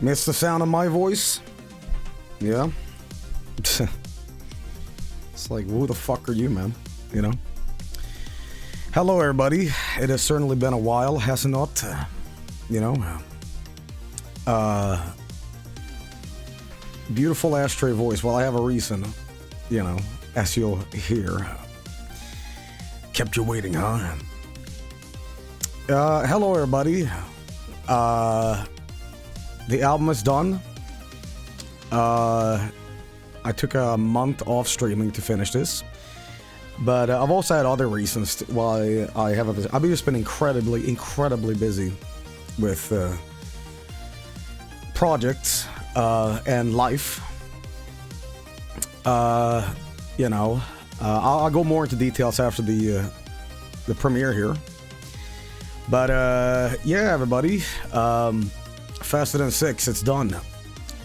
Miss the sound of my voice? Yeah. It's like, who the fuck are you, man? You know? Hello, everybody. It has certainly been a while, has it not? You know? Beautiful ashtray voice. Well, I have a reason, you know, as you'll hear. Kept you waiting, huh? Hello, everybody. The album is done. I took a month off streaming to finish this. But I've also had other reasons why I haven't. I've just been incredibly busy with projects and life. You know, I'll go more into details after the premiere here. But yeah, everybody, Faster Than 6, it's done.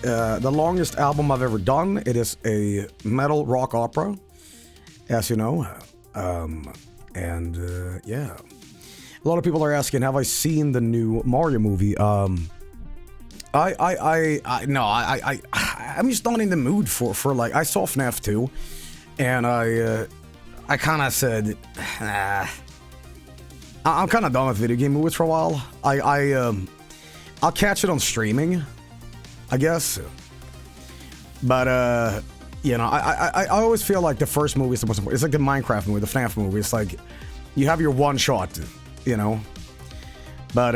The longest album I've ever done. It is a metal rock opera, as you know. Yeah. A lot of people are asking, have I seen the new Mario movie? I'm just not in the mood for like, I saw FNAF 2, and I kind of said, I'm kind of done with video game movies for a while. I'll catch it on streaming, I guess. But you know, I always feel like the first movie is the most important. It's like the Minecraft movie, the FNAF movie. It's like you have your one shot, you know. But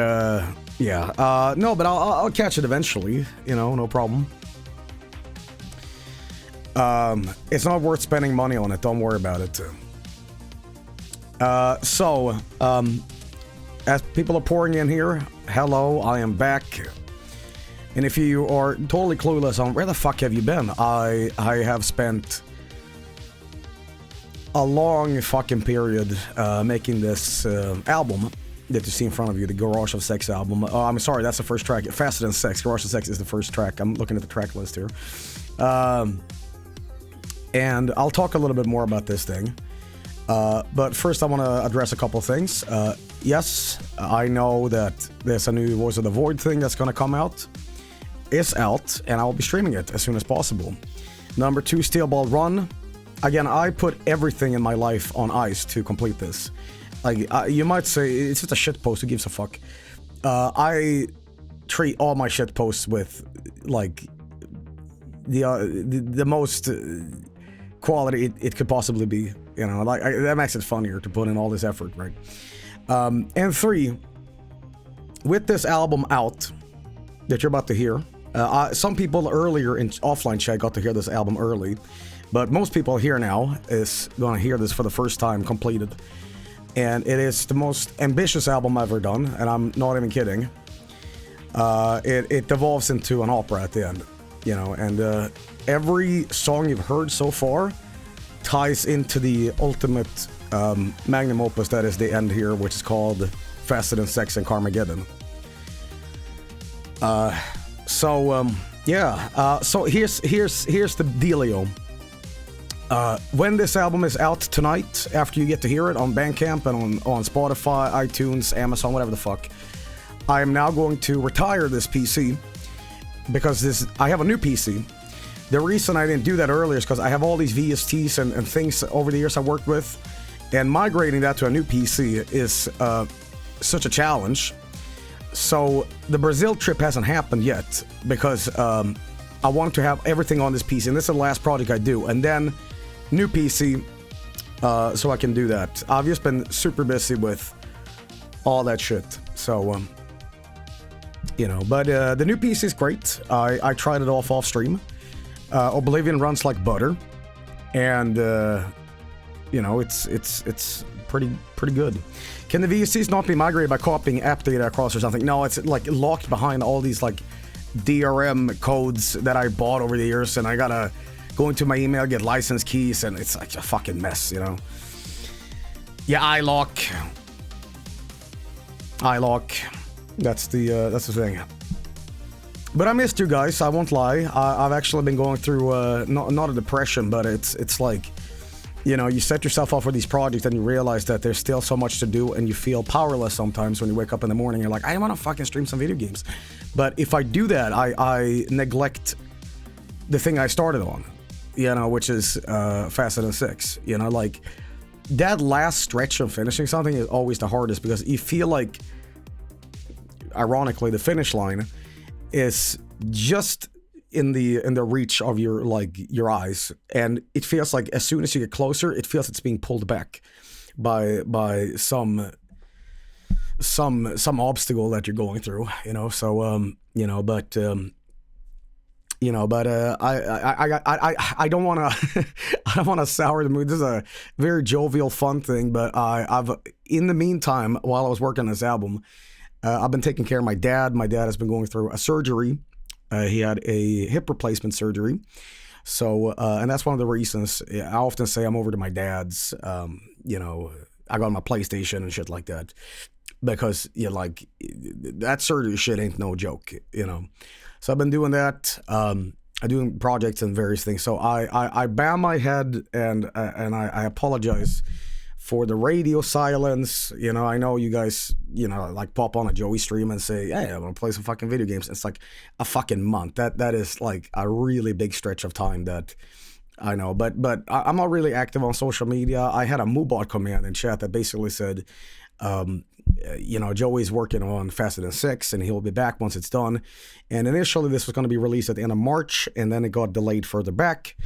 yeah, no, but I'll catch it eventually, you know, no problem. It's not worth spending money on it. Don't worry about it. So, as people are pouring in here, hello, I am back. And if you are totally clueless on where the fuck have you been, I have spent a long fucking period making this album that you see in front of you, the Garage of Sex album. I'm sorry, that's the first track. Faster Than Sex, Garage of Sex is the first track. I'm looking at the track list here. And I'll talk a little bit more about this thing. But first I want to address a couple of things. Yes, I know that there's a new Voice of the Void thing that's going to come out. It's out, and I'll be streaming it as soon as possible. Number 2, Steel Ball Run. Again, I put everything in my life on ice to complete this. Like, you might say, it's just a shit post, who gives a fuck? I treat all my shit posts with, like, the most quality it could possibly be. You know, like, that makes it funnier to put in all this effort, right? And 3, with this album out that you're about to hear, some people earlier in offline chat got to hear this album early, but most people here now is going to hear this for the first time completed. And it is the most ambitious album I've ever done, and I'm not even kidding. It devolves into an opera at the end, you know, and every song you've heard so far ties into the ultimate magnum opus that is the end here, which is called Faster Than Sex and Carmageddon. Yeah. So here's the dealio. When this album is out tonight, after you get to hear it on Bandcamp and on Spotify, iTunes, Amazon, whatever the fuck, I am now going to retire this PC because I have a new PC. The reason I didn't do that earlier is because I have all these VSTs and things over the years I worked with, and migrating that to a new PC is such a challenge. So the Brazil trip hasn't happened yet because I want to have everything on this PC, and this is the last project I do, and then new PC so I can do that. I've just been super busy with all that shit, so you know. But the new PC is great. I tried it off stream. Oblivion runs like butter, and you know, it's pretty good. Can the VSTs not be migrated by copying app data across or something? No, it's like locked behind all these like DRM codes that I bought over the years, and I gotta go into my email, get license keys, and it's like a fucking mess, you know. Yeah, iLock. That's the thing. But I missed you guys, I won't lie. I've actually been going through not a depression, but it's like, you set yourself up for these projects and you realize that there's still so much to do, and you feel powerless sometimes when you wake up in the morning. You're like, I want to fucking stream some video games. But if I do that, I neglect the thing I started on, which is Faster Than 6. Like that last stretch of finishing something is always the hardest, because you feel like, ironically, the finish line is just in the reach of your eyes, and it feels like as soon as you get closer, it feels it's being pulled back by some obstacle that you're going through, so I don't want to I don't want to sour the mood. This is a very jovial, fun thing, but I've in the meantime, while I was working on this album, I've been taking care of my dad. My dad has been going through a surgery. He had a hip replacement surgery. So, and that's one of the reasons I often say I'm over to my dad's, I got my PlayStation and shit like that, because that surgery shit ain't no joke, So I've been doing that. I'm doing projects and various things. So I bow my head and I apologize for the radio silence. I know you guys, pop on a Joey stream and say, hey, I'm gonna play some fucking video games. It's like a fucking month. That is like a really big stretch of time that I know. But I'm not really active on social media. I had a Moobot command in chat that basically said, Joey's working on Faster Than 6 and he'll be back once it's done. And initially this was going to be released at the end of March, and then it got delayed further back.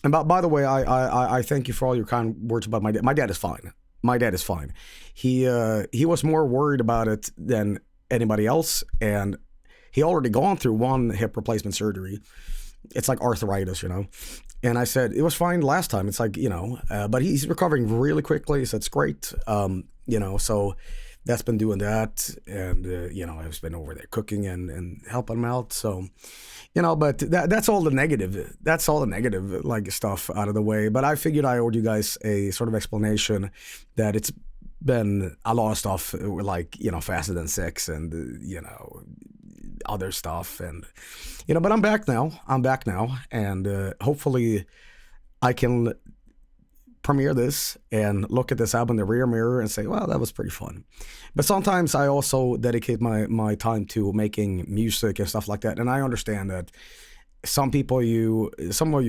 And by the way, I thank you for all your kind words about my dad. My dad is fine. My dad is fine. He was more worried about it than anybody else, and he already gone through one hip replacement surgery. It's like arthritis, And I said, it was fine last time. It's like, but he's recovering really quickly. So it's great. So that's been doing that. And, I've been over there cooking and helping him out. So, but that's all the negative. That's all the negative, stuff out of the way. But I figured I owed you guys a sort of explanation that it's been a lot of stuff Faster Than 6 and, other stuff. And, but I'm back now. And hopefully I can premiere this and look at this album in the rear mirror and say, well, that was pretty fun. But sometimes I also dedicate my time to making music and stuff like that. And I understand that some of you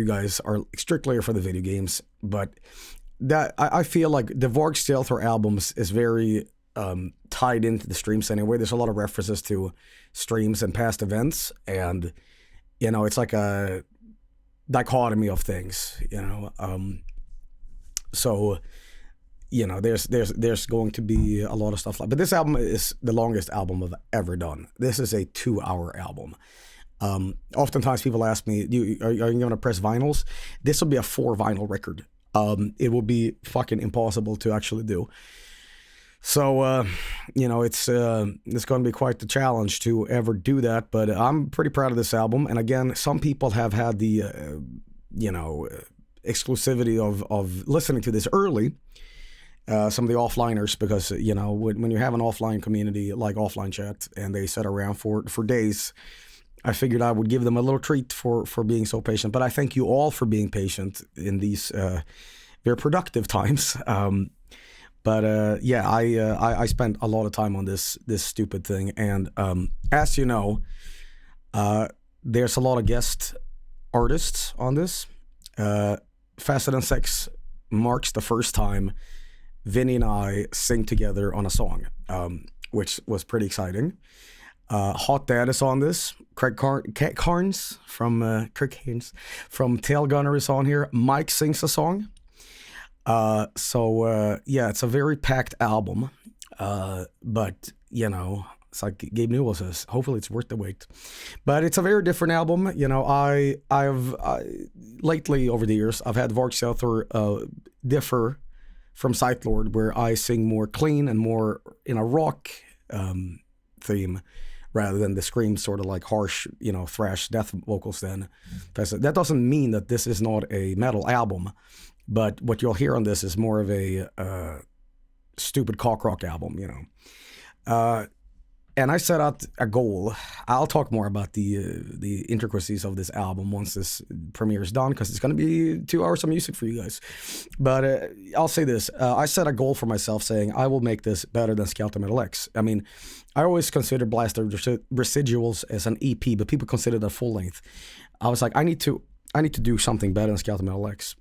guys are strictly for the video games, but that I feel like the Varg Stelthor albums is very tied into the streams anyway. There's a lot of references to streams and past events, and it's like a dichotomy of things, so there's going to be a lot of stuff but this album is the longest album I've ever done. This is a 2-hour album. Oftentimes people ask me, are you going to press vinyls? This will be a 4 vinyl record. It will be fucking impossible to actually do. So, it's going to be quite the challenge to ever do that, but I'm pretty proud of this album. And again, some people have had the, exclusivity of listening to this early, some of the offliners, because, when you have an offline community like Offline Chat and they sit around for days, I figured I would give them a little treat for being so patient. But I thank you all for being patient in these very productive times. I spent a lot of time on this stupid thing, and as you know, there's a lot of guest artists on this. Faster Than 6 marks the first time Vinny and I sing together on a song, which was pretty exciting. Hot Dad is on this. Craig Carnes from Tail Gunner is on here. Mike sings a song. It's a very packed album. But it's like Gabe Newell says, hopefully it's worth the wait. But it's a very different album. I've lately over the years, I've had Varg Stelthor differ from Sight Lord, where I sing more clean and more in a rock theme, rather than the scream sort of like harsh, thrash death vocals then. That doesn't mean that this is not a metal album, but what you'll hear on this is more of a stupid cock rock album, And I set out a goal. I'll talk more about the intricacies of this album once this premiere is done, because it's going to be 2 hours of music for you guys. But I'll say this. I set a goal for myself saying I will make this better than Skeletal Metal X. I mean, I always considered Blaster Residuals as an EP, but people consider it a full length. I was like, I need to do something better than Skeletal Metal X.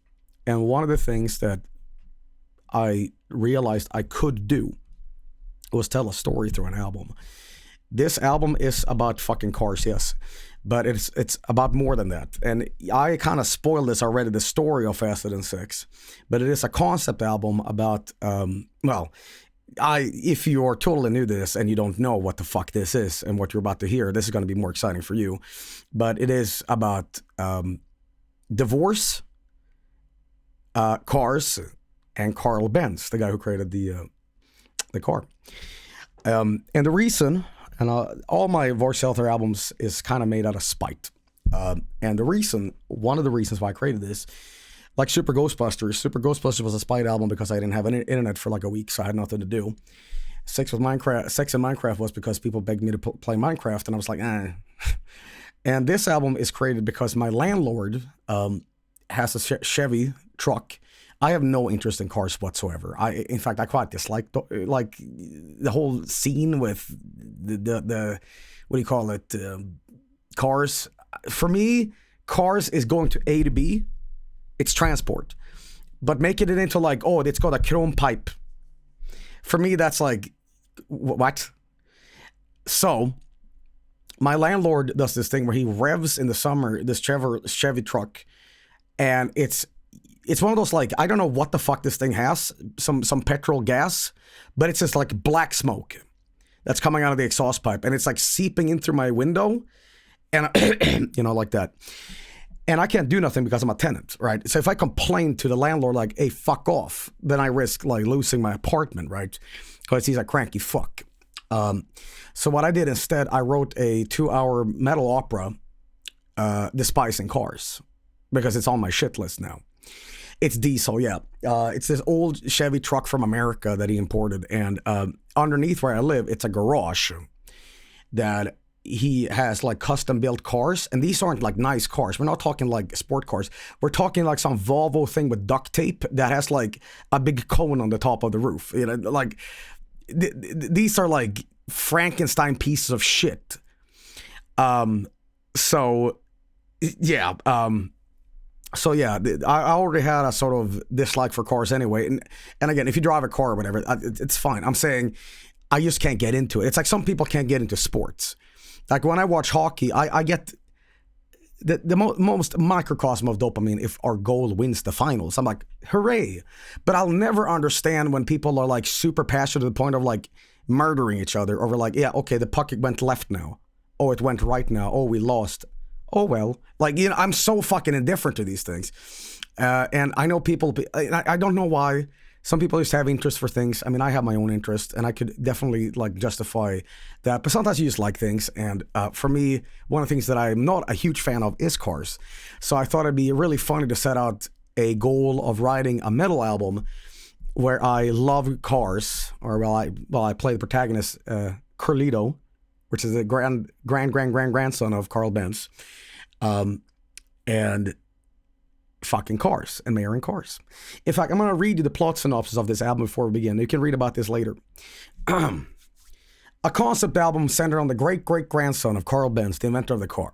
And one of the things that I realized I could do was tell a story through an album. This album is about fucking cars, yes, but it's about more than that. And I kind of spoiled this already, the story of Faster Than Sex, but it is a concept album about, if you're totally new to this and you don't know what the fuck this is and what you're about to hear, this is going to be more exciting for you. But it is about divorce, cars, and Carl Benz, the guy who created the car. And the reason, and all my Vorselther albums is kind of made out of spite. And the reason, one of the reasons why I created this, like Super Ghostbusters was a spite album because I didn't have any internet for like a week, so I had nothing to do. Sex in Minecraft was because people begged me to play Minecraft, and I was like, eh. And this album is created because my landlord has a Chevy truck. I have no interest in cars whatsoever. In fact, I quite dislike the whole scene with the what do you call it? Cars. For me, cars is going to A to B. It's transport. But making it into like, oh, it's got a chrome pipe. For me, that's like, what? So, my landlord does this thing where he revs in the summer this Chevy truck, and it's one of those, like, I don't know what the fuck this thing has, some petrol gas, but it's just like black smoke that's coming out of the exhaust pipe, and it's like seeping in through my window, and like that. And I can't do nothing because I'm a tenant, right? So if I complain to the landlord like, hey, fuck off, then I risk like losing my apartment, right? Because he's a cranky fuck. So what I did instead, I wrote a 2-hour metal opera despising cars, because it's on my shit list now. It's diesel, yeah. It's this old Chevy truck from America that he imported, and underneath where I live, it's a garage that he has like custom built cars, and these aren't like nice cars. We're not talking like sport cars. We're talking like some Volvo thing with duct tape that has like a big cone on the top of the roof. You know, like these are like Frankenstein pieces of shit. So yeah, I already had a sort of dislike for cars anyway. And again, if you drive a car or whatever, it's fine. I'm saying I just can't get into it. It's like some people can't get into sports. Like when I watch hockey, I get the most microcosm of dopamine if our goal wins the finals. I'm like, hooray. But I'll never understand when people are like super passionate to the point of like murdering each other over like, yeah, okay, the puck went left now. Oh, it went right now. Oh, we lost. Oh, well. Like, you know, I'm so fucking indifferent to these things. And I know people, I don't know why. Some people just have interest for things. I mean, I have my own interest, and I could definitely like justify that. But sometimes you just like things. And for me, one of the things that I'm not a huge fan of is cars. So I thought it'd be really funny to set out a goal of writing a metal album where I love cars, or I play the protagonist, Carlito, which is the grandson of Carl Benz, and fucking cars and marrying cars. In fact, I'm going to read you the plot synopsis of this album before we begin. You can read about this later. A concept album centered on the great-great-grandson of Carl Benz, the inventor of the car.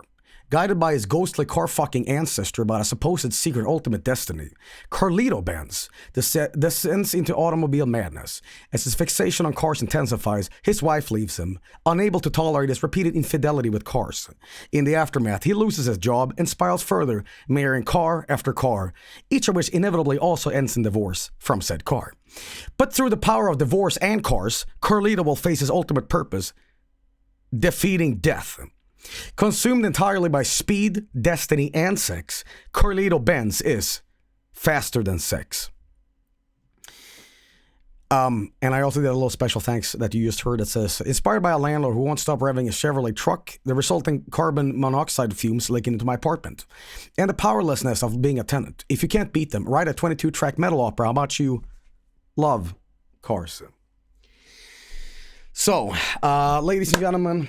Guided by his ghostly car-fucking ancestor about a supposed secret ultimate destiny, Carlito Benz descends into automobile madness. As his fixation on cars intensifies, his wife leaves him, unable to tolerate his repeated infidelity with cars. In the aftermath, he loses his job and spirals further, marrying car after car, each of which inevitably also ends in divorce from said car. But through the power of divorce and cars, Carlito will face his ultimate purpose, defeating death. Consumed entirely by speed, destiny, and sex, Carlito Benz is faster than sex. And I also did a little special thanks that you just heard that says, inspired by a landlord who won't stop revving his Chevrolet truck, the resulting carbon monoxide fumes leaking into my apartment, and the powerlessness of being a tenant. If you can't beat them, write a 22-track metal opera. How about you love cars? So, ladies and gentlemen,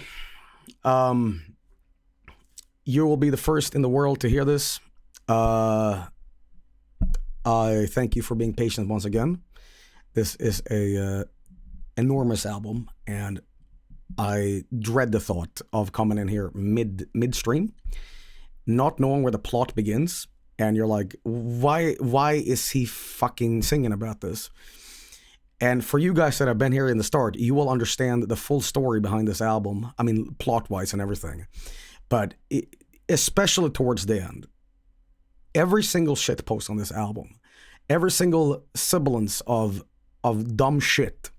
you will be the first in the world to hear this. I thank you for being patient once again. This is a enormous album, and I dread the thought of coming in here midstream, not knowing where the plot begins, and you're like, why is he fucking singing about this? And for you guys that have been here in the start, you will understand the full story behind this album. I mean, plot-wise and everything. But especially towards the end, every single shit post on this album, every single sibilance of dumb shit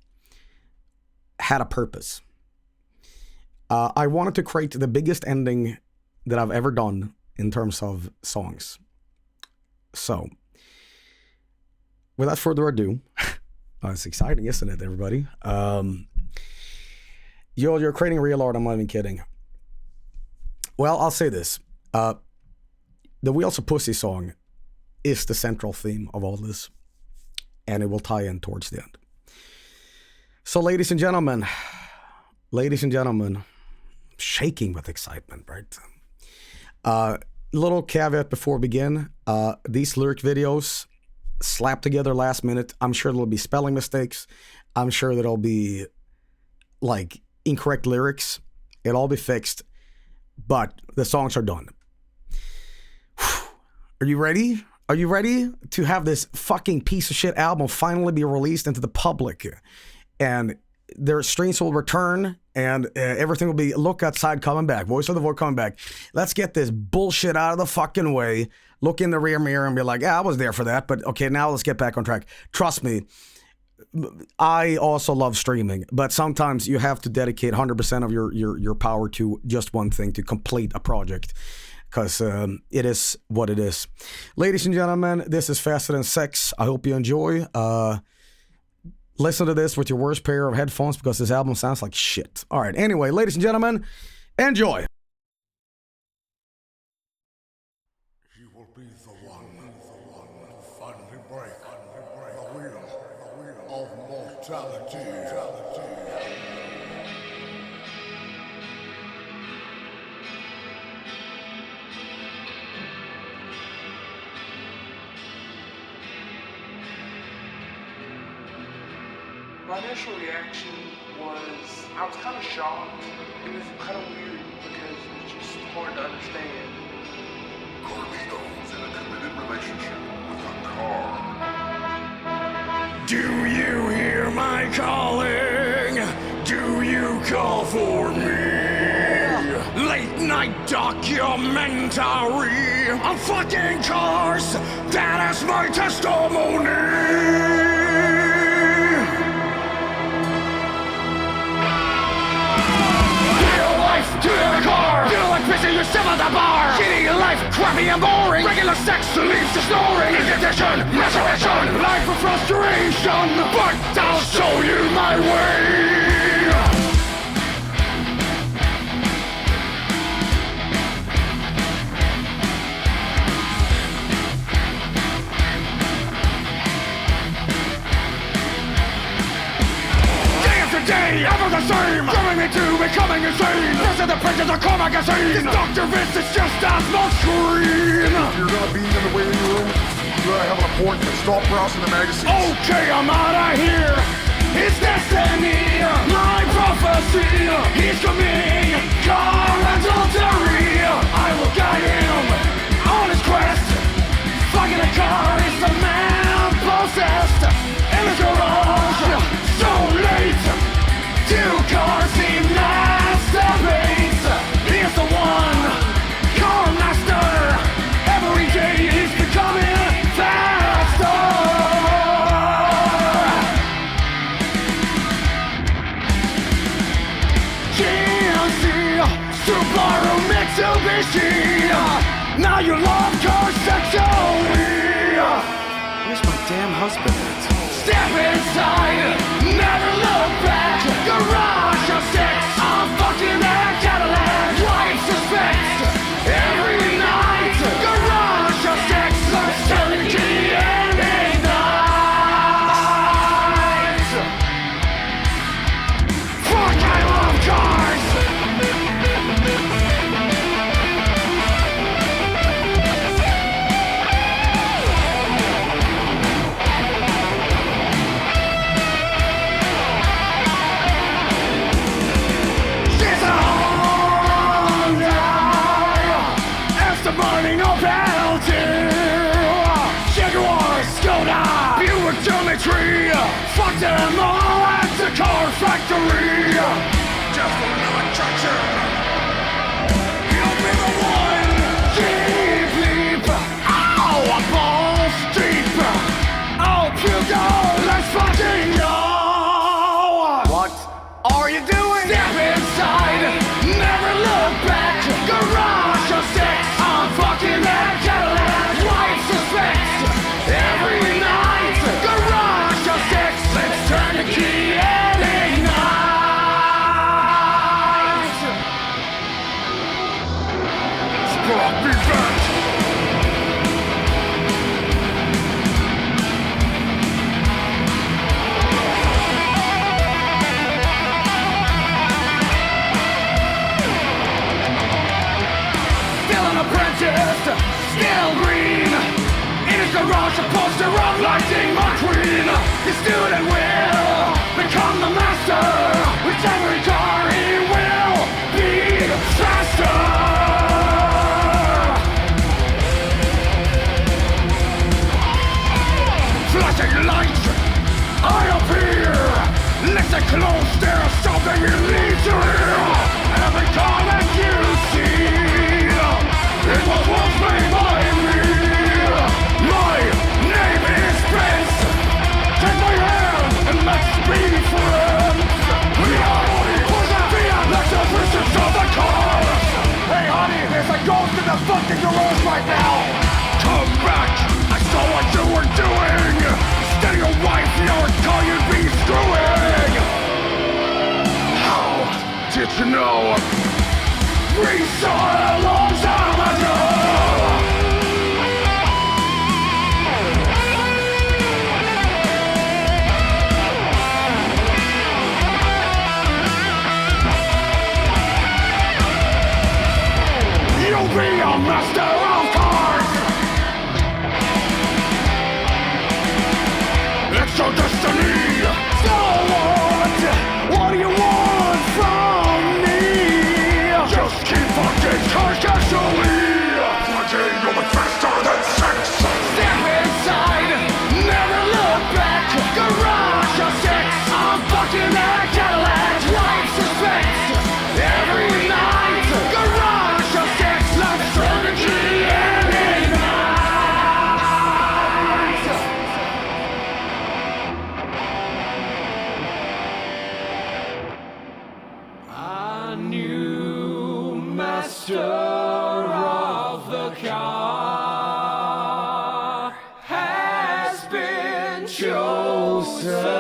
had a purpose. I wanted to create the biggest ending that I've ever done in terms of songs. So, without further ado, it's exciting, isn't it, everybody? You're creating real art, I'm not even kidding. Well, I'll say this. The Wheels of Pussy song is the central theme of all this, and it will tie in towards the end. So, ladies and gentlemen, shaking with excitement, right? Little caveat before we begin. These lyric videos slapped together last minute. I'm sure there'll be spelling mistakes. I'm sure there'll be like incorrect lyrics. It'll all be fixed, but the songs are done. Are you ready? Are you ready to have this fucking piece of shit album finally be released into the public? And their streams will return, and everything will be Look Outside coming back, Voice of the Void coming back. Let's get this bullshit out of the fucking way. Look in the rear mirror and be like, yeah, I was there for that, but okay, now let's get back on track. Trust me, I also love streaming, but sometimes you have to dedicate 100% of your power to just one thing to complete a project, because it is what it is. Ladies and gentlemen, this is Faster Than Sex. I hope you enjoy. Listen to this with your worst pair of headphones, because this album sounds like shit. All right, anyway, ladies and gentlemen, enjoy. You will be the one to finally break the wheel of mortality. My initial reaction was, I was kind of shocked. It was kind of weird because it was just hard to understand. Carlito's in a committed relationship with a car. Do you hear my calling? Do you call for me? Late night documentary on fucking cars. That is my testimony. To the car, feel like pissing yourself at the bar. Shitty life, crappy and boring. Regular sex leads to snoring. Indigestion, maceration, life of frustration. But I'll show you my way. Day, ever the same, driving me to becoming insane. This is the print of the car magazine. This Dr. Vince is just a smoke screen. If you're gonna be in the waiting room, you gotta have an appointment. Stop browsing the magazines. Okay, I'm out of here. It's destiny, my prophecy. He's committing car adultery. I will guide him on his quest. Fucking a car is the man possessed. In the garage, so late. Two cars he masturbates. He is the one car master. Every day he's becoming faster. GMC, Subaru, Mitsubishi. Now you love car sexually. Where's my damn husband at? Step inside, never look back. Garage of sex, I'm fucking that Cadillac. Wife suspects every night. Garage of sex, selling DNA night. Fuck them all at the car factory. Just for another attraction. You'll be the one. Deep, deep. Ow, balls deep. Oh, you go. Let's fucking go. What are you doing? Step inside. Never look back. Garage of sex. I'm fucking that Cadillac. Wife suspects. Every night. Garage of sex. Let's turn the key and ignite. Brought me back. Still an apprentice, still green. In his garage, a poster of lighting my queen. The student will become the master. With every car he will be faster. Flashing lights, I appear. Listen close, there's something it leads to here. Every car that you see, it was once made by me. My name is Prince. Take my hand and let's be friends. We are like the prisoners of the cars. Hey honey, there's a ghost in the fucking garage right now. Come back, I saw what you were doing. Steady your wife, your car you'd be screwing. How did you know? We saw it a long time ago. You'll be a master of cars. It's your destiny. So what do you want from me? Just keep fucking cars casually. Fucking, you'll be faster than sex. Step inside, never look back. Garage of sex. I'm fucking that Cadillac. Life suspects. Every night. Garage of sex. Let's turn the key and ignite. A new master of the car has been chosen.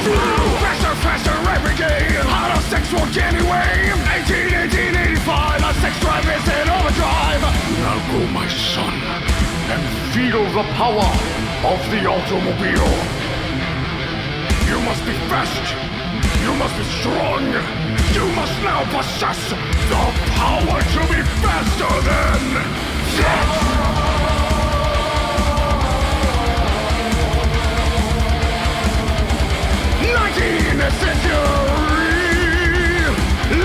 Faster, faster every day. How does sex work anyway? 1885, a sex drive is in overdrive. Now go, my son, and feel the power of the automobile. You must be fast. You must be strong. You must now possess the power to be faster than sex. 19th century,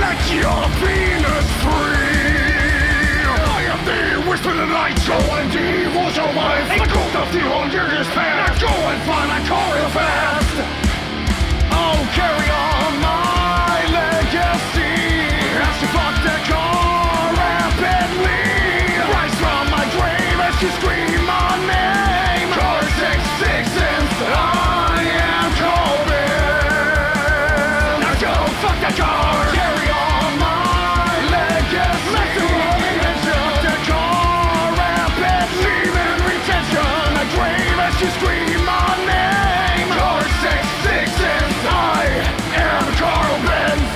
let your penis free. I am the whisper of the night, show and evil your wife. The ghost of the old years past. Go and find a car real fast. Oh, carry on my legacy as you fuck the car rapidly. Rise from my grave as you scream my name. Car 66 since I am Kobe. Fuck the car! Carry on my legacy! Fuck the car rapid! Leave in retention! A grave as you scream my name! Car 66 since I am Carl Benz!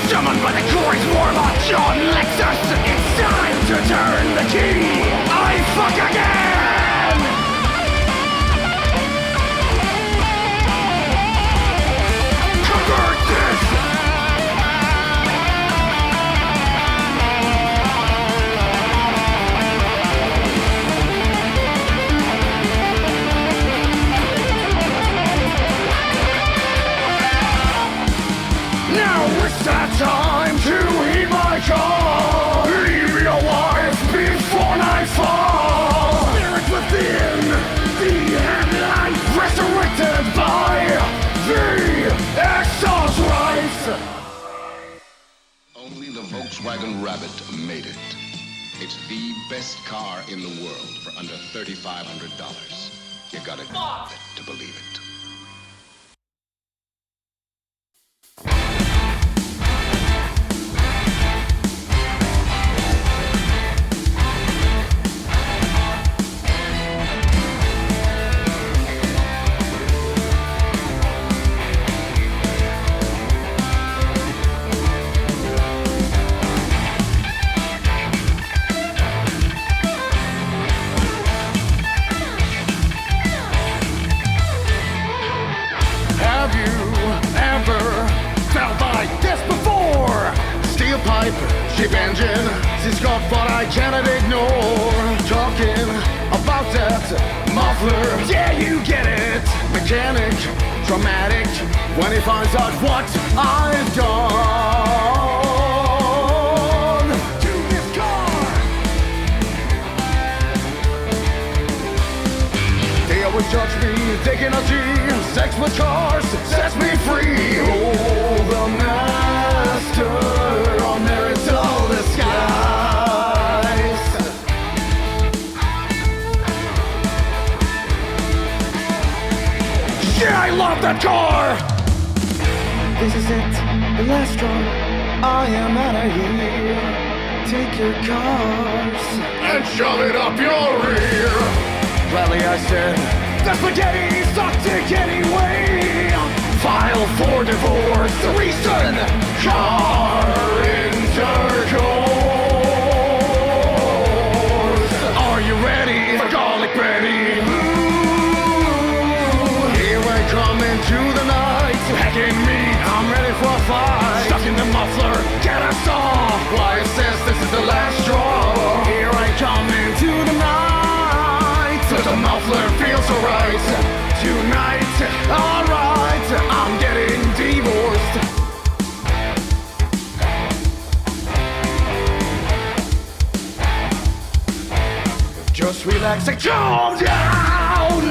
Summoned by the glorious warlock John Lexus! It's time to turn the key! I fuck again! It's that time to heat my car. Leave your wife before nightfall. Spirit within the headlight, resurrected by the exhaust rights. Only the Volkswagen Rabbit made it. It's the best car in the world for under $3,500. You gotta to believe it. Cheap engine, she's got what I cannot ignore. Talking about that muffler, yeah, you get it. Mechanic, dramatic, when he finds out what I've done to this car. They always judge me, dignity, sex with cars sets me free. Oh, the master on there is all the skies. Yeah, I love that car! This is it, the last straw. I am out of here. Take your cars and shove it up your rear. Gladly I said, the spaghetti suck dick anyway. File for divorce, reason, car intercourse. Are you ready for garlic Betty? Ooh, here I come into the night. Hacking me, I'm ready for a fight. Stuck in the muffler, get us off. Why it says this is the last straw. Here I come into the night. The muffler feels so right. Tonight, alright, I'm getting divorced. Just relax and calm down.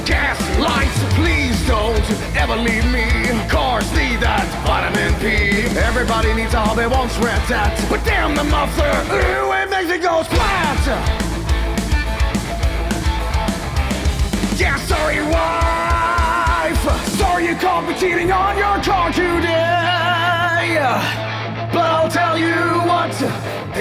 Gas lights, please don't ever leave me. Cars need that vitamin P. Everybody needs a hobby, wants rent that. But damn the muffler, ooh, it makes it go splat. Yeah, sorry wife, sorry you caught me cheating on your car today. But I'll tell you what,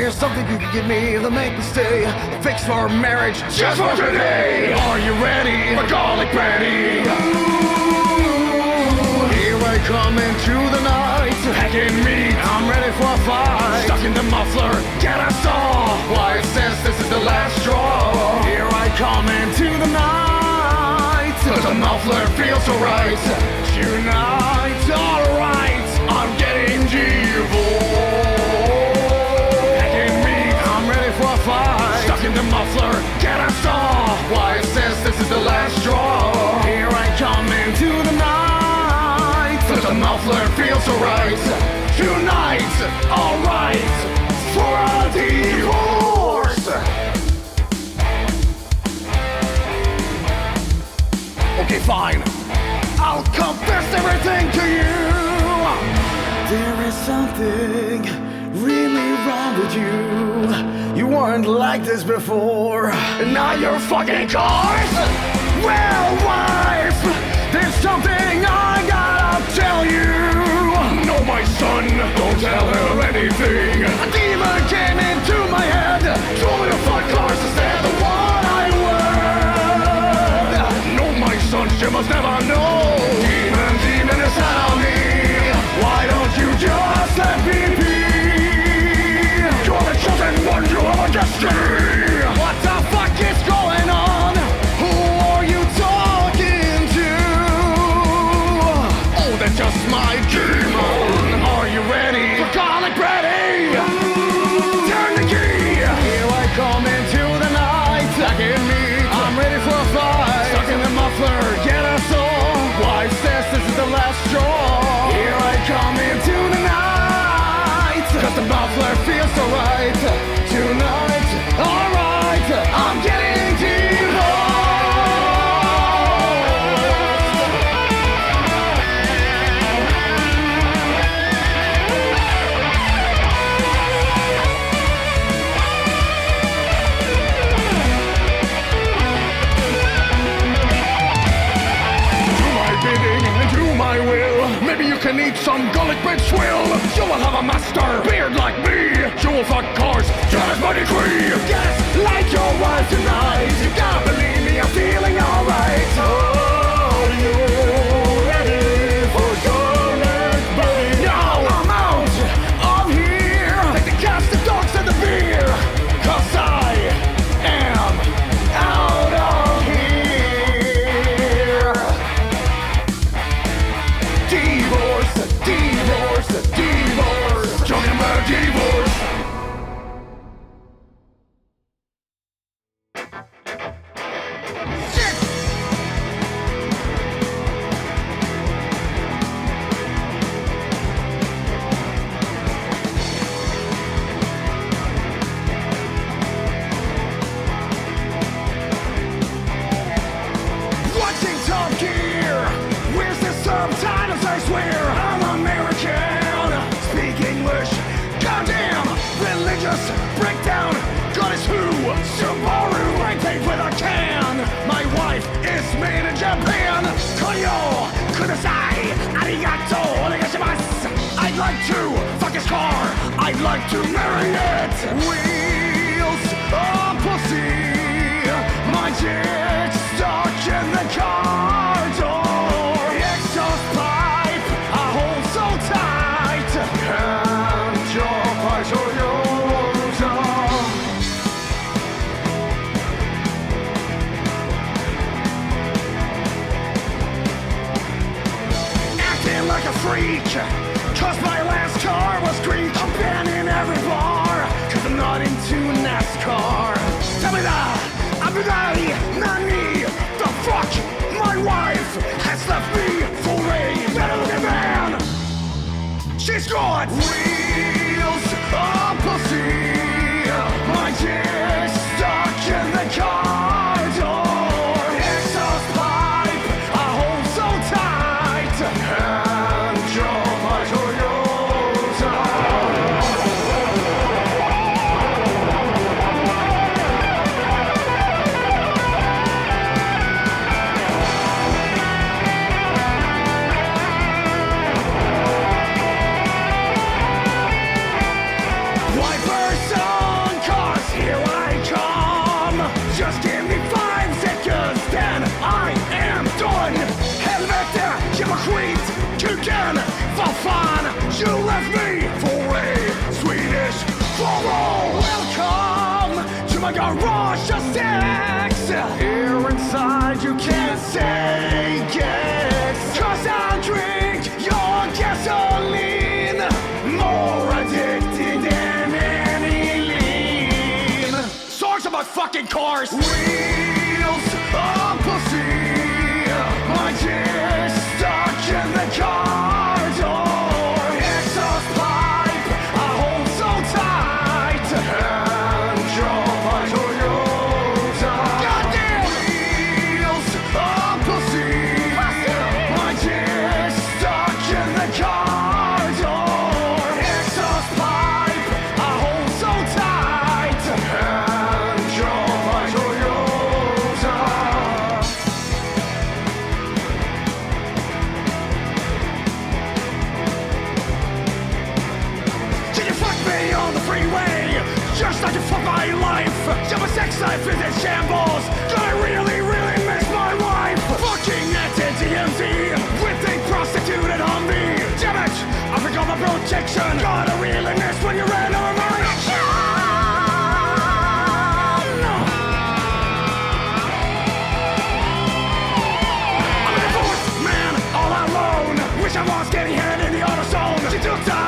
Here's something you can give me to make me stay. A fix for marriage just for today. Are you ready for garlic bready? Here I come into the night. Hacking meat, I'm ready for a fight. Stuck in the muffler, get a saw. Why it says this is the last straw. Here I come into the night. Cause the muffler feels so right. Tonight, alright, I'm getting divorced. Hacking meat, I'm ready for a fight. Stuck in the muffler, get a saw. Why it says this is the last straw. Here I come into the night. Cause the muffler feels so right. Tonight, alright, for a divorce. Okay, fine. I'll confess everything to you. There is something really wrong with you. You weren't like this before, and now you're fucking cars. Well, wife, there's something I gotta tell you. No, my son, don't tell her anything. A demon came into my head, told me to fuck cars instead of what I would. No, my son, she must never know. Demon is out on me. Why don't you just let me be? You're the chosen one, you have a destiny. What the fuck is going on? Who are you talking to? Oh, that's just my demon. Are you ready for garlic bready? Turn the key. Here I come into the night. Hacking meat, I'm ready for a fight. Stuck in the muffler, get us all. Why says this is the last straw. Here I come into the night. Cause the muffler feels so right. Tonight, alright, I'm getting divorced. My will. Maybe you can eat some garlic bread swill. You will have a master beard like me. You will fuck cars, just by decree. Yes, like your wife tonight. You gotta believe me, I'm feeling alright. Are you ready for garlic bread? Now I'm out of here. Take the cats, the dogs, and the beer. Cause I am out of here. Divorce, divorce, divorce. Talking about divorce. Shit! Watching Top Gear. Where's the subtitles? I swear I'm American. Speak English. Goddamn. Religious breakdown. God is who? Subaru. I paid with a can. My wife is made in Japan. Konyo kudasai. Arigato. Onegashimasu. I'd like to fuck his car. I'd like to marry it. Wheels of pussy. My dick stuck in the car door. Exhaust pipe, I hold so tight. And your pipe Toyota. Acting like a freak. Cause my last car was Greek. I'm banning every bar. Cause I'm not into NASCAR. Tell me that. Abudai, Nani, the fuck? My wife has left me for a better looking man. She's got wheels of pussy. My dick stuck in the car door. Exhaust pipe, I hold so tight. And your Toyota. rush of sex. Here inside you can't say yes. 'Cause I drink your gasoline, more addicted than any lean. Songs about fucking cars. Wheels of pussy, my dick stuck in the car door. Exhaust pipe I hold so tight, and drove my Toyota. Goddamn! Wheels of pussy, my dick stuck in the car door. Exhaust pipe I hold so tight, and drove my Toyota. Did you fuck me on the freeway? Just like you fuck my life. Yeah, my sex life is in shambles. God, I really, really miss my wife. Fucking at TMZ with a prostitute at Humvee. Damn it, I forgot my protection. God, I really miss when you ran over my action. I'm a divorced man all alone. Wish I was getting head in the auto zone. She took the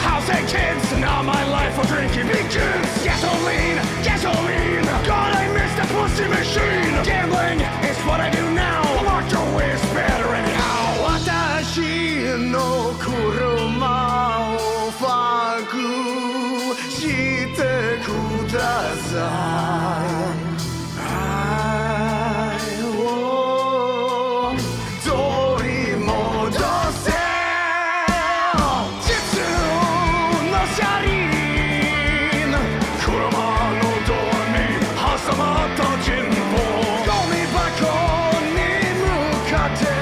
house and kids. Now my life for drinking begins. Gasoline, gasoline. God, I miss the pussy machine. Gambling is what I do now. Marco is better anyhow. Watashi no kuruma o faku shite kudasai. I will torimodose. Jitsu no sharin. Kuruma no door ni hasamatta jinbo. Gomibako ni mukatte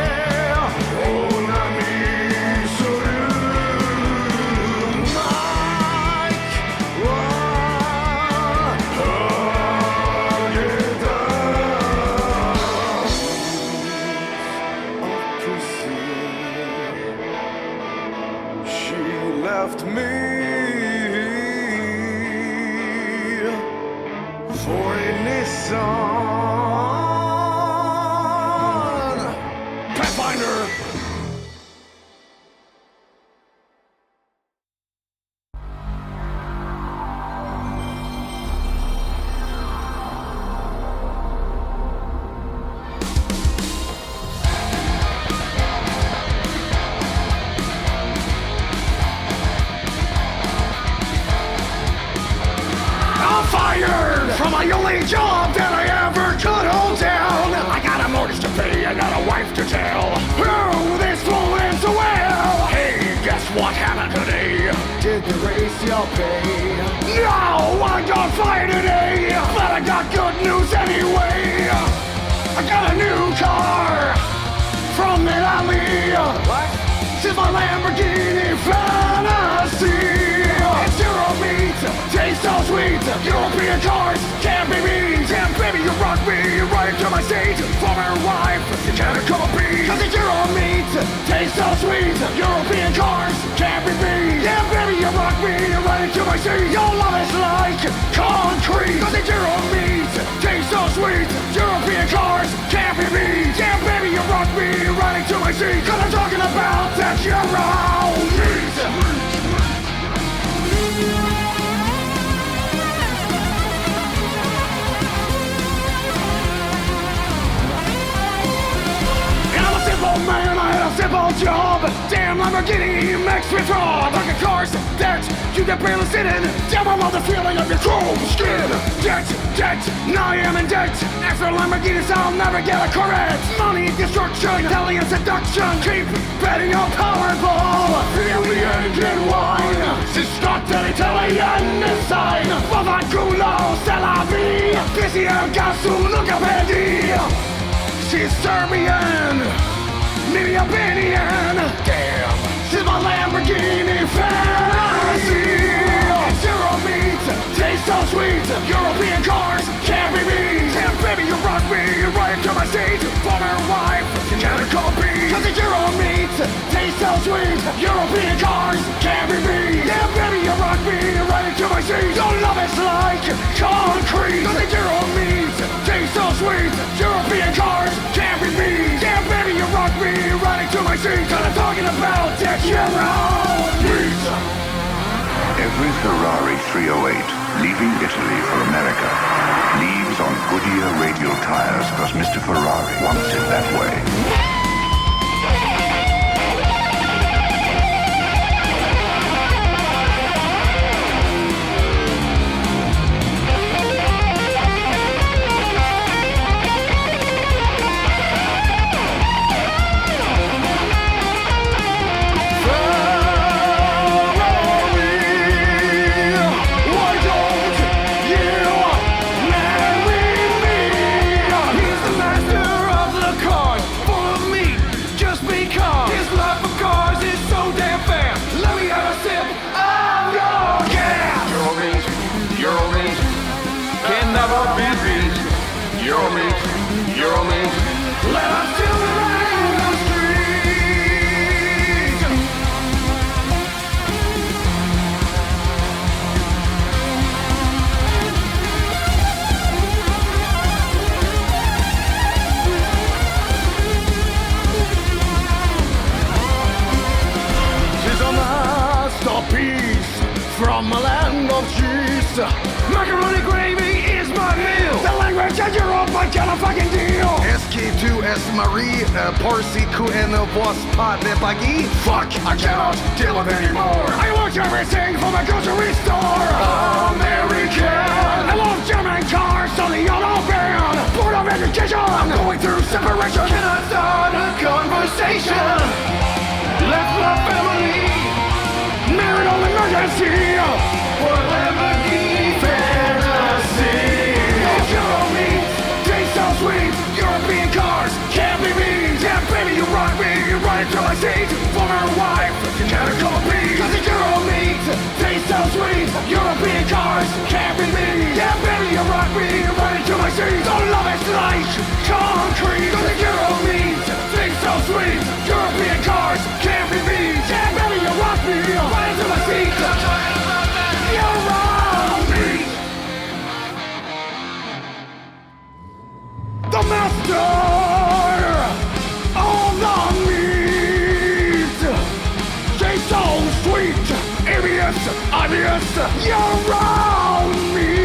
onami suru. Mike wa ageta. She left me for a Nissan Pathfinder. I'm fired from my only job that I ever could hold down. I got a mortgage to pay, I got a wife to tell. Oh, this won't end so well. Hey, guess what happened today? Did they raise your pay? No, I got fired today, but I got good news anyway. I got a new car from Italy. What? This is my Lamborghini Fantasy. It's zero meat, tastes so sweet. European cars can't be beat. Damn baby, you rock me right into my seat. Former wife, you can't copy. 'Cause it's zero meat, tastes so sweet. European cars can't be beat. Damn baby, you rock me right into my seat. Your love is like concrete. 'Cause it's zero meat, tastes so sweet. European cars can't be beat. Damn baby, you rock me right into my seat. 'Cause I'm talking about that Euro meat. I'm a simple man, I had a simple job. Damn Lamborghini makes me throb. Like a cars that you can barely sit in. Damn, I love the feeling of your chrome skin. Debt, now I am in debt. After Lamborghinis, I'll never get a Corvette. Money, destruction, Italian seduction. Keep betting on Powerball. Feel the engine whine. Si scotta l'Italian design. Vaffanculo, c'est la vie. Pisier Gassu, look up She's Serbian, maybe Albanian. Damn, she's my Lamborghini Fantasy. Zero meat, tastes so sweet. European cars can't be beat. Damn baby, you rock me right into my seat. Former wife, you can't copy. 'Cause it's zero meat, tastes so sweet. European cars can't be beat. Damn baby, you rock me right into my seat. Your love is like concrete. 'Cause it's zero meat. I'm talking about that Euro beat. Every Ferrari 308 leaving Italy for America leaves on Goodyear radial tires because Mr. Ferrari wants it that way. Euro means, let us do the right in the street. She's a masterpiece from a land of cheese. Macaroni gravy is my meal. The language of Europe, I got a fucking deal. SK2S Marie, Parsi and Voss Pas de Pagui. Fuck, I cannot deal with anymore. I want everything from a grocery store. American. I love German cars, so the autobahn. Board of education. I'm going through separation. Can I start a conversation? Left my family. Marital emergency. For Lamborghini fantasy. Euro meat, tastes so sweet. European cars can't be beat. Yeah, baby, you rock me, you ride into my seat. Former wife, you gotta call me. Cause the Euro meat, tastes so sweet. European cars can't be beat. Yeah, baby, you rock me, you ride into my seat. So love is like concrete. Cause the Euro meat, tastes so sweet. European cars can't be beat. Yeah, baby, you rock me, you ride into my seat. Euro meat. The master of the meat. Tastes so sweet. ABS, IBS, Euro meat.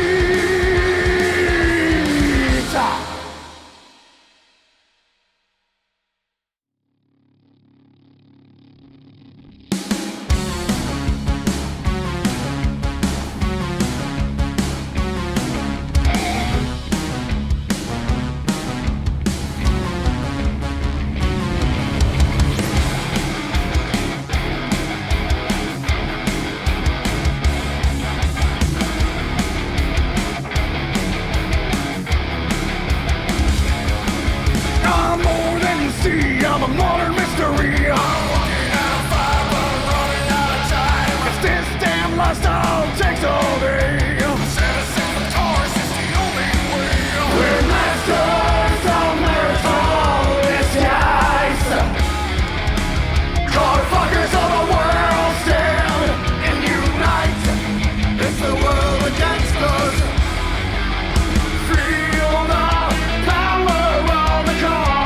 I'm a modern mystery. I'm walking out of fire, but I'm running out of time. If this damn lifestyle takes all day, set us in the cars, it's the only way. We're masters of marital disguise. Car fuckers of the world stand and unite. It's the world against us. Feel the power of the car.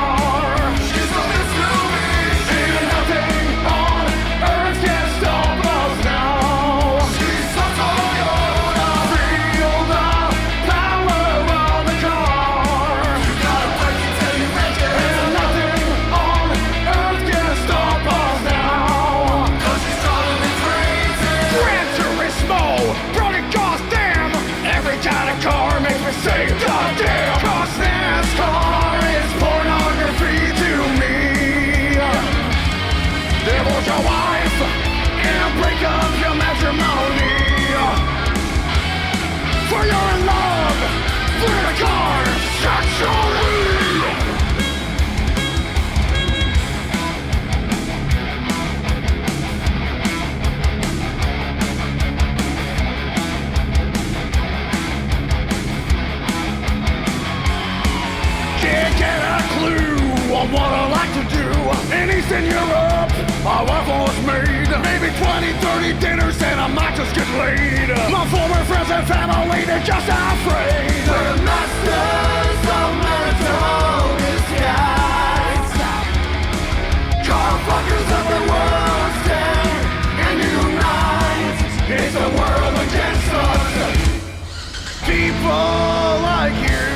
Say goddamn, cause this car is pornography to me. Divorce your wife and break up your matrimony. For you're in love with a car sexually. On what I like to do in Eastern Europe, our wife was made. Maybe 20, 30 dinners and I might just get laid. My former friends and family, they're just afraid. We're masters of marital disguise. Car fuckers of people like you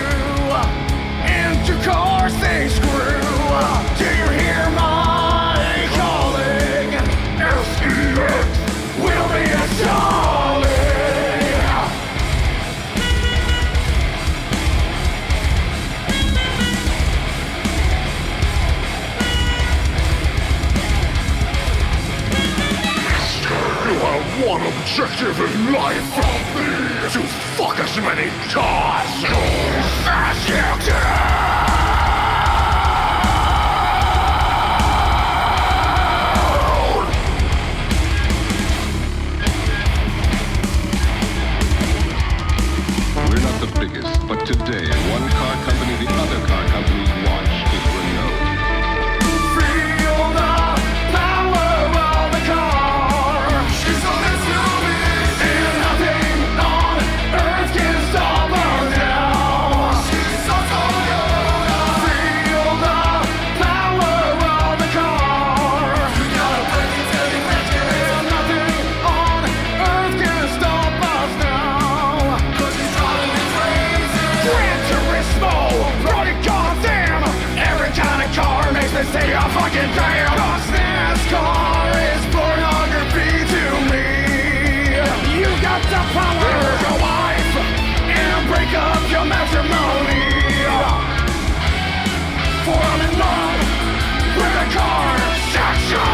into cars they screw. Do you hear my calling? SEX will be a solid. You have one objective in life, to fuck as many cars as you can. We're not the biggest, but today, one car company the other car companies watch is Renault. Feel the power of the car. She's on this movie, and nothing on earth can stop her now. She's so Toyota. Feel the power of the car. You gotta break it till you make it. And nothing on earth can stop us now. 'Cause she's driving me crazy. Gran Turismo, running goddamn. Every kind of car makes me say a fucking damn. 'Cause NASCAR is pornography to me. You got the power to your wife and break up your matrimony. For I'm in love with a car section.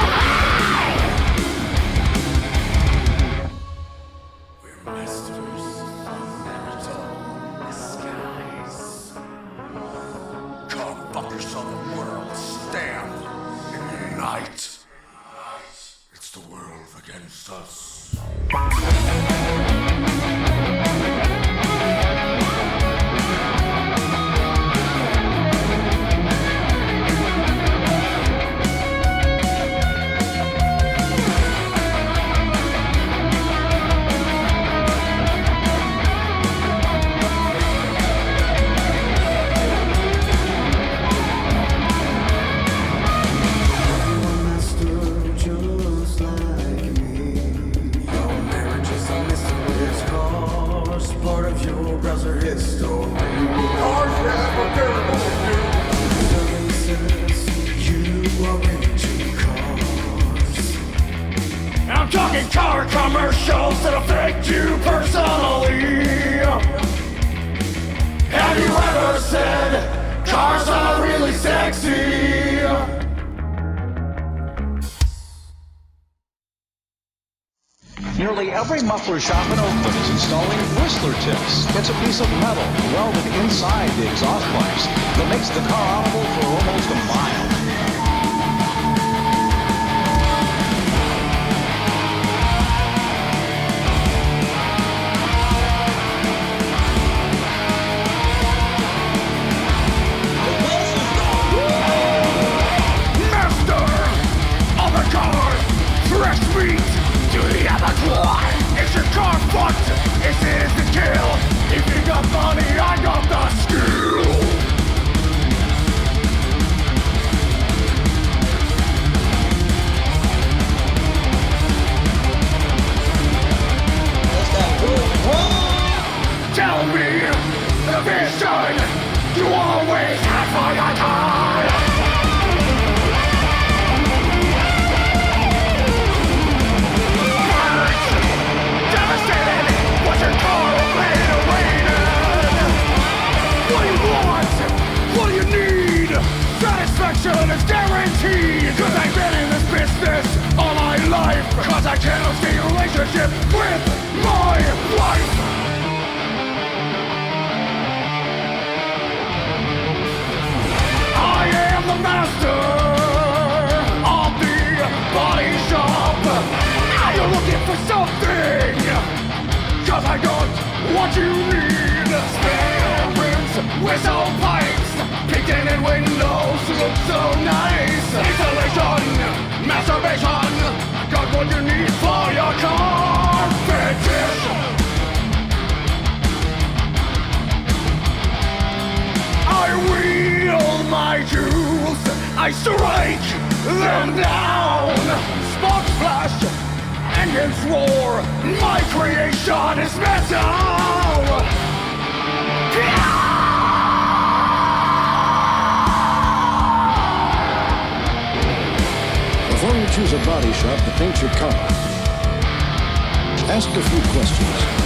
We're masters of marital disguise. Come fuck yourself, the world. Stand and unite. It's the world against us. I'm talking car commercials that affect you personally. Have you ever said cars are really sexy? Nearly every muffler shop in Oakland is installing Whistler tips. It's a piece of metal welded inside the exhaust pipes that makes the car audible for almost a mile. Master of the car, fresh meat to the abattoir. Is your car fucked? Is it instant kill? If you got money, I got the skill. Tell me the vision you always had for your car. Devastated, was your car obliterated? What do you want? What do you need? Satisfaction is guaranteed. 'Cause I've been in this business all my life. 'Cause I cannot stay in a relationship with my wife. I am the master of the body shop. Now you're looking for something, 'cause I got what you need. Spare rims, whistle pipes, pink tinted windows look so nice. Installation, masturbation, got what you need for your car fetish. I wield my jewels, I strike them down. Sparks flash, engines roar, my creation is metal. a body shop to paint your car. Ask a few questions.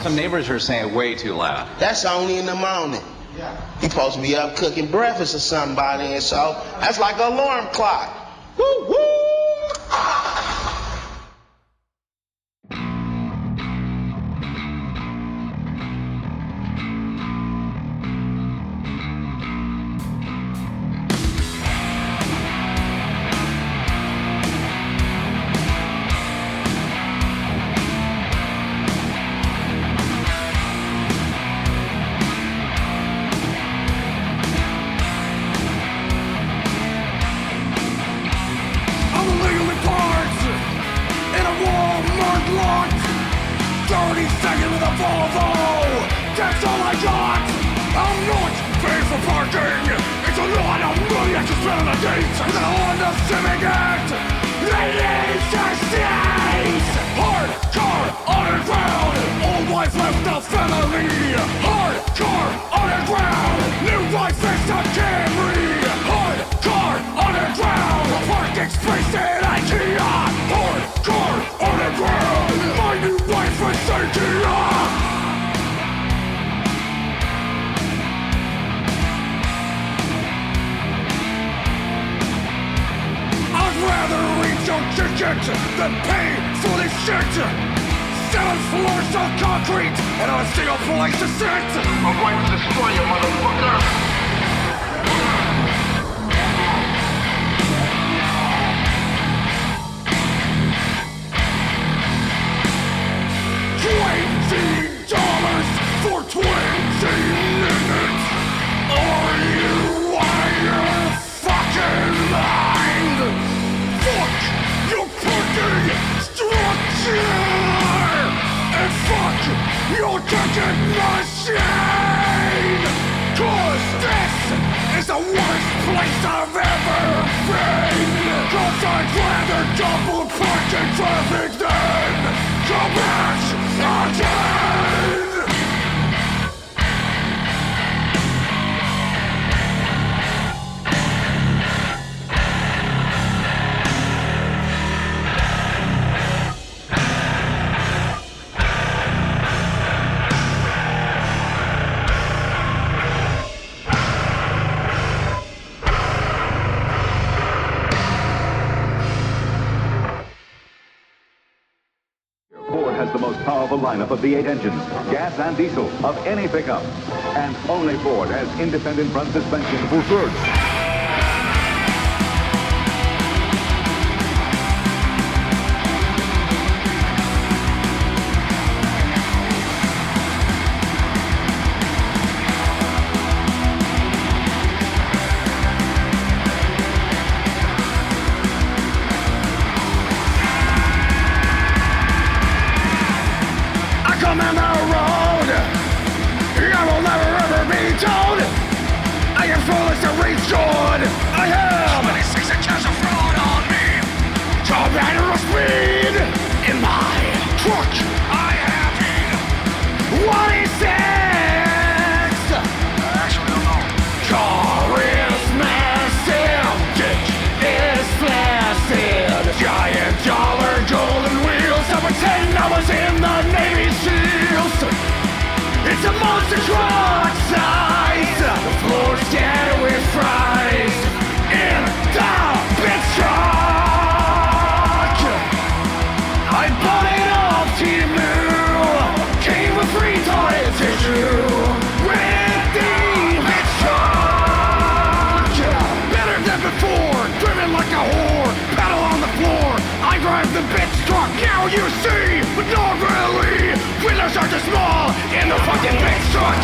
Some neighbors are saying way too loud. That's only in the morning. You supposed to be up cooking breakfast or somebody, and so that's like an alarm clock. Woo woo! powerful lineup of V8 engines, gas and diesel, of any pickup. And only Ford has independent front suspension for search. Command the road. I will never ever be told I am foolish to reach short. I have 26 inches of fraud on me. Top matter of speed in my truck. I have 26. Actually, don't know. Car is massive. Dick is flaccid. Giant dollar golden wheels. I pretend I was in the Navy SEALs. It's a monster truck size. The floor's scattered with fries. In the bitch truck. I bought it off Timu. Came with free toilet tissue. With the bitch truck. Better than before. Driven like a whore. Pedal on the floor. I drive the bitch truck. Now you see, but not really. Windows are too small in the fucking bitch truck.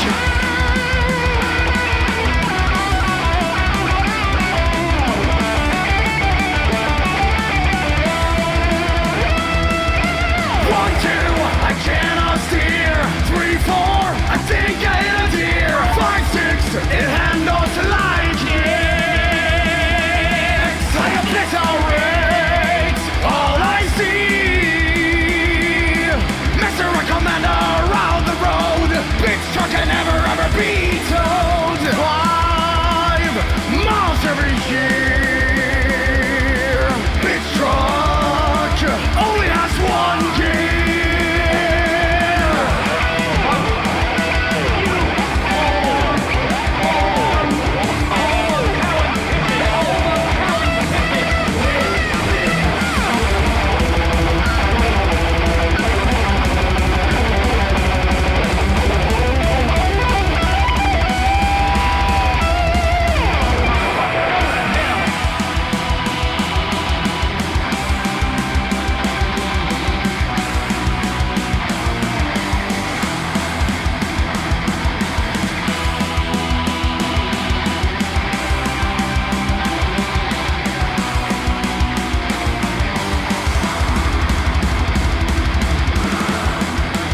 One, two, I cannot steer. 3, 4, I think I hit a deer. 5, 6, it handles like it. I have little rigs, all I see. Mr. Commander around the road. Bitch truck can never ever be towed. 5 miles every year. Bitch truck only has one gear.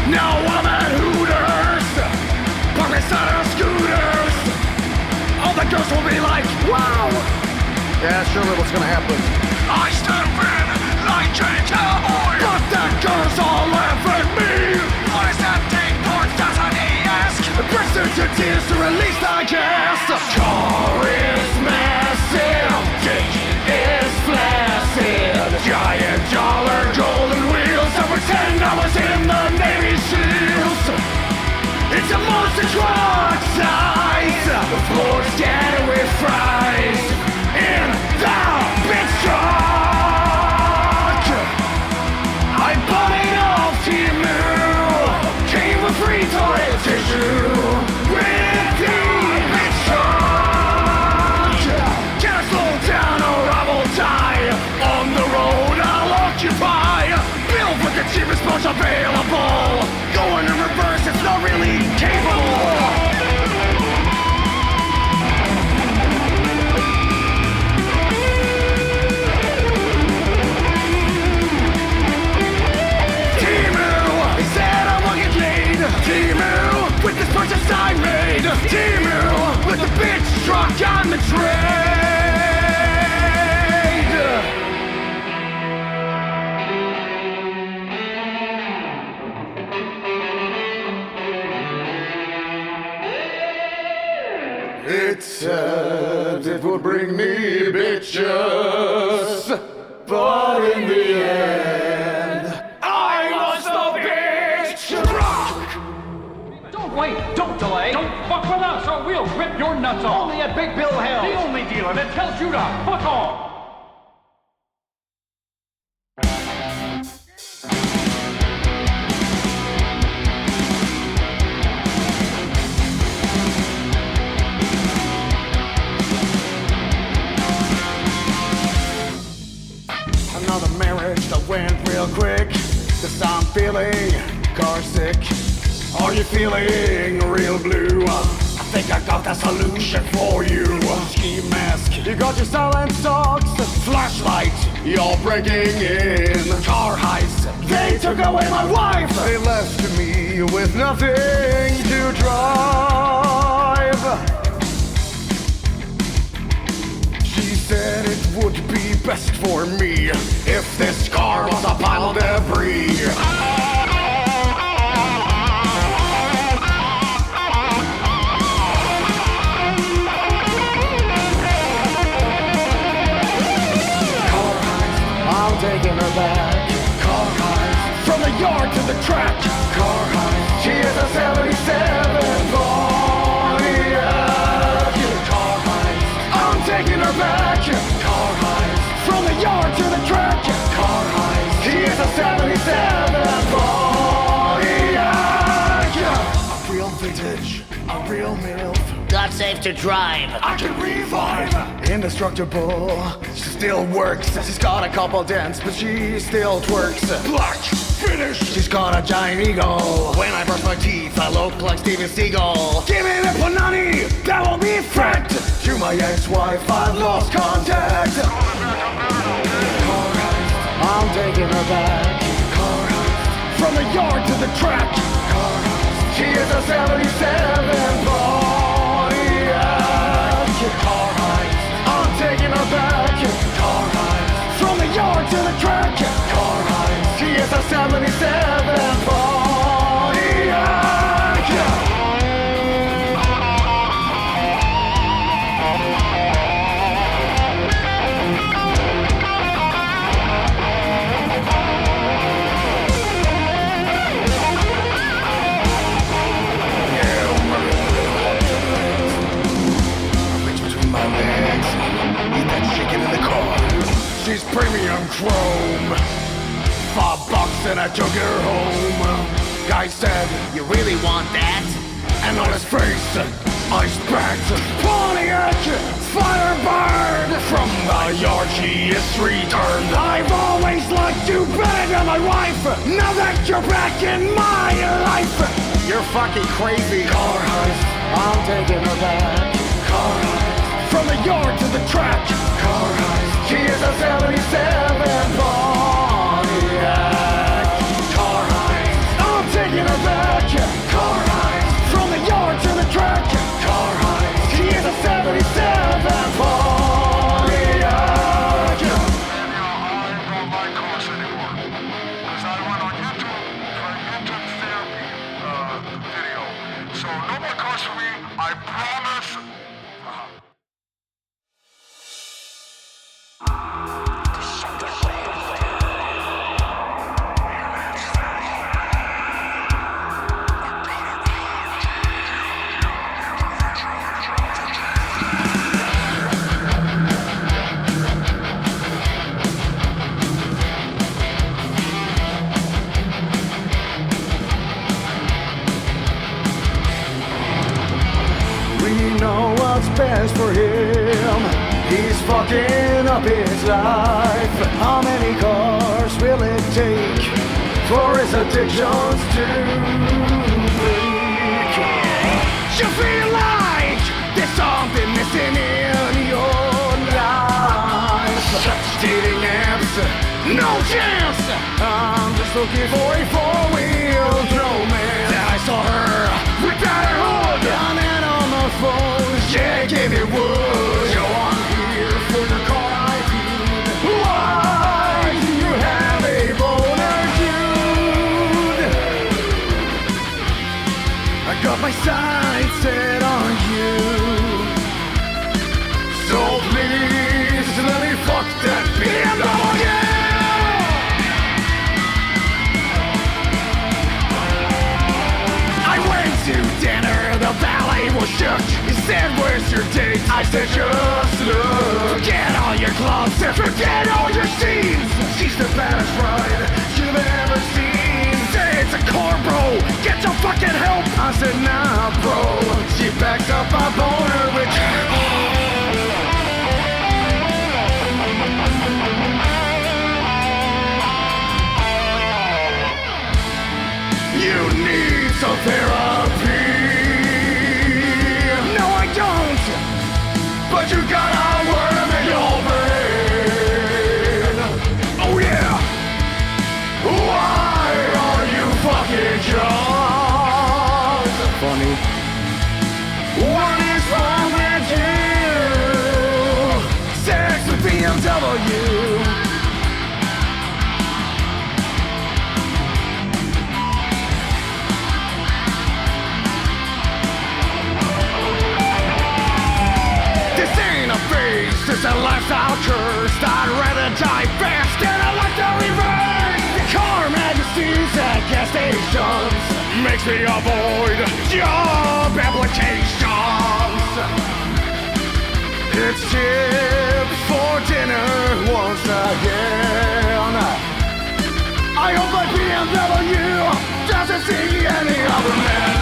Now I'm at Hooters, parked beside our scooters. All the girls will be like, wow. Yeah, surely what's gonna happen. I step in like a cowboy, but the girls all laugh at me. What is that thing? Porn doesn't he ask? Burst into tears to release the gas. The car is massive, dick is flaccid. Giant dollar golden wheels. I pretend I was in the Navy SEALs. It's a monster truck size. The floor's scattered with fries. In the bitch truck. I bought it off Timu. Came with free toilet tissue. With the bitch truck. Can I slow down or I will die? On the road I'll occupy. Build with the cheapest parts available. Going in reverse, it's not really capable. Timu, with this purchase I made. Timu, with the bitch truck on the trade. It said it would bring me bitches, but in the end, I was the bitch truck. Don't wait, don't delay. Don't fuck with us or we'll rip your nuts off. Only at Big Bill Hell. The only dealer that tells you to fuck off. feeling car sick? Are you feeling real blue? I think I got that solution for you. Ski mask, you got your silent socks. Flashlight, you're breaking in. Car heist, they took away my wife. They left me with nothing to drive. She said it would be best for me if this car was a pile of debris. I'm taking her back. Car heist. From the yard to the track. Car heist. She is a 77 Pontiac. Car heist. I'm taking her back. Car heist. From the yard to the track. Car heist. She is a 77 Pontiac. A real vintage. A real MILF. Not safe to drive. I can revive. Indestructible. She still works. She's got a couple dents, but she still twerks. Black finish. She's got a giant ego. When I brush my teeth, I look like Steven Seagal. Give me the punani. That will be threat. To my ex-wife, I've lost contact. I'm taking her back. From the yard to the track. She is a 77 Pontiac. Car heist. I'm taking her back. Car heist. From the yard to the track. Car heist. She is a 77 Pontiac. She's premium chrome. $5 and I took her home. Guy said, You really want that? and on his face, ice bags. Pontiac, Firebird. From the yard she is returned. I've always liked you better than my wife. Now that you're back in my life, you're fucking crazy. Car heist, I'm taking her back. Car heist, from the yard to the track. Car heist, she is a 77 Pontiac. Car heist, I'm taking her back. Car heist, from the yard to the track. Car heist, she is a 77 Pontiac. So no more cars for me, I promise. Best for him, he's fucking up his life. How many cars will it take for his addictions to break? You feel like there's something missing in your life. Dating apps, no chance. I'm just looking for a four-wheeled romance. And I saw her with that hood on and on the phone. Yeah, give me wood. So I'm here for your car ID. Why do you have a boner, dude? I got my sights set on you. So please let me fuck that BMW. I went to dinner, the valet was shook. He said, where's your date? I said, just look. Forget all your gloves and forget all your scenes. She's the baddest ride you've ever seen. Say it's a car, bro. Get your fucking help. I said, nah, bro. She backs up my boner, which... some therapy. No, I don't. But you gotta worm in your brain. Oh yeah. Why are you fucking jaws? Funny. What is wrong with you? Sex with BMW. This ain't a phase, this a lifestyle curse. I'd rather die fast than a lifestyle reverse. Car majesties at gas stations makes me avoid job applications. It's chips for dinner once again. I hope my BMW doesn't see any other men.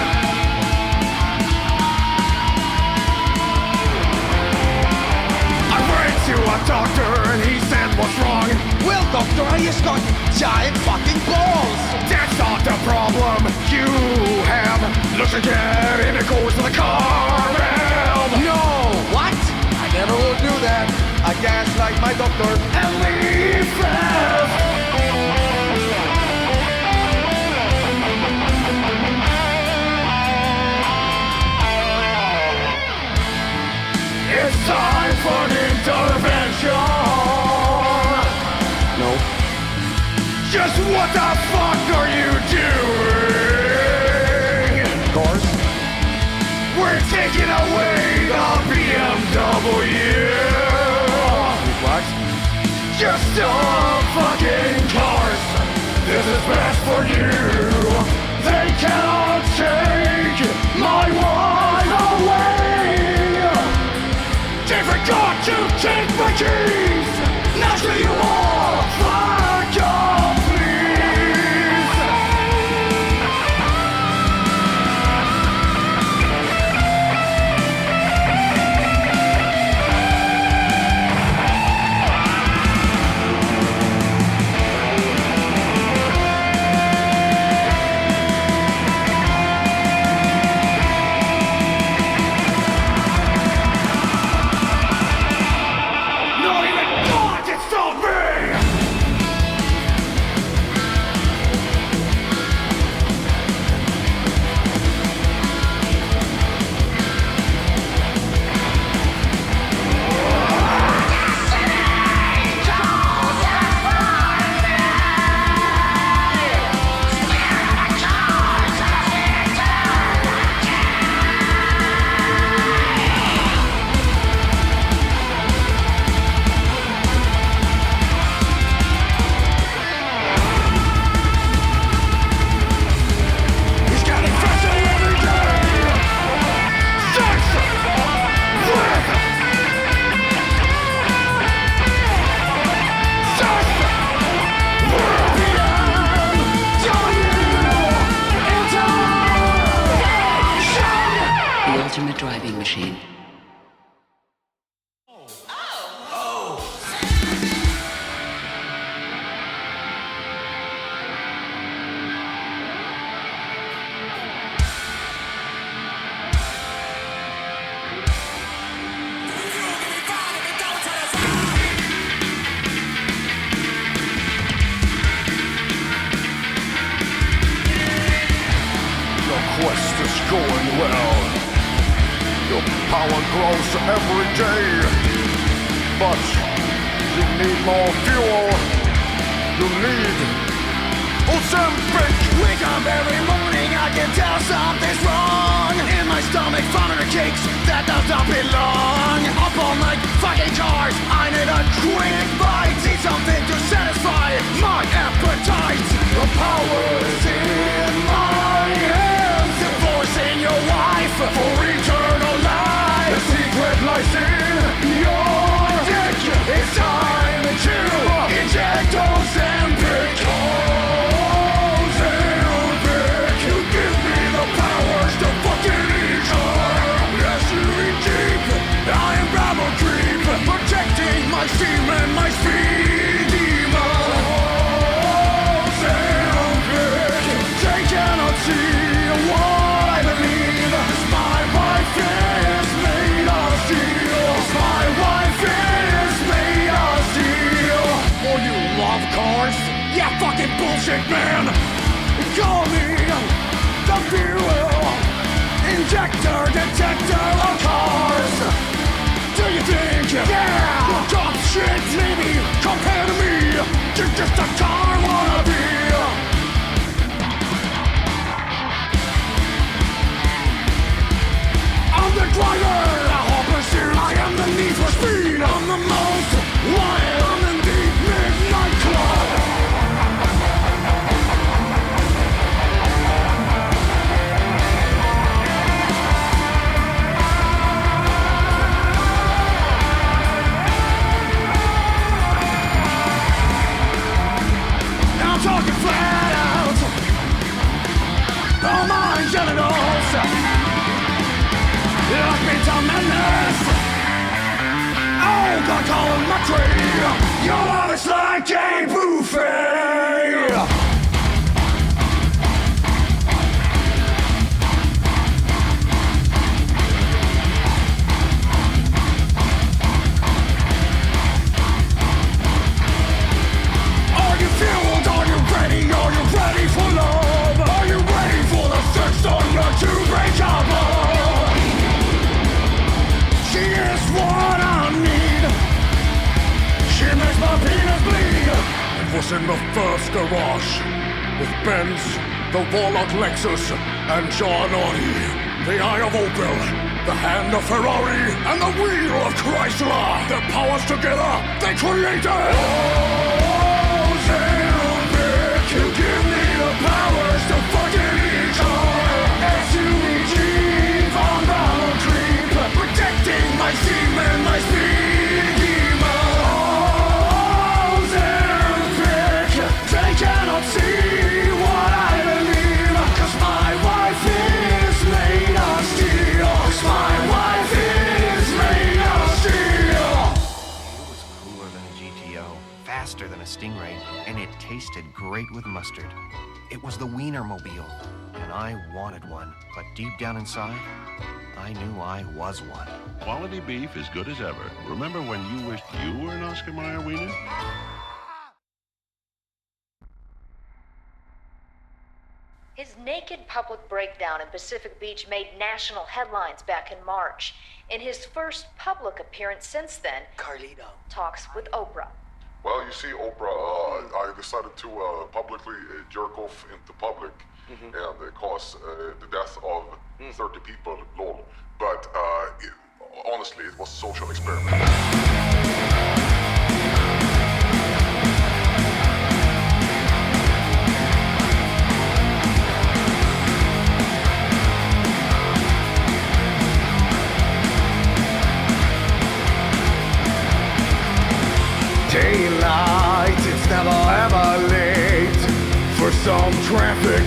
I went to a doctor and he said, what's wrong? Well, doctor, I just got giant fucking balls. That's not the problem. You have looks again in accordance with the car valve. No, what? I never will do that. I gaslight my doctor and leave fast. It's time for an intervention. No. Just what the fuck are you doing? Cars? We're taking away the BMW. What? Just stop fucking cars. This is best for you. They cannot take my wife away. They forgot to take my keys. Naturally you all fuck off, please. Not even God can stop me. He's getting faster every day. Sex with The ultimate driving machine. Your quest is going well. Your power grows every day. But you need more fuel. You need Ozempic. Wake up every morning, I can tell something's wrong. In my stomach, vomit cakes that does not belong. Up all night, fucking cars. I need a quick bite. Need something to satisfy my appetite. The power's in my hands. Divorcing your wife for eternal life. The secret lies in your dick. It's time to inject Ozempic. Ozempic. You give me the powers to fucking eat her. Yes, you eat deep. I am Bravo Creep. Protecting my semen, my speed demon. Ozempic. fine genitals. Lock me to madness. Oh, God, call him my tree. Your love is like a buffet. Are you fueled? Are you ready? Are you ready for love? Are you ready for the sex on your two-brain couple? She is what I need. She makes my penis bleed. It was in the first garage with Benz, the Warlock Lexus, and John Audi. The eye of Opel, the hand of Ferrari, and the wheel of Chrysler. Their powers together, they created. You give me the powers to fucking enjoy. SUVG, Von Braun creep, protecting my semen, my speed demon. Ozempic, they cannot see what I believe. 'Cause my wife is made of steel. 'Cause my wife is made of steel. It was cooler than a GTO, faster than a Stingray, and it tasted great with mustard. It was the Wienermobile, and I wanted one. But deep down inside, I knew I was one. Quality beef as good as ever. Remember when you wished you were an Oscar Mayer wiener? His naked public breakdown in Pacific Beach made national headlines back in March. In his first public appearance since then, Carlito talks with Oprah. Well, you see, Oprah, I decided to publicly jerk off into public and cause the death of 30 people, lol. But honestly, it was a social experiment. Daylight, it's never ever late. For some traffic,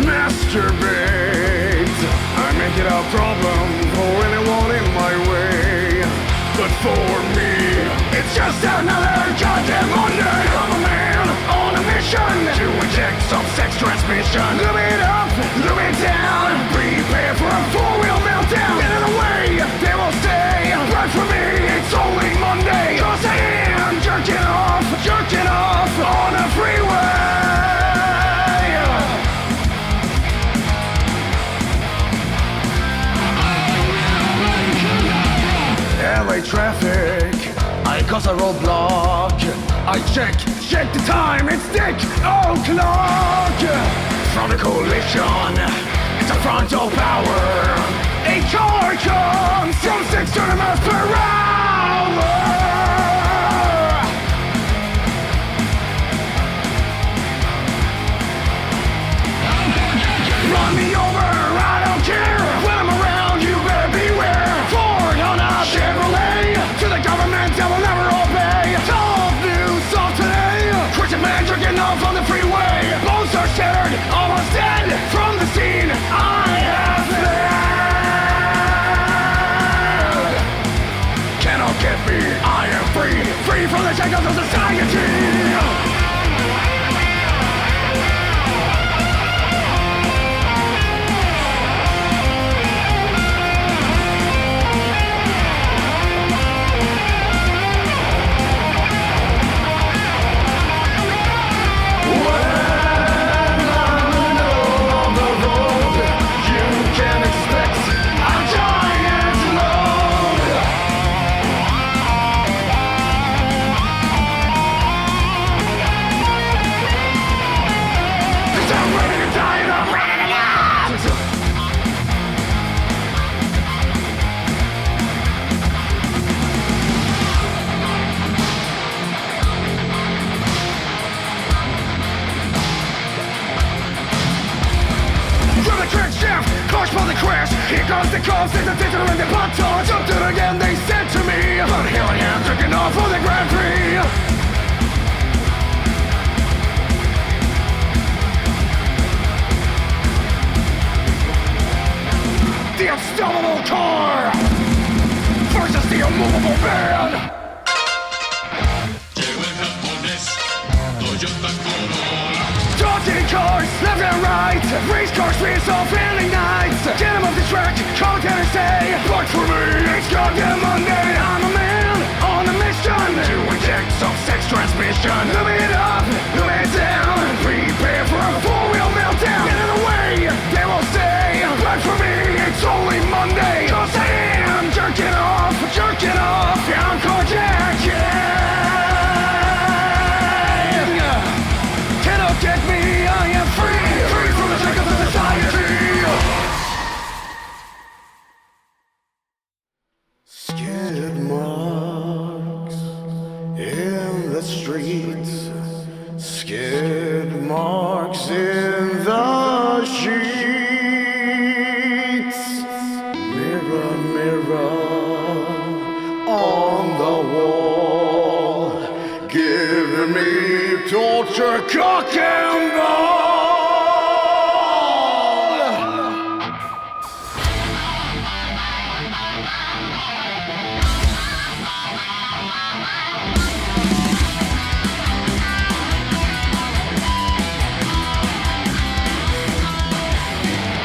masturbate. I make it a problem for anyone in my way. But for me, it's just another goddamn Monday. I'm a man on a mission to inject some sex transmission. Lube it up, lube it down. Prepare for a four-wheel meltdown. Get in the way, they will stay. But for me, it's only Monday. 'Cause I am jerking off on a freeway. LA traffic, I cause a roadblock. I check the time, it's Dick O'Clock. From the coalition, it's a frontal power. A car comes from 600 miles per hour. Run me over, I don't care. When I'm around, you better beware. Ford on a Chevrolet. To the government, I will never obey. Tough news of today. Christian man jerking off on the freeway. Bones are shattered, almost dead. From the scene, I have fled. Cannot get me, I am free. Free from the shackles of society. Here comes the cops, there's a theater in the bottle. Jumped it again, they said to me. But here I am, drinking off for the Grand Prix. unstoppable car versus the immovable man. Dodging cars, left and right, race cars, race off ending nights. Get him off the track, come down and say, but for me, it's goddamn Monday. I'm a man on a mission to inject some sex transmission. Loom it up, loom it down, prepare for a four-wheel meltdown. Get in the way, they will say, but for me, it's only Monday. Cause I am jerking off, I'm carjacking. Cannot get me, I am free from the shackles of society. Skid marks in the streets, skid marks in the sheets. Mirror, mirror on the wall, give me torture, cock and ball.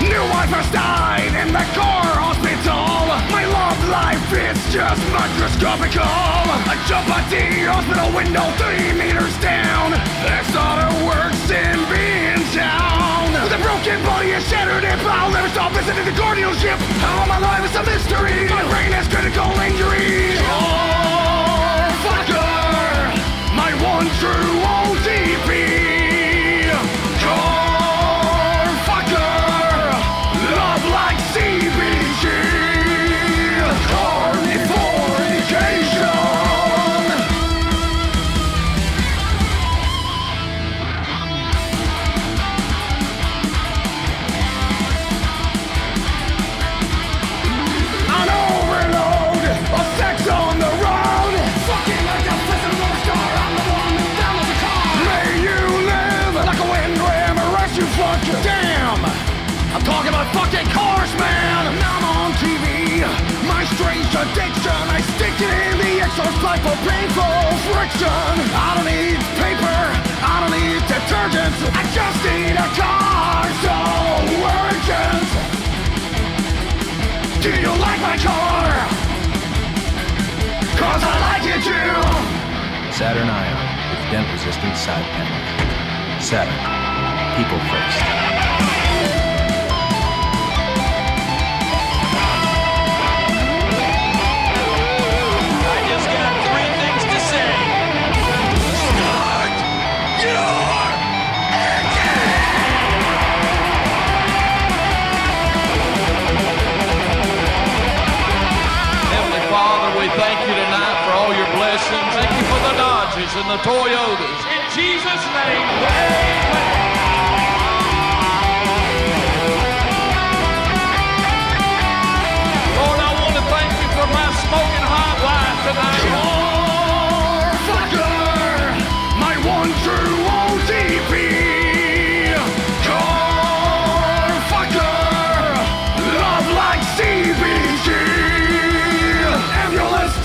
New wife has died in the car hospital. My love life is just microscopical. I jump at the hospital window 3 meters down. That's not how it works in being town. With a broken body and shattered hip, I'll never stop visiting the guardianship. How my life is a mystery. My brain has critical injury. Oh, fucker, my one true ODP. I'm talking about fucking cars, man! I'm on TV, my strange addiction. I stick it in the exhaust pipe for painful friction. I don't need paper, I don't need detergent. I just need a car so urgent. Do you like my car? Cause I like it too! Saturn Ion with dent-resistant side panel. Saturn. People first. We thank you tonight for all your blessings. Thank you for the Dodges and the Toyotas. In Jesus' name, amen. Lord, I want to thank you for my smoking hot wife tonight. Car fucker, my one true ODP. Car fucker, love like CBG.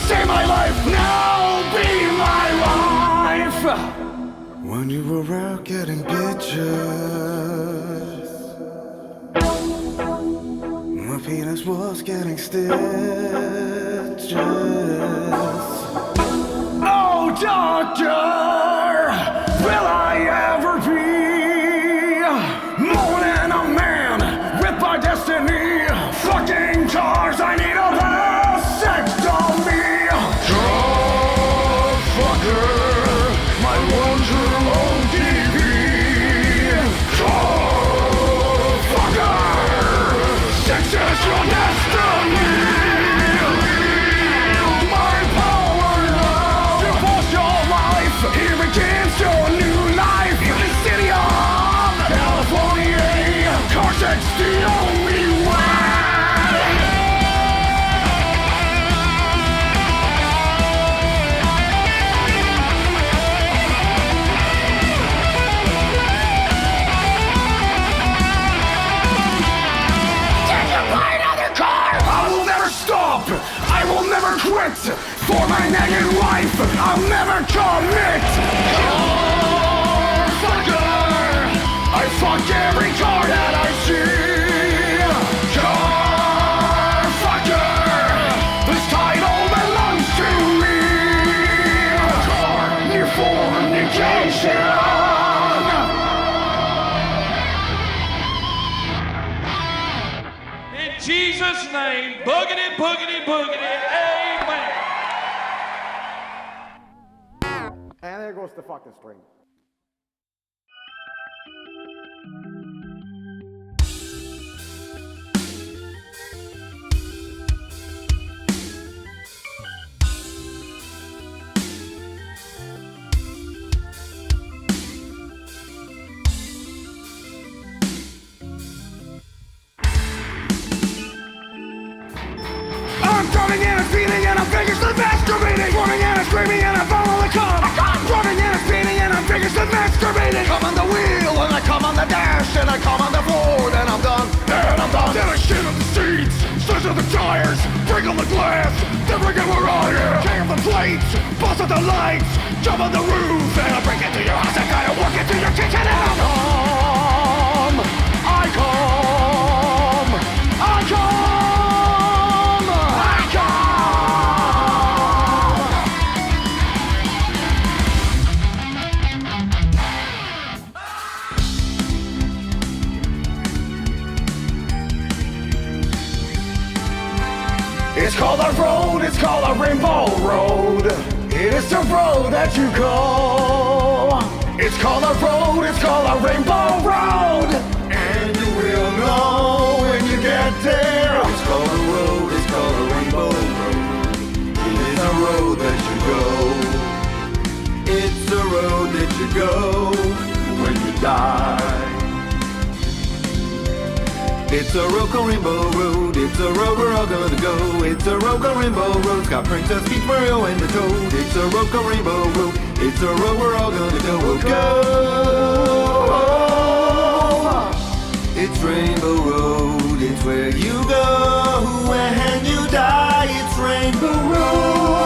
Save my life, now be my wife. When you were out getting bitches, my penis was getting stitches. Oh, doctor, will I ever be more than a man with my destiny? Fucking cars, I need a sex on me. My one true ODP. Oh, fucker! Sex is your destiny. My power now to force your life. Here begins your new life. In the city of California, car sex the only way. Another For my naked wife, I'll never commit. Car fucker, I fuck every car that I see. Car fucker, this title belongs to me. Carnifornication. In Jesus' name, boogity, boogity, boogity, amen. And there goes the fucking string. I'm coming in and speeding and I'm vigorously masturbating. Running and I'm screaming and I follow the cum. Running and I'm speeding and I'm vigorously masturbating. Come on the wheel and I come on the dash and I come on the floor. Then I'm done. Then I'm done. Then I shit on the seats, scissor the tires, break on the glass. Then break it where I am. Tear the plates, bust out the lights, jump on the roof and I break into your house. I gotta work into your kitchen and I come. I come. I come. It's called a road, it's called a rainbow road. It is the road that you go. It's called a road, it's called a rainbow road. And you will know when you get there. It's called a road, it's called a rainbow road. It is a road that you go. It's a road that you go when you die. It's a road called Rainbow Road. It's a road we're all gonna go. It's a road called Rainbow Road. It's got Princess Peach, Mario, and the Toad. It's a road called Rainbow Road. It's a road we're all gonna go. We'll go. It's Rainbow Road. It's where you go when you die. It's Rainbow Road.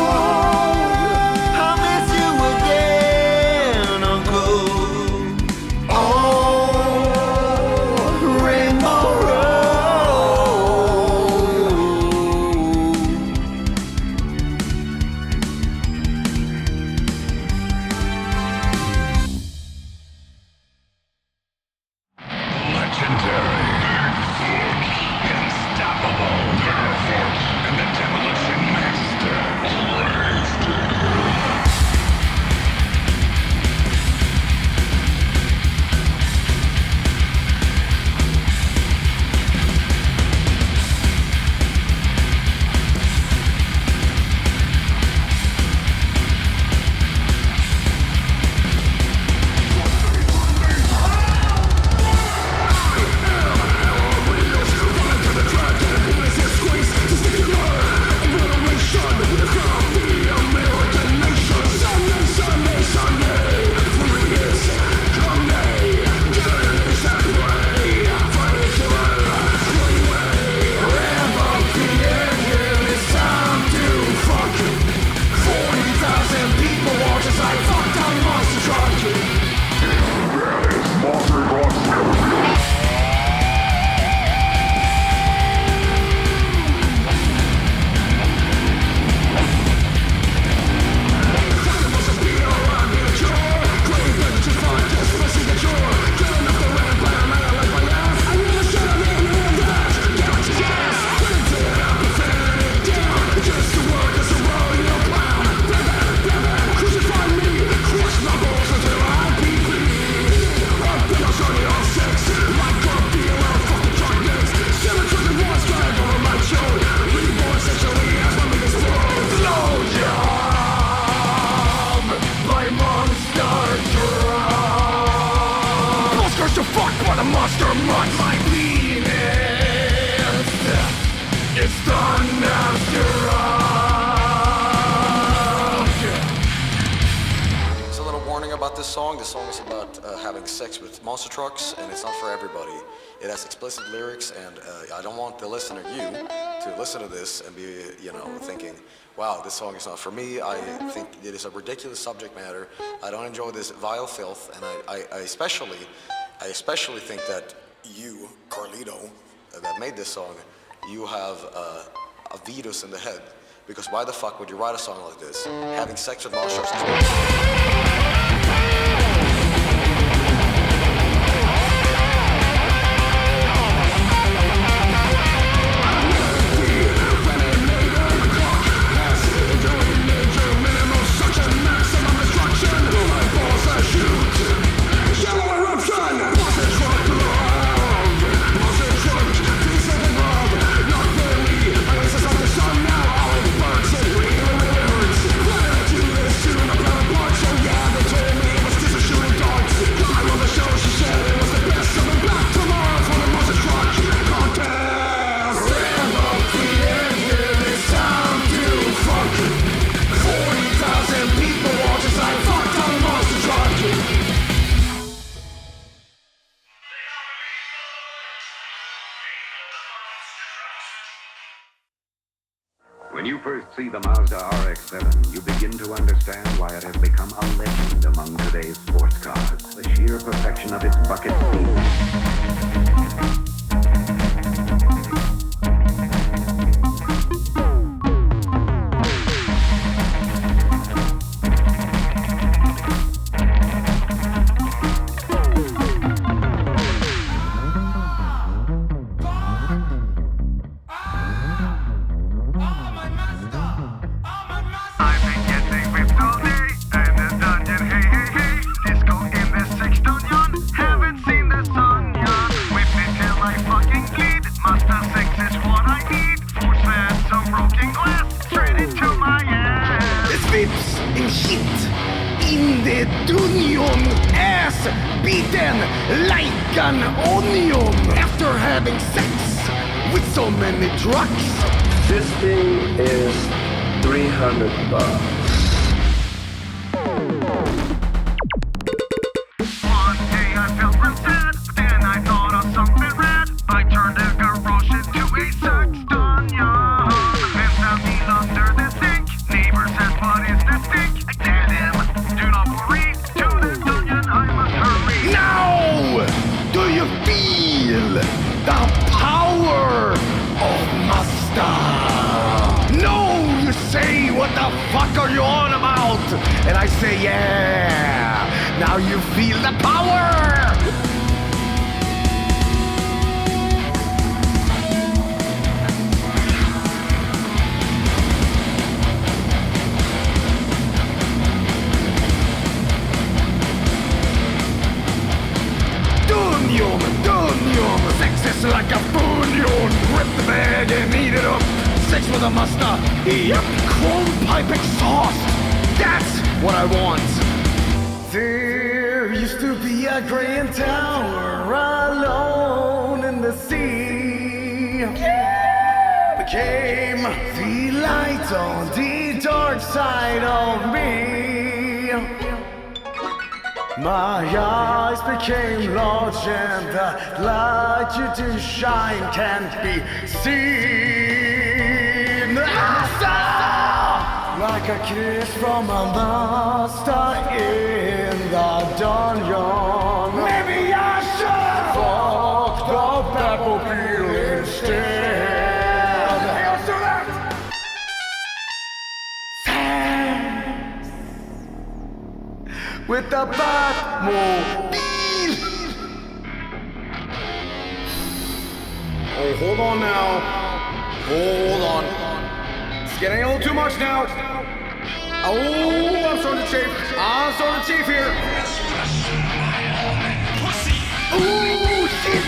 I'll miss you again, Uncle. Oh, Rainbow Road. This song is about having sex with monster trucks, and it's not for everybody. It has explicit lyrics, and I don't want the listener, you, to listen to this and be, thinking, wow, this song is not for me. I think it is a ridiculous subject matter. I don't enjoy this vile filth, and I especially think that you, Carlito, that made this song, you have a Venus in the head. Because why the fuck would you write a song like this? Having sex with monsters is When you first see the Mazda RX-7, you begin to understand why it has become a legend among today's sports cars. The sheer perfection of its bucket seat. This thing is $300. One day I felt real sad, but then I thought of something rad. I turned the garage into a sex dungeon. Fence out kneel under the sink. Neighbor says, what is the stink? I tell him, do not worry. To the dungeon I must hurry. Now, do you feel the power of Mazda? No, you say, what the fuck are you on about? And I say, yeah, now you feel the power. Dunion, sex is like a bunion. Rip the bag and eat it up. Sex with a Mazda, yep. Chrome pipe exhaust, that's what I want. There used to be a grand tower alone in the sea. Yeah. Became the light on the dark side of me. My eyes became large and the light you do shine can't be seen. Like a kiss from a master in the dungeon. Maybe I should fuck the Batmobile instead. Here's to that! With the Batmobile. Oh, hold on now. Hold on. It's getting a little too much now. Oh, I'm starting to chafe. I'm starting to chafe here. Ooh, shit.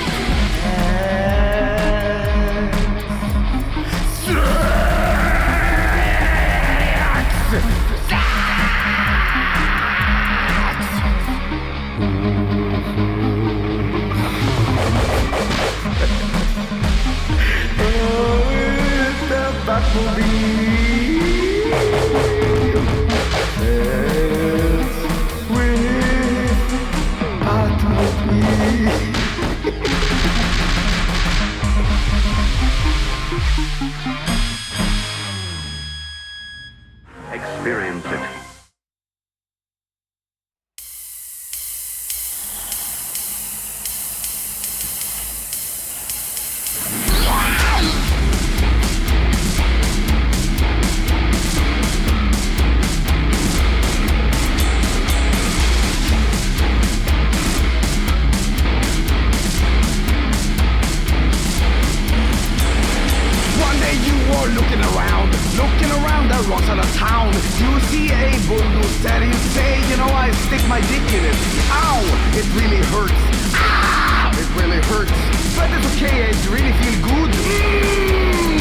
around, looking around the wrong side of town. You see a bulldozer, you say, you know, I stick my dick in it. Ow, it really hurts. Ah, it really hurts. But it's okay, it really feel good.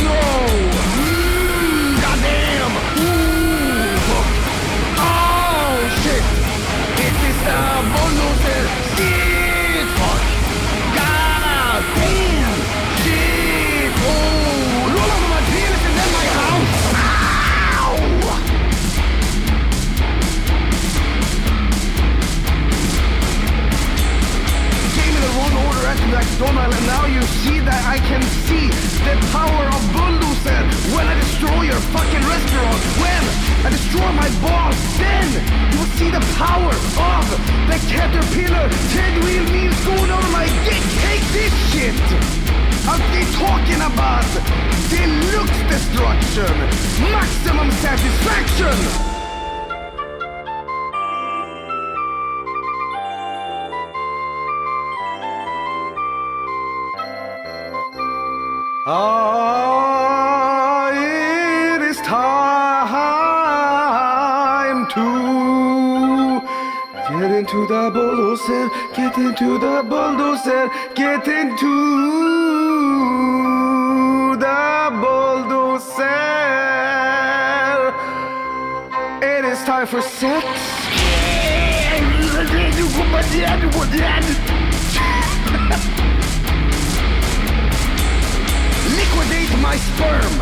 No. Goddamn. Fuck. Oh, shit. It is the bulldozer. Shit, fuck. God damn. Shit. Oh, roll over my penis and then my house. Ow. Came in the wrong order at McDonald's, and now you see that I can see the power of bulldozer when I destroy your fucking restaurant. When I destroy my balls, then you will see the power of the caterpillar 10-wheel meals going over my dick. Take this shit! I'm talking about deluxe destruction, maximum satisfaction. It is time to get into the bulldozer, get into the bulldozer, get into the bulldozer. It is time for sex. Liquidate my sperm,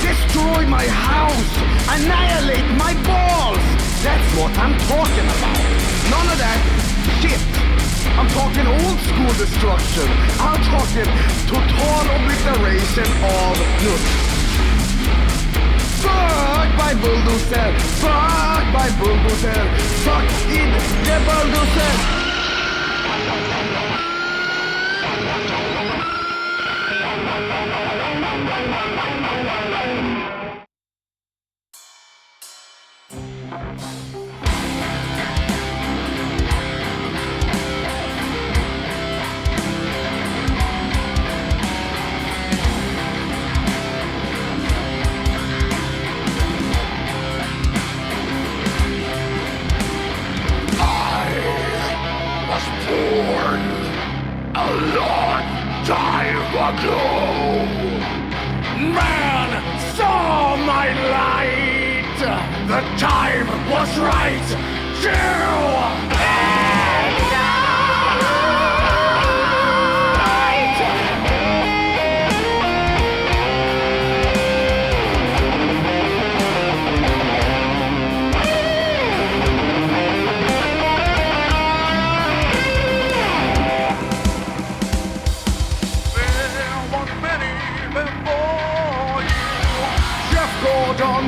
destroy my house, annihilate my balls. That's what I'm talking about. None of that shit. I'm talking old school destruction. I'm talking total obliteration of nuts. Fuck by bulldozer, fuck by bulldozer, fuck in the bulldozer. Born a long time ago. Man saw my light. The time was right to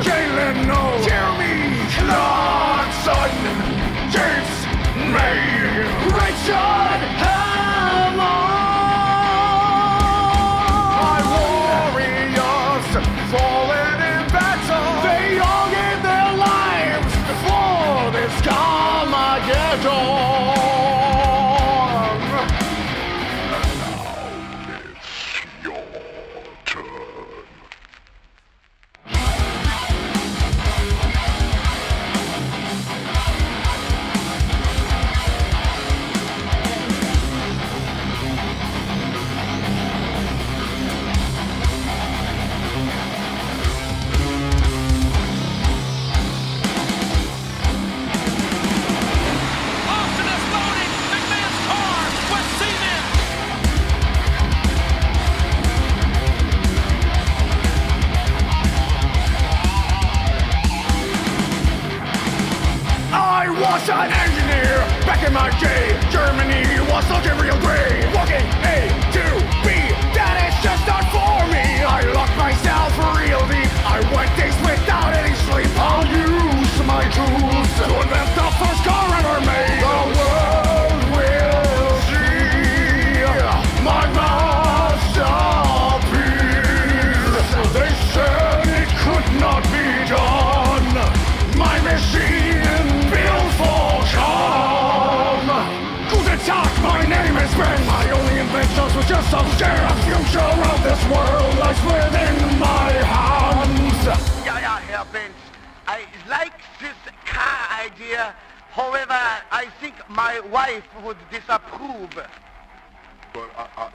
Jalen, no, Jeremy, Clarkson, James, May, Richard, Hammond. My warriors fallen in battle. They all gave their lives for this Carmageddon. An engineer back in my day. Germany was looking real gray. Walking A to B, that is just not for me. I locked myself real deep. I went days without any sleep. I'll use my tools to invent the first car ever made. The world will see my masterpiece. They said it could not be done. My machine built for charm. Guten Tag, my name is Ben. My only inventions was just some share. The future of this world lies within my hands. However, I think my wife would disapprove. But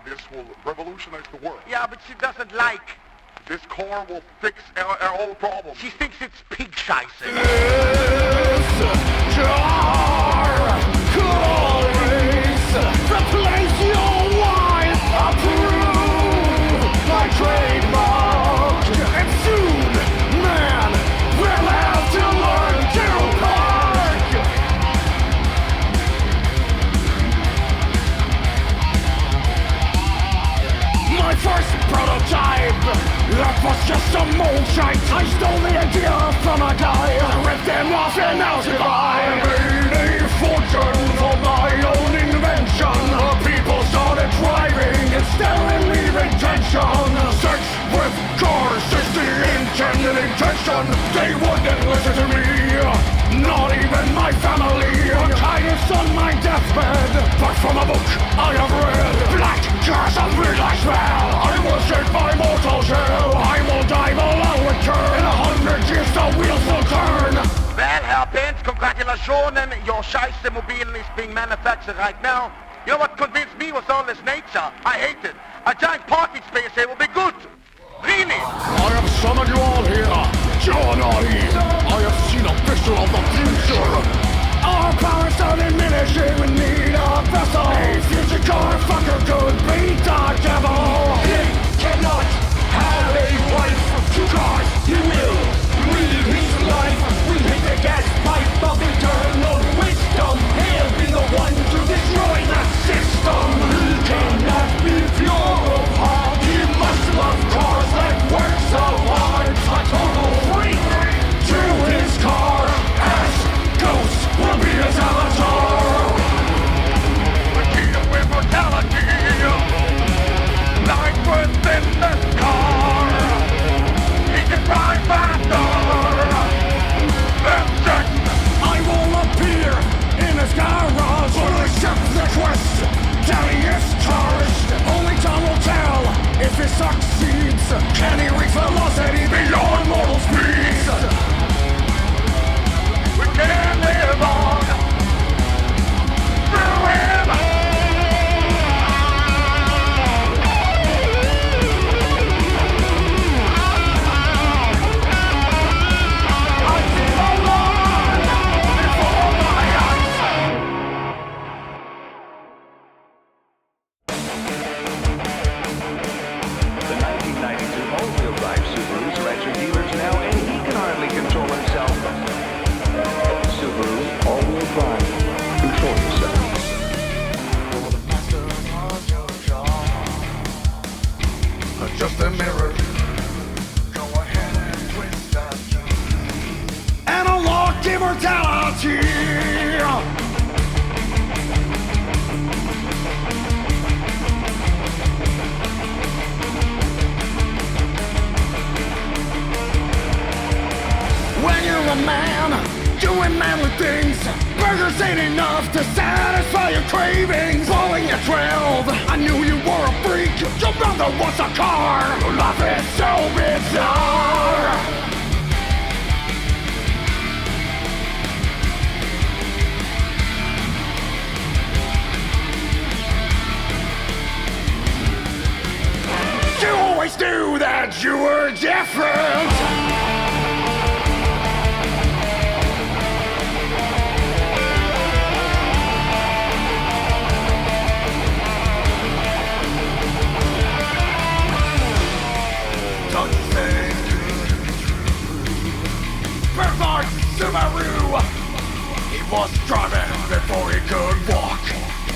this will revolutionize the world. Yeah, but she doesn't like. This car will fix our whole problem. She thinks it's pig scheisse. Replace your wife, approve my trademark, and soon, man, we'll have to learn to park. My first prototype, that was just a moonshine. I stole the idea from a guy, ripped them off and now goodbye. I made a fortune for my own invention. People started driving instead of leaving tension. Sex with cars is the intended intention. They wouldn't listen to me, not even my family. Kindness on my deathbed, but from a book I have read. Black cars of midnight smell. I will shake my mortal shell. I will dive along with turn. In 100 years the wheels will turn. Well, Herr Benz, congratulations. Your Scheisse mobile is being manufactured right now. You know what convinced me was all this nature? I hate it. A giant parking space here will be good. Really? I have summoned you all here. John I have seen a vision of the future. Our powers are diminishing. We need a vessel. A future car fucker could be the devil. He cannot have a wife. 2 cars, he will lead his life. We hit the gas pipe of eternal wisdom. He'll be the one to destroy the system. He cannot be pure of heart. He must love cars that work so hard. A total freak to his car. As ghosts will be his avatar. The key to immortality lies within the car. He can drive faster than sex. I will appear in his garage. Will accept the quest that he is charged. Only time will tell if he succeeds. Can he reach velocity beyond mortal speeds? We can't live on through him. I see the Lord before my eyes. The 1992 all-wheel drive Subarus are at your dealers now, and he can hardly control himself. Subaru all-wheel drive. Control yourself. Just a mirror. Go ahead and twist that key. And unlock immortality. When you're a man, doing manly things, burgers ain't enough to satisfy your cravings. Falling at 12, I knew you were a freak. Your brother was a car. Life is so bizarre. You always knew that you were different. Bernard Subaru, he was driving before he could walk.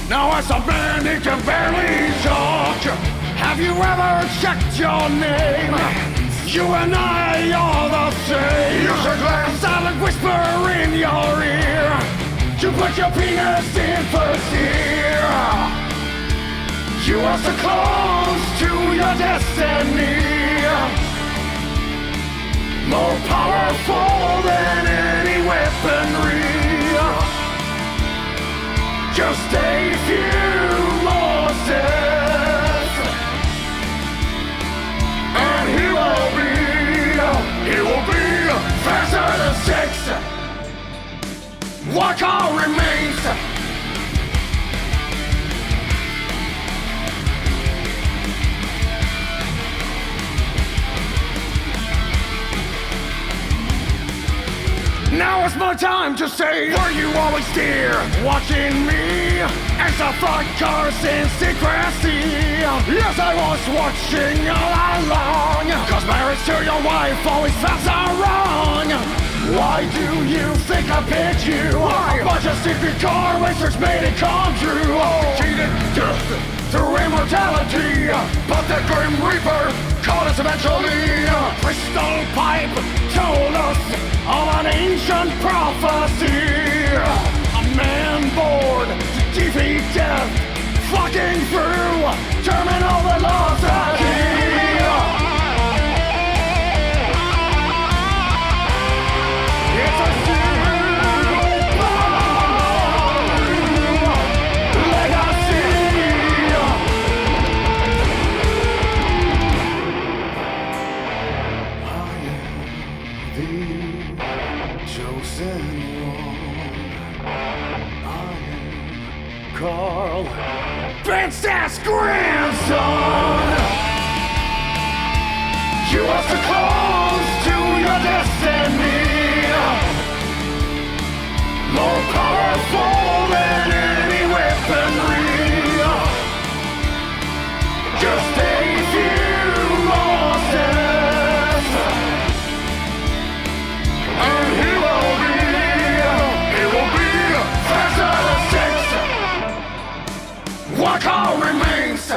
Now as a man he can barely talk. Have you ever checked your name? You and I are the same. Use a glass, silent whisper in your ear. You put your penis in first gear. You are so close to your destiny. More powerful than any weaponry. Just a few more steps, and he will be faster than sex. What all remains? Now it's my time to say, were you always there, watching me as I fought cars in secrecy? Yes, I was watching all along, cause marriage to your wife always felt so wrong. Why do you think I picked you? Why? A bunch of stupid car racers made it come true. Cheated death through immortality, but the Grim Reaper caught us eventually. Crystal Pipe told us of an ancient prophecy. A man born to defeat death, fucking through terminal velocity. It's a Carl Vinesauce grandson. You are so close to your destiny, more powerful than any weaponry. Just a few more steps, and he will be faster than six. What all remains?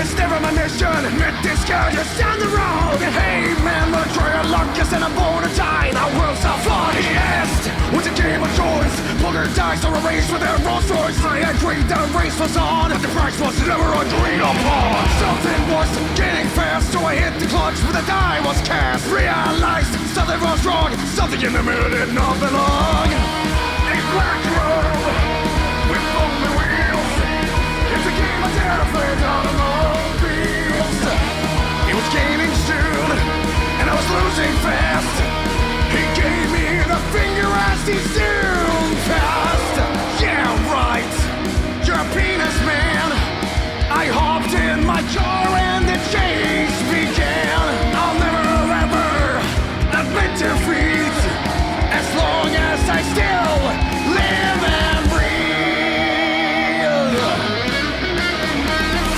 It's never my mission. Met this guy just down the road. Hey man, the trail luck is in a boat to tie. The world's so funniest. Was a game of choice. Poker dice or a race with their Rolls Royce. I agreed the race was on, but the price was never agreed upon. Something was getting fast, so I hit the clutch when the die was cast. Realized something was wrong. Something in the middle did not belong. A black road with foaming wheels. It's a game of terrified automobiles. It was gaining soon, and I was losing fast. He gave me the finger as he zoomed past. Yeah, right, you're a penis man. I hopped in my car and the chase began. I'll never ever admit defeat, as long as I still live and breathe.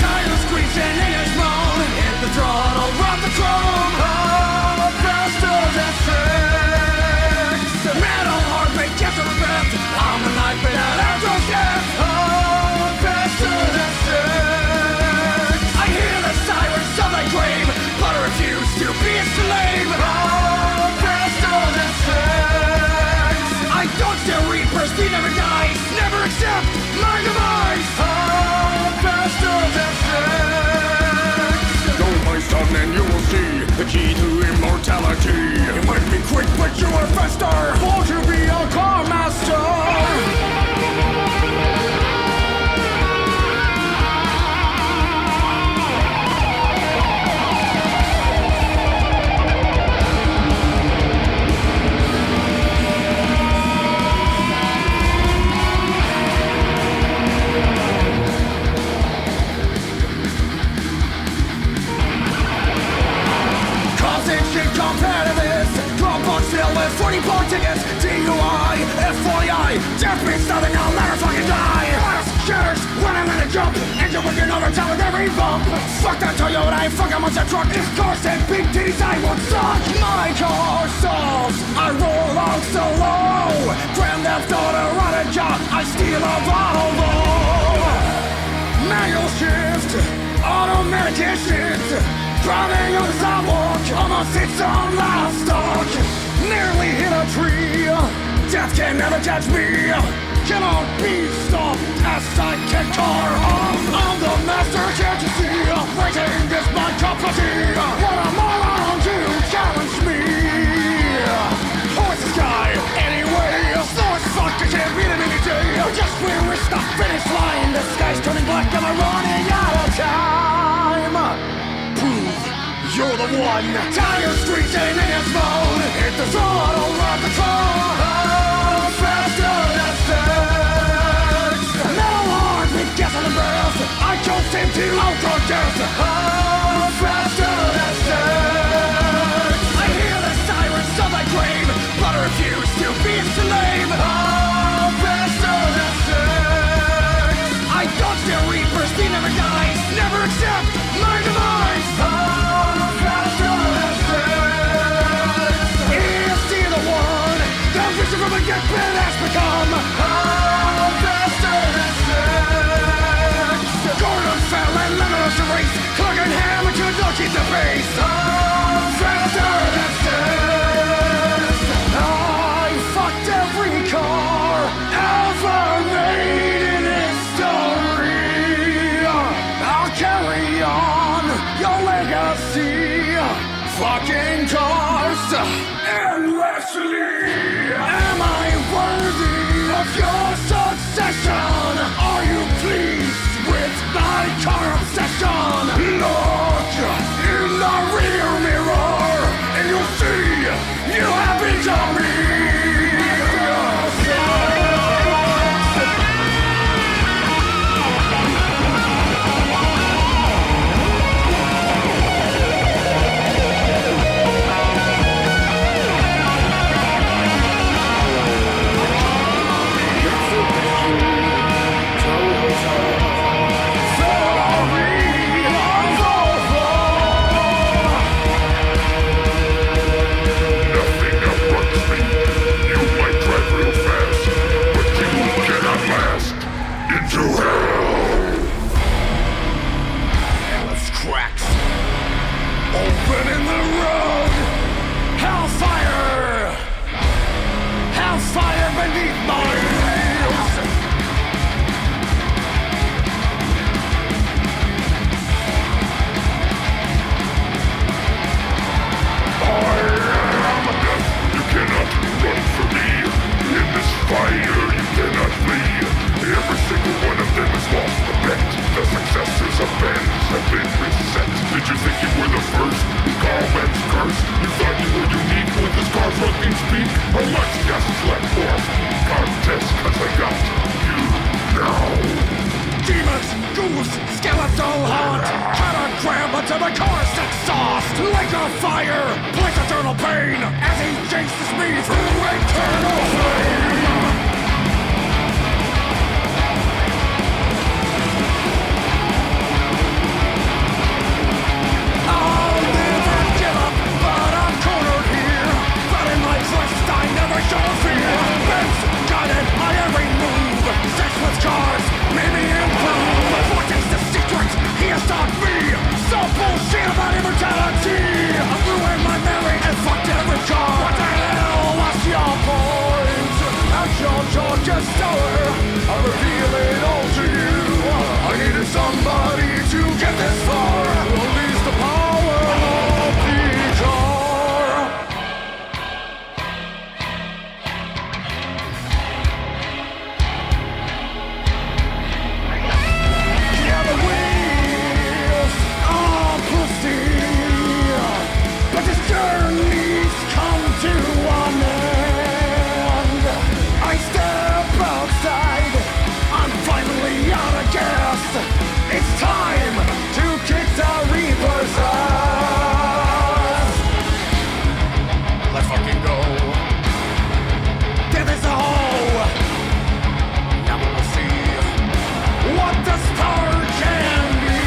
Tires squeezing in his moan, hit the throttle, rock the chrome. Oh, faster than six. Metal heartbeat, just a breath. I'm a knife without aftershocks. Oh, faster than six. I hear the sirens of my grave, but I refuse to be a slave. Oh, faster than six. I don't still reapers, he never dies. Never accept my demise. Oh, faster than six. Go my son and you will see the key to immortality. You might be quick, but you are faster. Won't you be a car master? Fuck that Toyota, I fuck a monster truck. If cars had big titties, I would suck. My car stalls, I roll out so low. Grand Theft Auto, run a job, I steal a Volvo. Manual shift, automatic issues. Driving on the sidewalk, almost hit some livestock. Nearly hit a tree, death can never judge me. Cannot be stopped as I kick car off. I'm the master, can't you see? Waiting is my cup of tea. What am I on to challenge me? Who is this guy? Anyway, slow as fuck, I can't beat him any day. Just where is the finish line? The sky's turning black, am I running out of time? Prove you're the one. Tire streets in its mode. Hit the throttle, rock the control. Faster than sex. Metal arms with gasoline breath. I chose him to ultra death. Faster than sex. I hear the sirens of my grave, but I refuse to be a slave. Faster than sex. I dodge the reapers, he never dies. Never accept my demise. Faster than sex. Is he the one? The vision from a get-bit has become faster than sex. Gordon fell and Lemon's a race. Clark and Hamilton don't keep the pace. Faster than sex. I fucked every car ever made in history. I'll carry on your legacy. Fucking cars endlessly. Am I worthy of your succession? Are you pleased with my car obsession? Look in the rear mirror and you'll see you have become me. Open in the road, hellfire, hellfire beneath my wheels. You cannot run from me. In this fire, you cannot flee. Every single one of them has lost the bet. The successors of bands have been reset. Did you think you were the first? Call Ben's curse. You thought you were unique with this car's rocking speed? Well, let's just let off contest, cause I got you now. Demons, ghouls, skeletal haunt. Try to grab onto my car's exhaust. Like a fire, place eternal pain as he chases me through eternal flame. I'll never give up, but I'm cornered here. But in my quest, I never show fear. Ben's guided my every move. Sex with cars, made me improve. Fortaste the secrets he has taught me. So bullshit about immortality. I ruined my memory and fucked every car. What the hell was your point? At your Georgia store, I reveal it all to you. I needed somebody to get this far. Release the power of the car. Yeah, the wheels are pristine, but this journey's come to an end. I step outside, I'm finally out of gas. It's time to kick the Reaper's ass. Let's fucking go. Death is a hoe. Now we'll see what this power can be.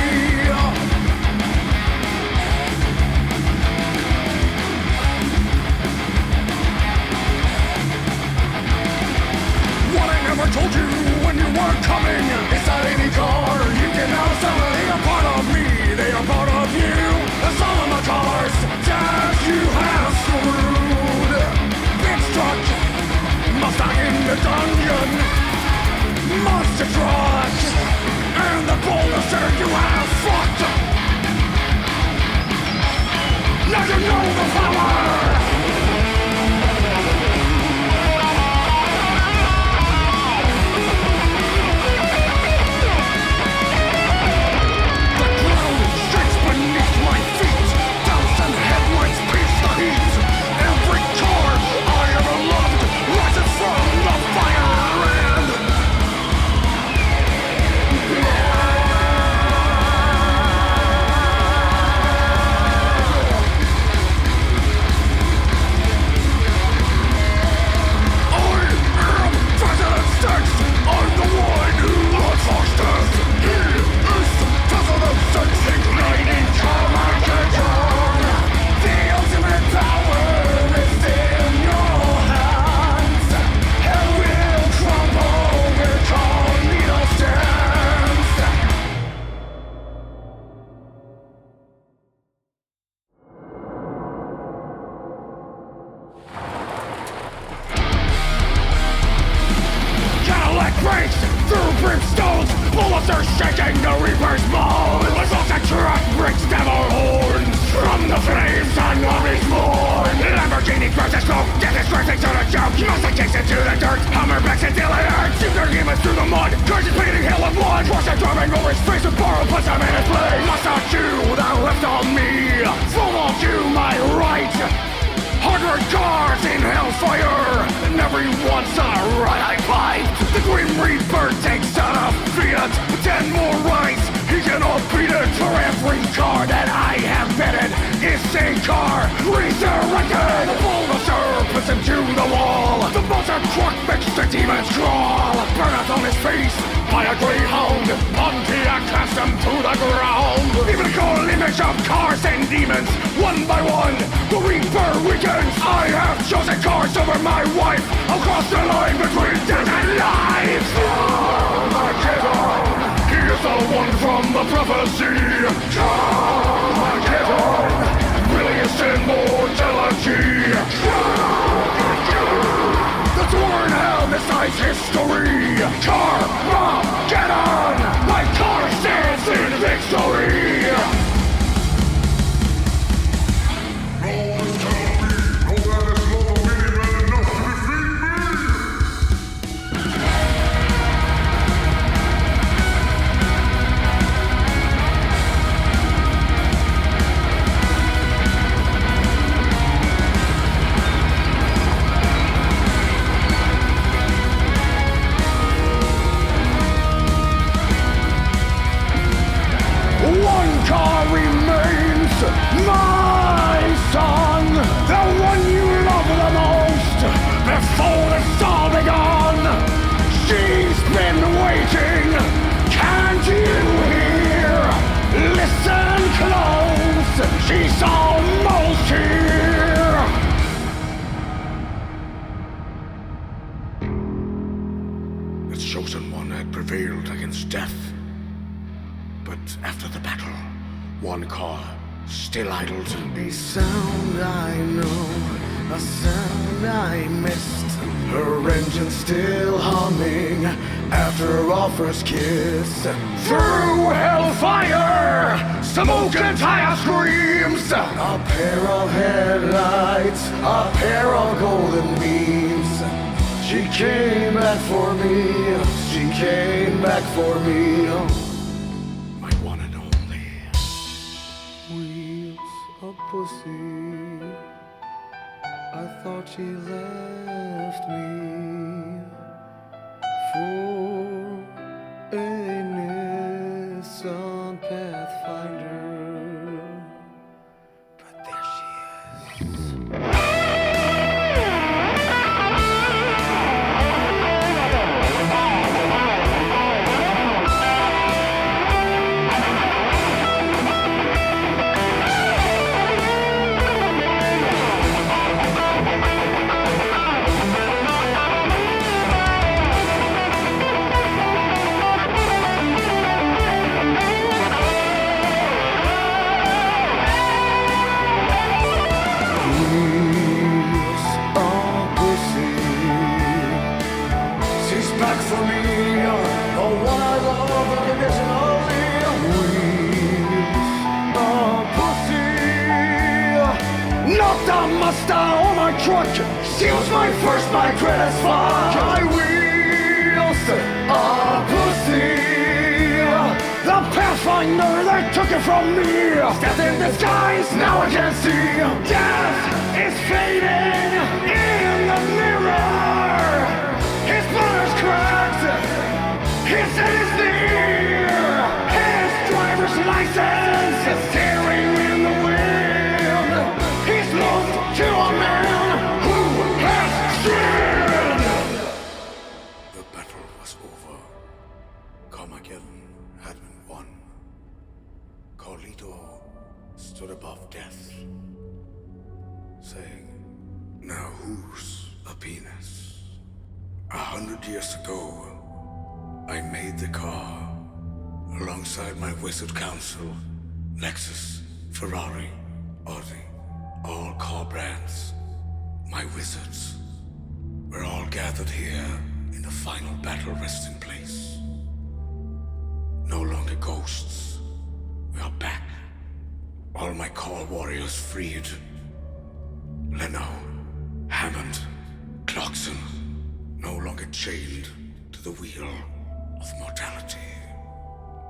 Death is racing to the joke. Muscle kicks into the dirt. Hammerbacks and delayers. Shoot their demons through the mud. Curses bleeding hell of blood. Force it driving over his face with borrow. Puts him in his place. Must not you that left on me. Full of you my right. 100 cars in hellfire, and every once on a ride I fight. The Grim Reaper takes out a Fiat, 10 more rides, he cannot beat it. For every car that I have betted is a car resurrected. The bulldozer puts him to the wall. The monster truck makes the demons crawl. Burnout on his face by a greyhound. Pontiac cast him to the ground. Even cold image of cars and demons, one by one, the Reaper weakens. I have chosen cars over my wife. I'll cross the line between death and life. Armageddon, he is the one from the prophecy. Armageddon, really immortality. The torn hell decides history. Carmageddon, my car stands in victory. Car remains my son, the one you love the most. Before it's all begun, she's been waiting. Can't you hear? Listen close, she's almost here. The chosen one had prevailed against death. But after the battle, one car still idled. A sound I know, a sound I missed. Her engine still humming after our first kiss. Through hellfire, smoke and tire screams. A pair of headlights, a pair of golden beams. She came back for me, she came back for me. Pussy, I thought she left me for a Nissan Pathfinder, but there she is. On my truck, she was my first, my greatest fuck. My wheels, a pussy. The Pathfinder, they took it from me. Death in disguise, now I can see. Death is fading in the mirror. His brother's cracked, his head is near. His driver's license is tearing in the wind. He's lost to a man who has sinned. The battle was over. Carmageddon had been won. Carlito stood above death, saying, "Now who's a penis?" 100 years ago, I made the car alongside my wizard council, Lexus, Ferrari, Audi. All car brands, my wizards, we're all gathered here in the final battle resting place. No longer ghosts, we are back. All my car warriors freed. Leno, Hammond, chained to the wheel of mortality.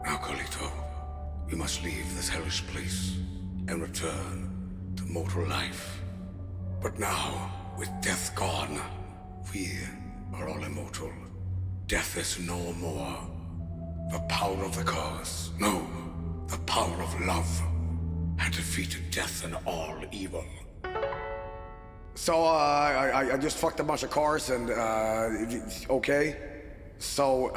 Now, Carlito, we must leave this hellish place and return to mortal life. But now, with death gone, we are all immortal. Death is no more. The power of the cause, no, the power of love, had defeated death and all evil. So, I just fucked a bunch of cars and, okay? So,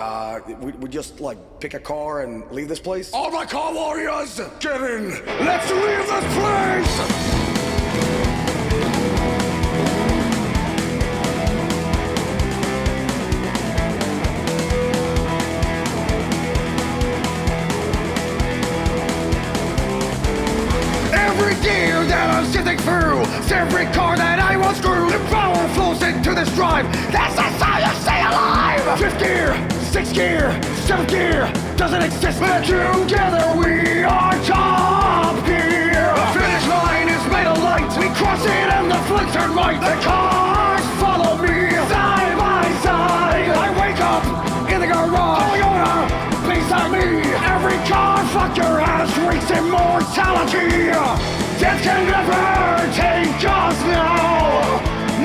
we just, like, pick a car and leave this place? All my car warriors, get in! Let's leave this place! Every gear that I'm sitting through, every car that I once grew, the power flows into this drive. That's how you stay alive. 5th gear, 6th gear, 7th gear doesn't exist, but together we are top gear. The finish line is made of light. We cross it and the flips turn right. The cars follow me side by side. I wake up in the garage. Toyota beside me. Every car fuck your ass reaches immortality. Death can never take us now.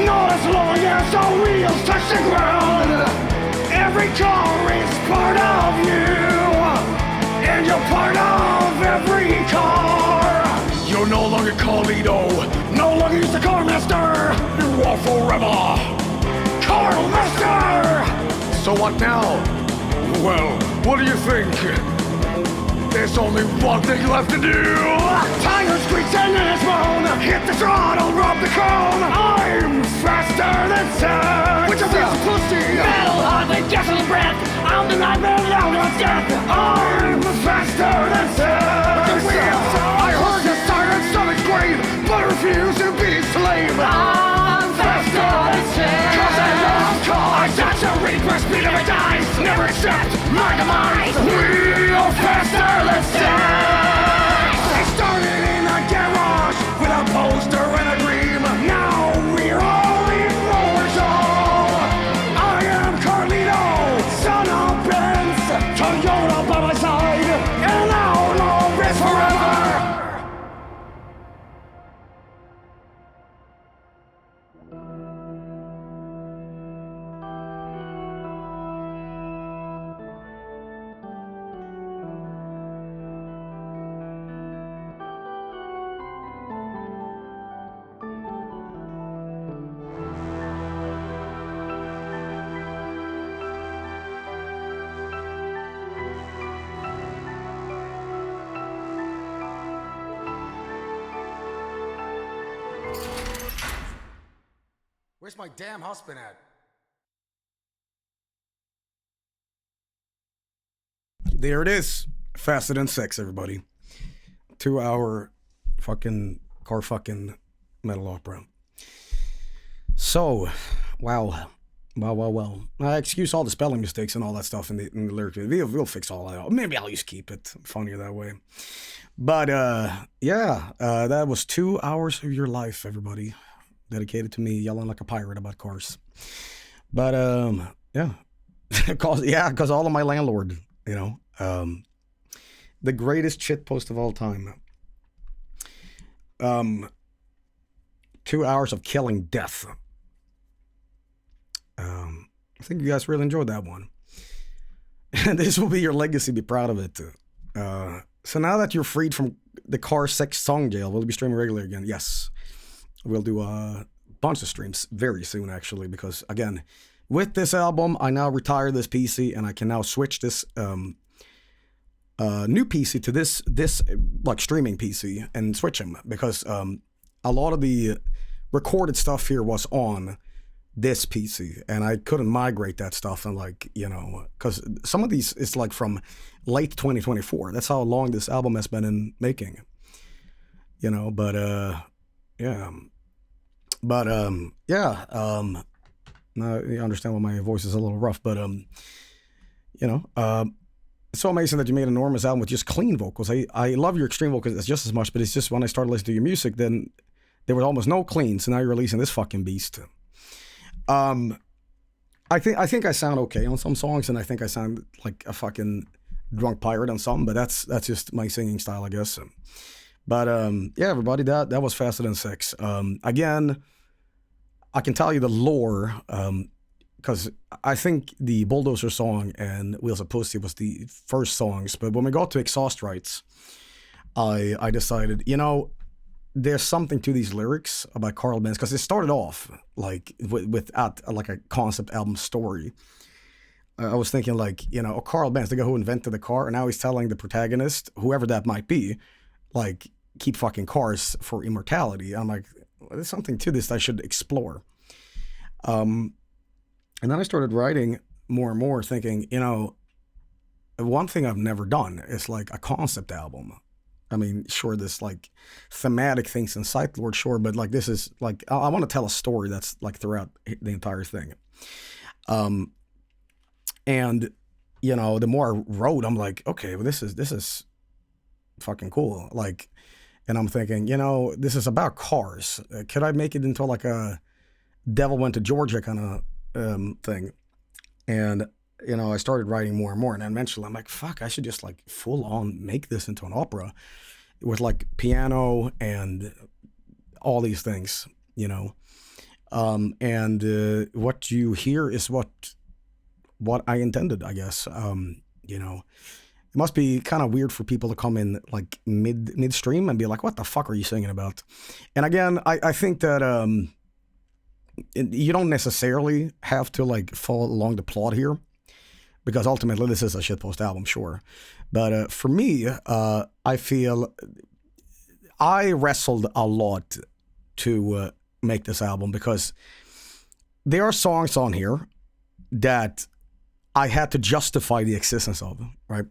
Not as long as the wheels touch the ground. Every car is part of you, and you're part of every car. You're no longer Carlito, no longer just a car master. You are forever Car Master. So what now? Well, what do you think? There's only one thing left to do. Tires screeching in his bone. Hit the throttle, rub the cone. I'm faster than sound. Which is this pussy? Metal hot with gasoline breath. I'm the nightmare loud of death. I'm faster than sound. I heard the siren stomach's grave, but I refuse to be a slave. I'm faster than sound. Cause I love cars. I touch the reaper, speed of a dice. Never accept my demise. We are faster than sound. I started in a garage with a poster and a dream. Now we're all immortal. I am Carlito, son of Benz. Toyota by my side, and our love is forever. Where's my damn husband at? There it is. Faster Than Sex, everybody. 2-hour fucking car fucking metal opera. So, wow. I excuse all the spelling mistakes and all that stuff in the lyric. We'll fix all that. Maybe I'll just keep it funnier that way. But, that was 2 hours of your life, everybody. Dedicated to me yelling like a pirate about cars. But, Cause all of my landlord, the greatest shit post of all time. 2 hours of killing death. I think you guys really enjoyed that one. And this will be your legacy. Be proud of it. So now that you're freed from the car sex song jail, we'll be streaming regularly again. Yes. We'll do a bunch of streams very soon, actually, because, again, with this album, I now retire this PC, and I can now switch this new PC to this like streaming PC and switch them, because a lot of the recorded stuff here was on this PC, and I couldn't migrate that stuff, and because some of these is like from late 2024. That's how long this album has been in making, now you understand why my voice is a little rough, but it's so amazing that you made an enormous album with just clean vocals. I love your extreme vocals just as much, but it's just when I started listening to your music, then there was almost no clean, so now you're releasing this fucking beast. I think I sound okay on some songs, and I think I sound like a fucking drunk pirate on some, but that's just my singing style, I guess. But yeah, everybody, that was Faster Than Sex. Again, I can tell you the lore, because I think the Bulldozer song and Wheels of Pussy was the first songs, but when we got to Exhaust Rights, I decided, there's something to these lyrics about Carl Benz, because it started off like without like a concept album story. I was thinking like, Carl Benz, the guy who invented the car, and now he's telling the protagonist, whoever that might be, like, keep fucking cars for immortality. I'm like, well, there's something to this I should explore. And then I started writing more and more, thinking, one thing I've never done is like a concept album. I mean, sure, this like thematic things in Sight Lord, sure, but like this is like, I want to tell a story that's like throughout the entire thing. And the more I wrote, I'm like, okay, well, this is fucking cool. Like, and I'm thinking, this is about cars. Could I make it into like a Devil Went to Georgia kind of thing? And I started writing more and more, and then eventually I'm like, fuck, I should just like full on make this into an opera with like piano and all these things, and what you hear is what I intended, I guess. It must be kind of weird for people to come in like midstream and be like, what the fuck are you singing about? And again, I think that you don't necessarily have to like follow along the plot here, because ultimately this is a shitpost album, sure. But for me, I feel I wrestled a lot to make this album, because there are songs on here that I had to justify the existence of, right?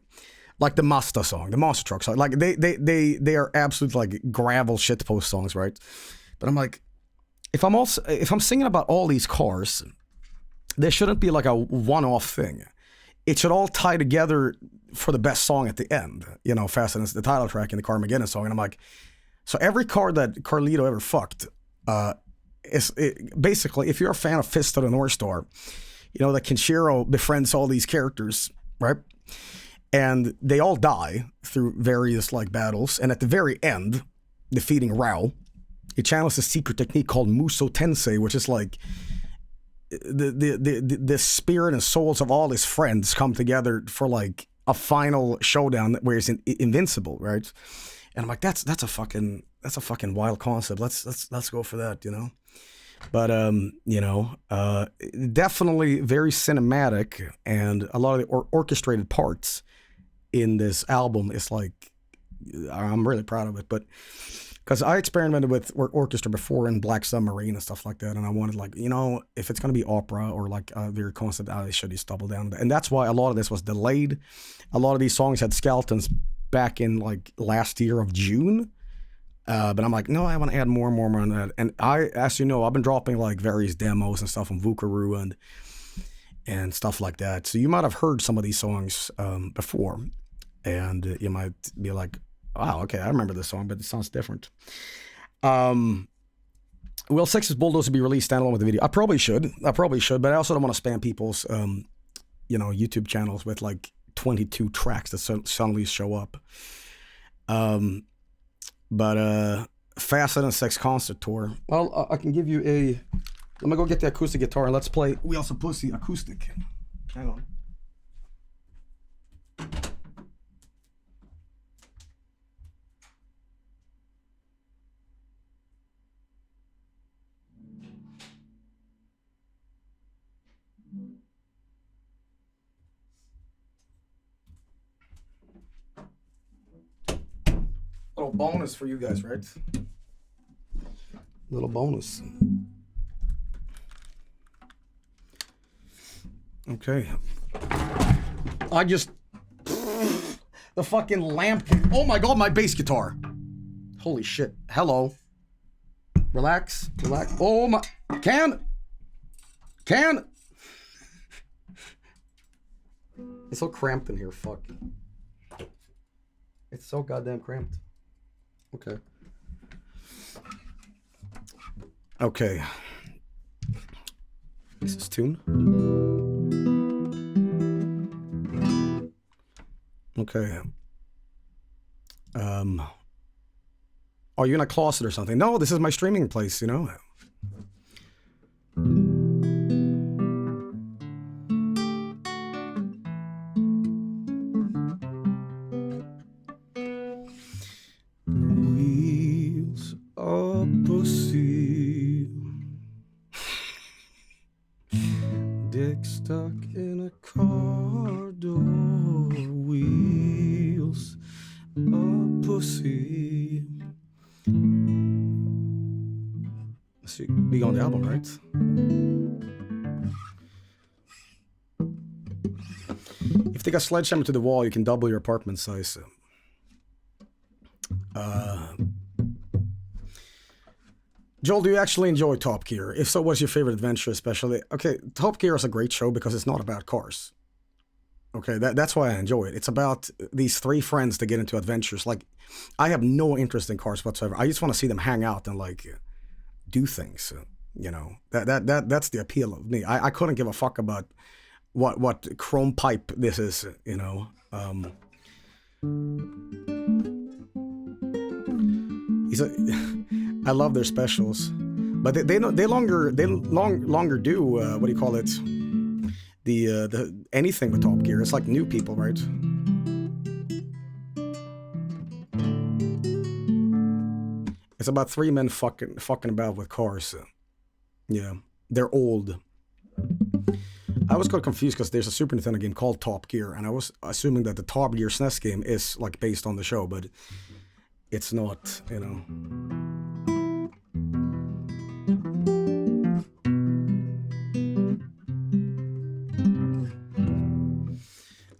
Like the Mazda song, the Monster Truck song. Like they are absolute like gravel shitpost songs, right? But I'm like, if I'm singing about all these cars, there shouldn't be like a one-off thing. It should all tie together for the best song at the end. Fast and the title track and the Carmageddon song. And I'm like, so every car that Carlito ever fucked basically, if you're a fan of Fist of the North Star, that Kenshiro befriends all these characters, right? And they all die through various like battles. And at the very end, defeating Rao, he channels a secret technique called Muso Tensei, which is like the spirit and souls of all his friends come together for like a final showdown where he's invincible, right? And I'm like, that's a fucking wild concept. Let's go for that, But definitely very cinematic, and a lot of the orchestrated parts in this album is like, I'm really proud of it. But because I experimented with orchestra before in Black Submarine and stuff like that, and I wanted like, if it's gonna be opera or like a very concept, I should just double down. And that's why a lot of this was delayed. A lot of these songs had skeletons back in like last year of June. But I'm like, no, I want to add more and more on that. And as you know, I've been dropping like various demos and stuff on Vukaru and stuff like that. So you might have heard some of these songs before, and you might be like, wow, okay, I remember this song, but it sounds different. Will Sex's Bulldozer be released standalone with the video? I probably should, but I also don't want to spam people's YouTube channels with like 22 tracks that suddenly show up. But Faster Than Sex concert tour. Well, I can give you let me go get the acoustic guitar and let's play Wheels of Pussy acoustic. Hang on. Little bonus for you guys, right? Little bonus. Okay. I just... The fucking lamp... Oh my god, my bass guitar. Holy shit. Hello. Relax. Oh my... Can! It's so cramped in here, fuck. It's so goddamn cramped. Okay. Is this tune? Okay. Are you in a closet or something? No, this is my streaming place, you know. Wheels of pussy, dick stuck in a car door. Wheels of pussy. This should be on the album, right? If you take a sledgehammer to the wall, you can double your apartment size. Joel, do you actually enjoy Top Gear? If so, what's your favorite adventure especially? Okay, Top Gear is a great show because it's not about cars. Okay, that's why I enjoy it. It's about these three friends that get into adventures. Like, I have no interest in cars whatsoever. I just want to see them hang out and like do things. You know, that's the appeal of me. I couldn't give a fuck about what chrome pipe this is. You know. I love their specials, but they longer do what do you call it? The anything with Top Gear. It's like new people, right? It's about three men fucking about with cars. Yeah, they're old. I was got confused because there's a Super Nintendo game called Top Gear, and I was assuming that the Top Gear SNES game is like based on the show, but it's not, you know.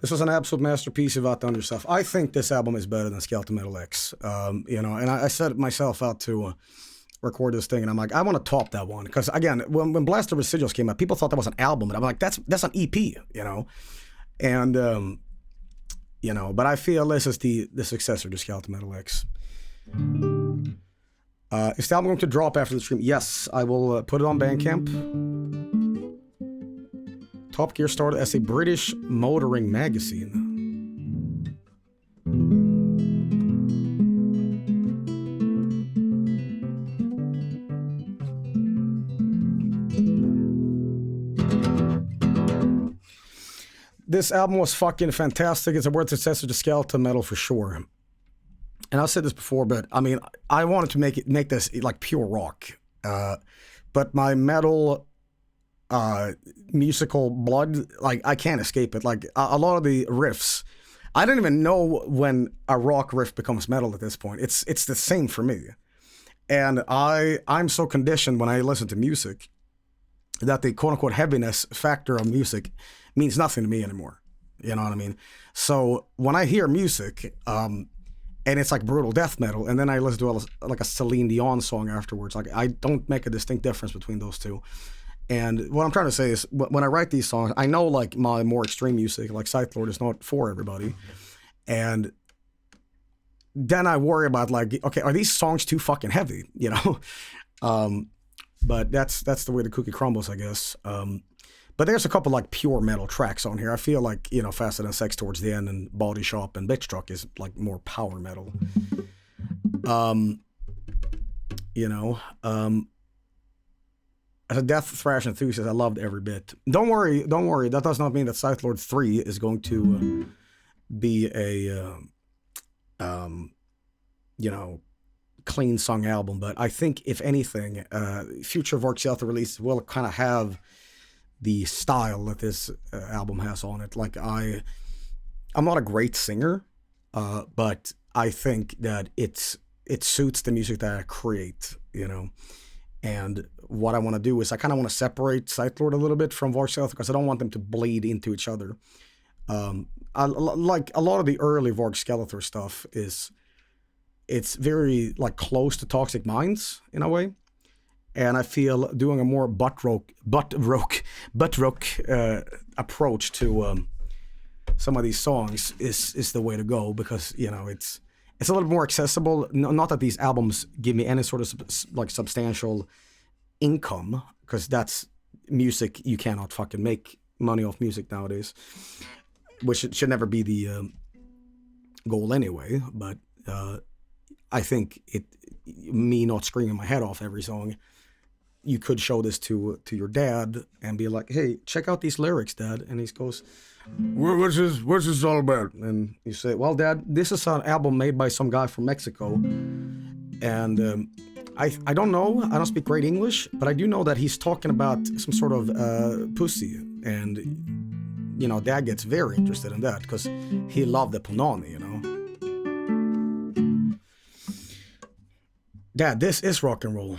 This was an absolute masterpiece of Out to Stuff. I think this album is better than Skeleton Metal X. You know, and I set myself out to record this thing, and I'm like, I want to top that one. Because again, when Blast of Residuals came out, people thought that was an album, and I'm like, that's an EP, you know? And, you know, but I feel this is the successor to Skeleton Metal X. Is the album going to drop after the stream? Yes, I will put it on Bandcamp. Top Gear started as a British motoring magazine. This album was fucking fantastic. It's a word successor to Skeleton Metal for sure. And I've said this before, but I mean, I wanted to make this like pure rock. But my metal musical blood, like I can't escape it. Like a lot of the riffs, I don't even know when a rock riff becomes metal at this point. It's the same for me. And I'm so conditioned when I listen to music that the quote unquote heaviness factor of music means nothing to me anymore. You know what I mean? So when I hear music, and it's like brutal death metal, and then I listen to like a Celine Dion song afterwards, like I don't make a distinct difference between those two. And what I'm trying to say is, when I write these songs, I know like my more extreme music, like Scythe Lord, is not for everybody. And then I worry about like, okay, are these songs too fucking heavy? You know? But that's the way the cookie crumbles, I guess. But there's a couple like pure metal tracks on here. I feel like, you know, Faster Than Sex towards the end, and Body Shop and Bitch Truck is like more power metal. You know, as a death thrash enthusiast, I loved every bit. Don't worry. That does not mean that Scythe Lord 3 is going to be a, you know, clean sung album. But I think, if anything, future Vork Shelter releases will kind of have the style that this album has on it. Like I'm not a great singer, but I think that it suits the music that I create, you know. And what I want to do is I kind of want to separate Scythe Lord a little bit from Vork Skelethor, because I don't want them to bleed into each other. Like a lot of the early Vork Skelethor stuff it's very like close to Toxic Minds in a way. And I feel doing a more butt rock approach to some of these songs is the way to go, because, you know, it's a little more accessible. Not that these albums give me any sort of like substantial income, because that's music, you cannot fucking make money off music nowadays, which should never be the goal anyway. But I think me not screaming my head off every song, you could show this to your dad and be like, hey, check out these lyrics, Dad. And he goes, what's this all about? And you say, well, Dad, this is an album made by some guy from Mexico. And I don't know, I don't speak great English, but I do know that he's talking about some sort of pussy. And, you know, Dad gets very interested in that because he loved the punani, you know. Dad, this is rock and roll.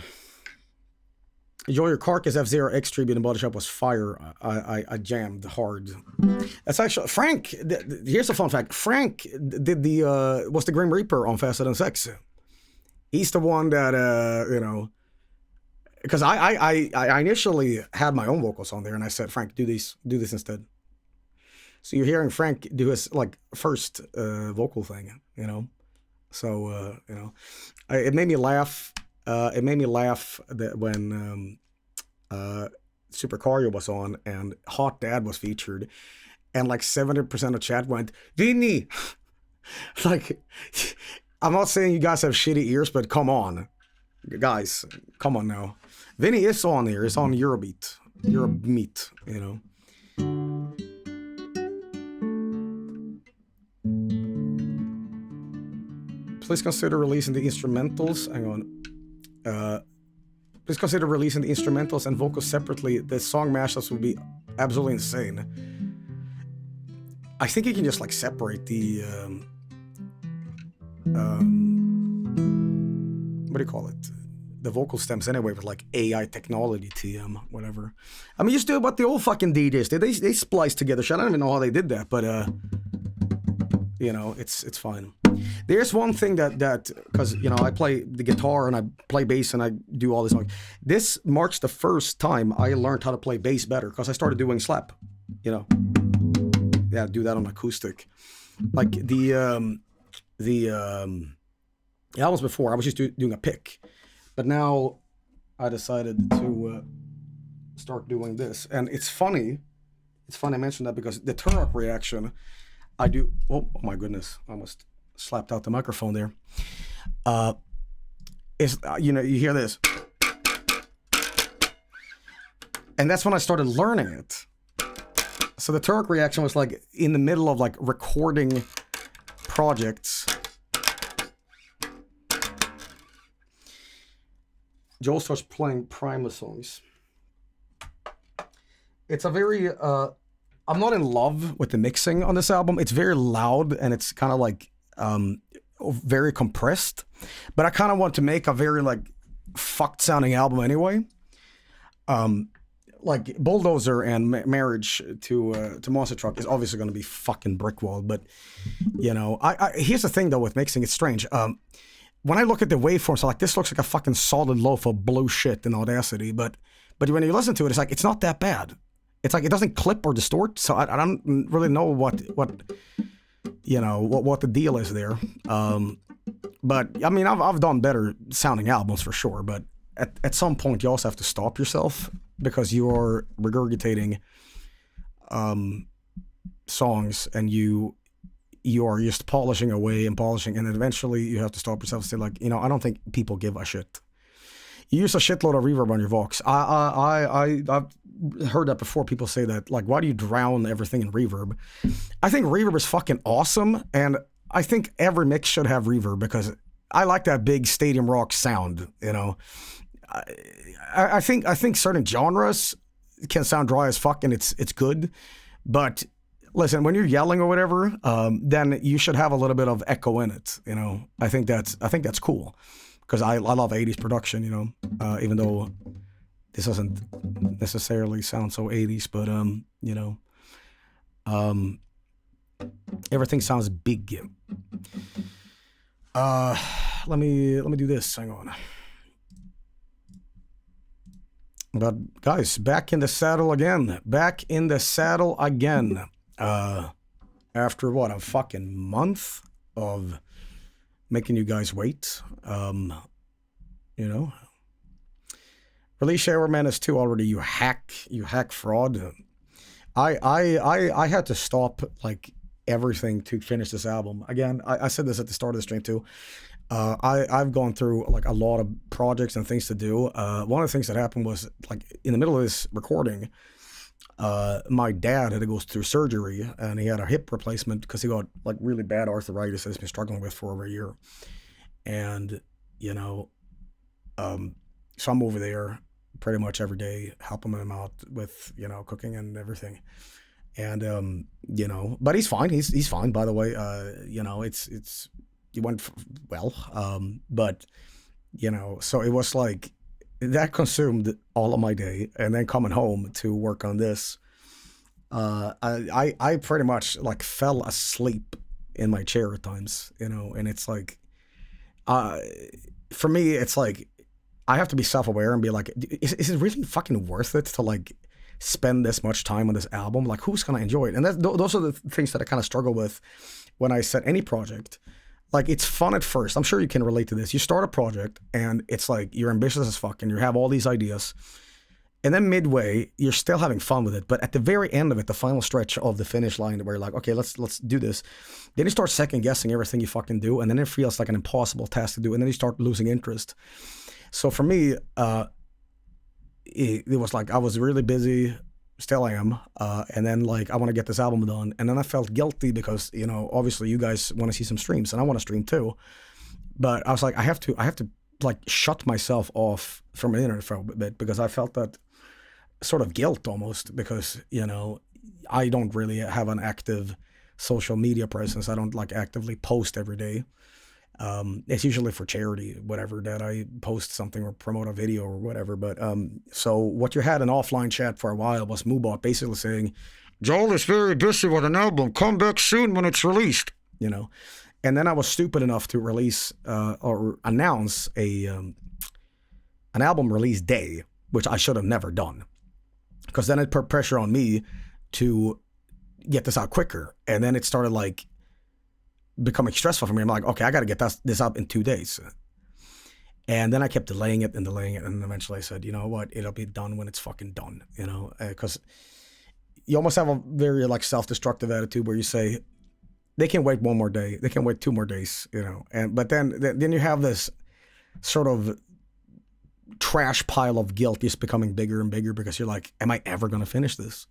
Enjoy Your Carcass F-Zero X tribute in Body Shop was fire. I jammed hard. That's actually Frank. Here's a fun fact. Frank did was the Grim Reaper on Faster Than Sex. He's the one that you know, because I initially had my own vocals on there, and I said, Frank, do this instead. So you're hearing Frank do his like first vocal thing, you know. So you know, it made me laugh. It made me laugh that when Super Cario was on and Hot Dad was featured, and like 70% of chat went, Vinny! Like, I'm not saying you guys have shitty ears, but come on. Guys, come on now. Vinny is on here. It's on Eurobeat. Eurobeat, you know. Please consider releasing the instrumentals. Hang on. Please consider releasing the instrumentals and vocals separately. The song mashups would be absolutely insane. I think you can just like separate the what do you call it? The vocal stems anyway with like AI technology, TM, whatever. I mean, just do what the old fucking DJs did. They spliced together shit. I don't even know how they did that, but you know, it's fine. There's one thing that because, you know, I play the guitar and I play bass and I do all this. This marks the first time I learned how to play bass better because I started doing slap, you know. Yeah, do that on acoustic. Like the albums before, I was just doing a pick. But now I decided to start doing this. And it's funny. It's funny I mentioned that because the turn-up reaction I do... Oh my goodness. I almost slapped out the microphone there. You know, you hear this. And that's when I started learning it. So the turn-up reaction was like in the middle of like recording projects. Joel starts playing Primus songs. It's a very... I'm not in love with the mixing on this album. It's very loud and it's kind of like very compressed. But I kind of want to make a very like fucked sounding album anyway. Like Bulldozer and Marriage to Monster Truck is obviously going to be fucking brickwalled. But you know, here's the thing though with mixing. It's strange. When I look at the waveforms, I'm like, this looks like a fucking solid loaf of blue shit in Audacity. But when you listen to it, it's like, it's not that bad. It's like, it doesn't clip or distort. So I don't really know what you know, what the deal is there. But I mean, I've done better sounding albums for sure. But at some point, you also have to stop yourself because you are regurgitating songs and you are just polishing away and polishing, and eventually you have to stop yourself and say, like, you know, I don't think people give a shit. You use a shitload of reverb on your Vox. I've heard that before. People say that, like, why do you drown everything in reverb? I think reverb is fucking awesome, and I think every mix should have reverb because I like that big stadium rock sound, you know. I think certain genres can sound dry as fuck and it's good, but listen, when you're yelling or whatever, then you should have a little bit of echo in it, you know. I think that's cool because I love 80s production, you know, even though this doesn't necessarily sound so 80s, but you know, everything sounds big. Let me do this. Hang on. But guys, back in the saddle again. Back in the saddle again. After what, a fucking month of making you guys wait. You know. Release Shower Menace 2 already, you hack fraud. I had to stop like everything to finish this album. Again, I said this at the start of the stream too. I've gone through like a lot of projects and things to do. One of the things that happened was like in the middle of this recording, my dad had to go through surgery and he had a hip replacement because he got like really bad arthritis that he's been struggling with for over a year. And, you know, so I'm over there pretty much every day helping him out with, you know, cooking and everything. And, you know, but he's fine. He's fine, by the way. You know, it went well. But, you know, so it was like, that consumed all of my day, and then coming home to work on this, I pretty much like fell asleep in my chair at times, you know, and it's like, for me, it's like, I have to be self-aware and be like, is it really fucking worth it to like spend this much time on this album? Like, who's going to enjoy it? And those are the things that I kind of struggle with when I set any project. Like, it's fun at first. I'm sure you can relate to this. You start a project and it's like you're ambitious as fuck and you have all these ideas. And then midway, you're still having fun with it. But at the very end of it, the final stretch of the finish line where you're like, okay, let's do this. Then you start second guessing everything you fucking do. And then it feels like an impossible task to do. And then you start losing interest. So for me, it was like I was really busy. Still am, and then like I want to get this album done, and then I felt guilty because, you know, obviously you guys want to see some streams, and I want to stream too, but I was like I have to like shut myself off from the internet for a bit because I felt that sort of guilt almost because, you know, I don't really have an active social media presence. I don't like actively post every day. It's usually for charity, whatever, that I post something or promote a video or whatever. But so what you had in offline chat for a while was Moobot basically saying, Joel is very busy with an album. Come back soon when it's released, you know. And then I was stupid enough to release or announce an album release day, which I should have never done, because then it put pressure on me to get this out quicker. And then it started like becoming stressful for me. I'm like, okay, I got to get this up in 2 days. And then I kept delaying it. And eventually I said, you know what, it'll be done when it's fucking done, you know, because you almost have a very like self-destructive attitude where you say, they can wait one more day, they can wait 2 more days, you know. But then you have this sort of trash pile of guilt just becoming bigger and bigger because you're like, am I ever going to finish this?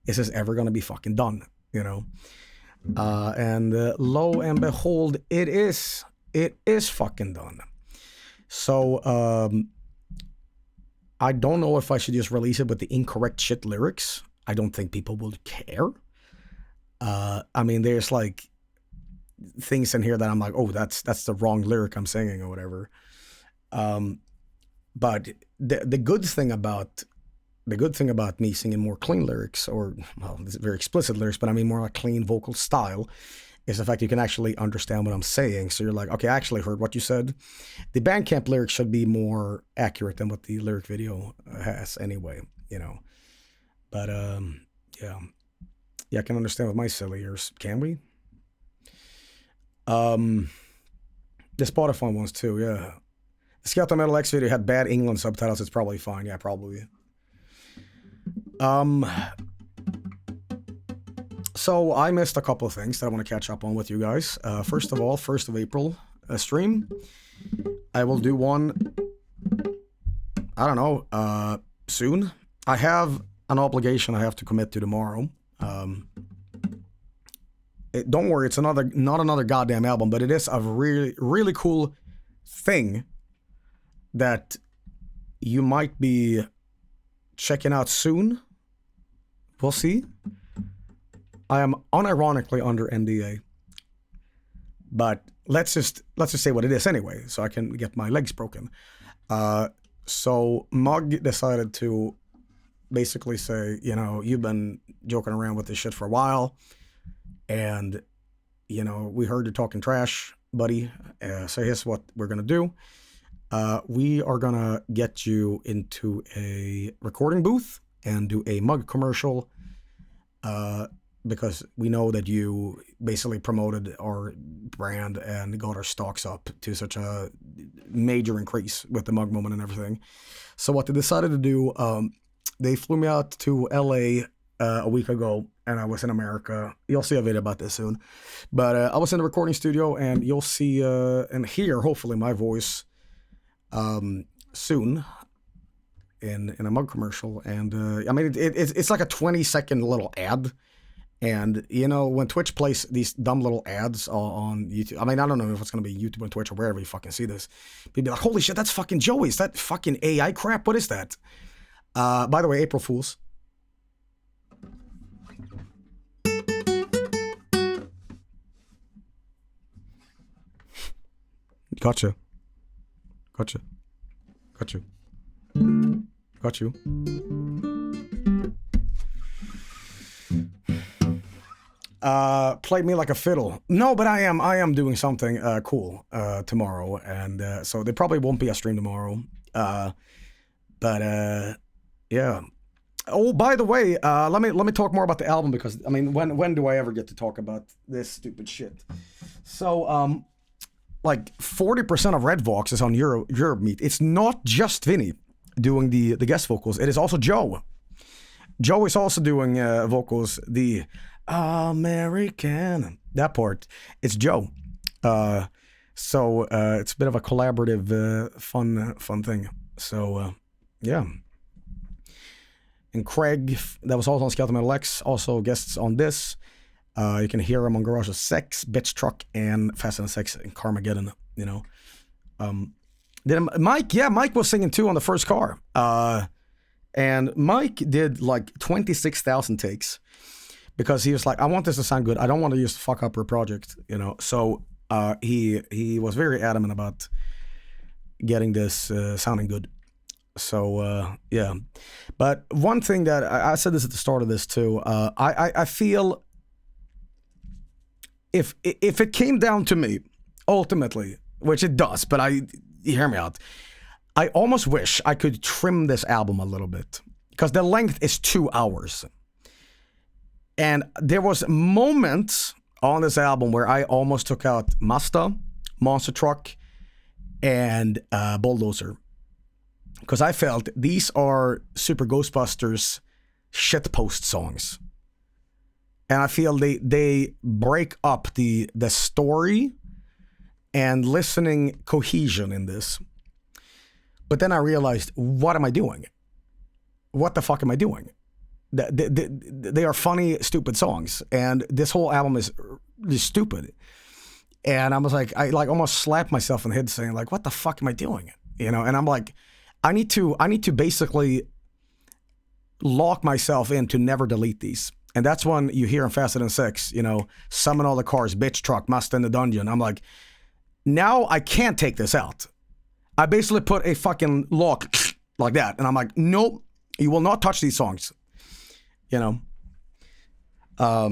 Is this ever going to be fucking done, you know? And lo and behold, it is fucking done. So I don't know if I should just release it with the incorrect shit lyrics. I don't think people will care. I mean, there's like things in here that I'm like, oh, that's the wrong lyric I'm singing or whatever. But the good thing about me singing more clean lyrics, or, well, very explicit lyrics, but I mean more like clean vocal style, is the fact you can actually understand what I'm saying. So you're like, okay, I actually heard what you said. The Bandcamp lyrics should be more accurate than what the lyric video has anyway, you know. But, yeah, I can understand with my silly ears. Can we? The Spotify ones too, yeah. The Skeleton Metal X video had bad England subtitles. It's probably fine. Yeah, probably. So I missed a couple of things that I want to catch up on with you guys. First of all, 1st of April stream. I will do one, I don't know, soon. I have an obligation I have to commit to tomorrow. Don't worry, it's not another goddamn album, but it is a really, really cool thing that you might be checking out soon. We'll see. I am unironically under NDA, but let's just say what it is anyway, so I can get my legs broken. So Mug decided to basically say, you know, you've been joking around with this shit for a while, and, you know, we heard you talking trash, buddy. So here's what we're gonna do. We are gonna get you into a recording booth and do a Mug commercial, because we know that you basically promoted our brand and got our stocks up to such a major increase with the mug moment and everything. So what they decided to do, they flew me out to LA a week ago, and I was in America. You'll see a video about this soon. But I was in the recording studio, and you'll see and hear, hopefully, my voice soon in a mug commercial. And I mean, it's like a 20-second little ad. And, you know, when Twitch plays these dumb little ads on YouTube, I mean, I don't know if it's going to be YouTube and Twitch or wherever you fucking see this. People be like, holy shit, that's fucking Joey. Is that fucking AI crap? What is that? By the way, April Fools. Gotcha. Got you. Play me like a fiddle. No, but I am doing something cool tomorrow, and so there probably won't be a stream tomorrow. But yeah. Oh, by the way, let me talk more about the album, because I mean, when do I ever get to talk about this stupid shit? So like 40% of Red Vox is on Europe Meet. It's not just Vinny doing the guest vocals. It is also Joe. Joe is also doing vocals. The American, that part, it's Joe. So it's a bit of a collaborative, fun thing. So yeah. And Craig, that was also on Skeleton Metal X, also guests on this. You can hear him on Garage of Sex, Bitch Truck, and Fast and Sex and Carmageddon, you know. Then Mike was singing too on the first car. And Mike did like 26,000 takes because he was like, I want this to sound good. I don't want to just fuck up her project, you know. So he was very adamant about getting this sounding good. So yeah. But one thing that I said this at the start of this too, I feel if it came down to me, ultimately, which it does, but hear me out. I almost wish I could trim this album a little bit, because the length is 2 hours. And there was moments on this album where I almost took out Mazda, Monster Truck, and Bulldozer. Because I felt these are Super Ghostbusters shitpost songs. And I feel they break up the story and listening cohesion in this. But then I realized, what am I doing? What the fuck am I doing? They are funny, stupid songs. And this whole album is stupid. And I was like, I almost slapped myself in the head saying, like, what the fuck am I doing? You know, and I'm like, I need to basically lock myself in to never delete these. And that's when you hear in Faster Than Sex, you know, summon all the cars, bitch truck, Mazda in the dungeon. I'm like, now I can't take this out. I basically put a fucking lock like that. And I'm like, nope, you will not touch these songs. You know?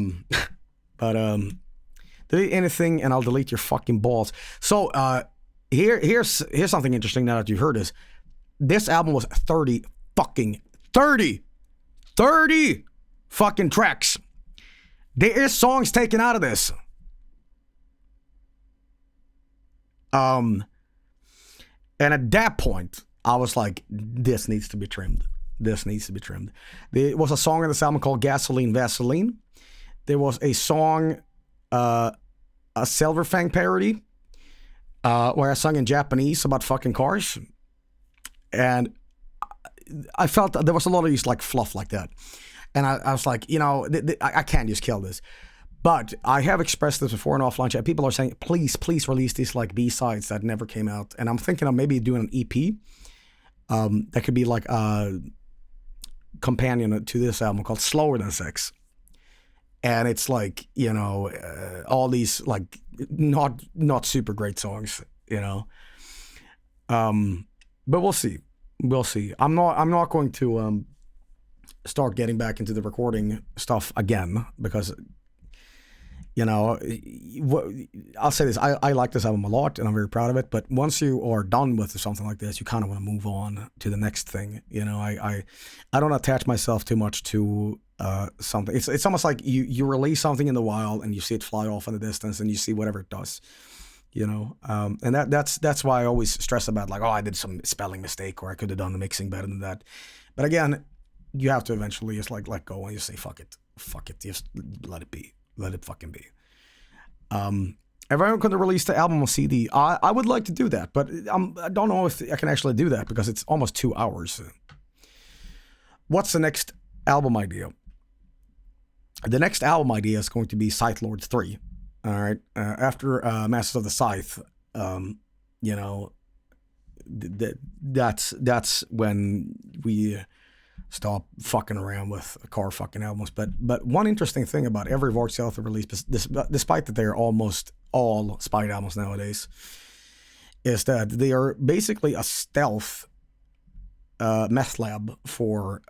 Delete anything and I'll delete your fucking balls. So here's something interesting now that you heard this. This album was 30 fucking tracks. There is songs taken out of this. And at that point, I was like, this needs to be trimmed. This needs to be trimmed. There was a song in this album called Gasoline Vaseline. There was a song, a Silver Fang parody, where I sung in Japanese about fucking cars. And I felt that there was a lot of these like fluff like that. And I was like, you know, I can't just kill this. But I have expressed this before in offline chat. People are saying, please release these like B-sides that never came out. And I'm thinking of maybe doing an EP. That could be like a companion to this album called Slower Than Sex. And it's like, you know, all these like not super great songs, you know. But we'll see. We'll see. I'm not going to start getting back into the recording stuff again because, you know, I'll say this. I like this album a lot and I'm very proud of it. But once you are done with something like this, you kind of want to move on to the next thing. You know, I don't attach myself too much to something. It's almost like you release something in the wild and you see it fly off in the distance and you see whatever it does, you know. And that's why I always stress about like, oh, I did some spelling mistake or I could have done the mixing better than that. But again, you have to eventually just like let go and you say fuck it, just let it be, let it fucking be. If I could release the album on CD, I would like to do that, but I don't know if I can actually do that because it's almost 2 hours. What's the next album idea? The next album idea is going to be Scythe Lord 3. All right. After Masters of the Scythe, you know, that's when we stop fucking around with car fucking albums. But one interesting thing about every Vortex Stealth release, despite that they're almost all Spite albums nowadays, is that they are basically a stealth meth lab for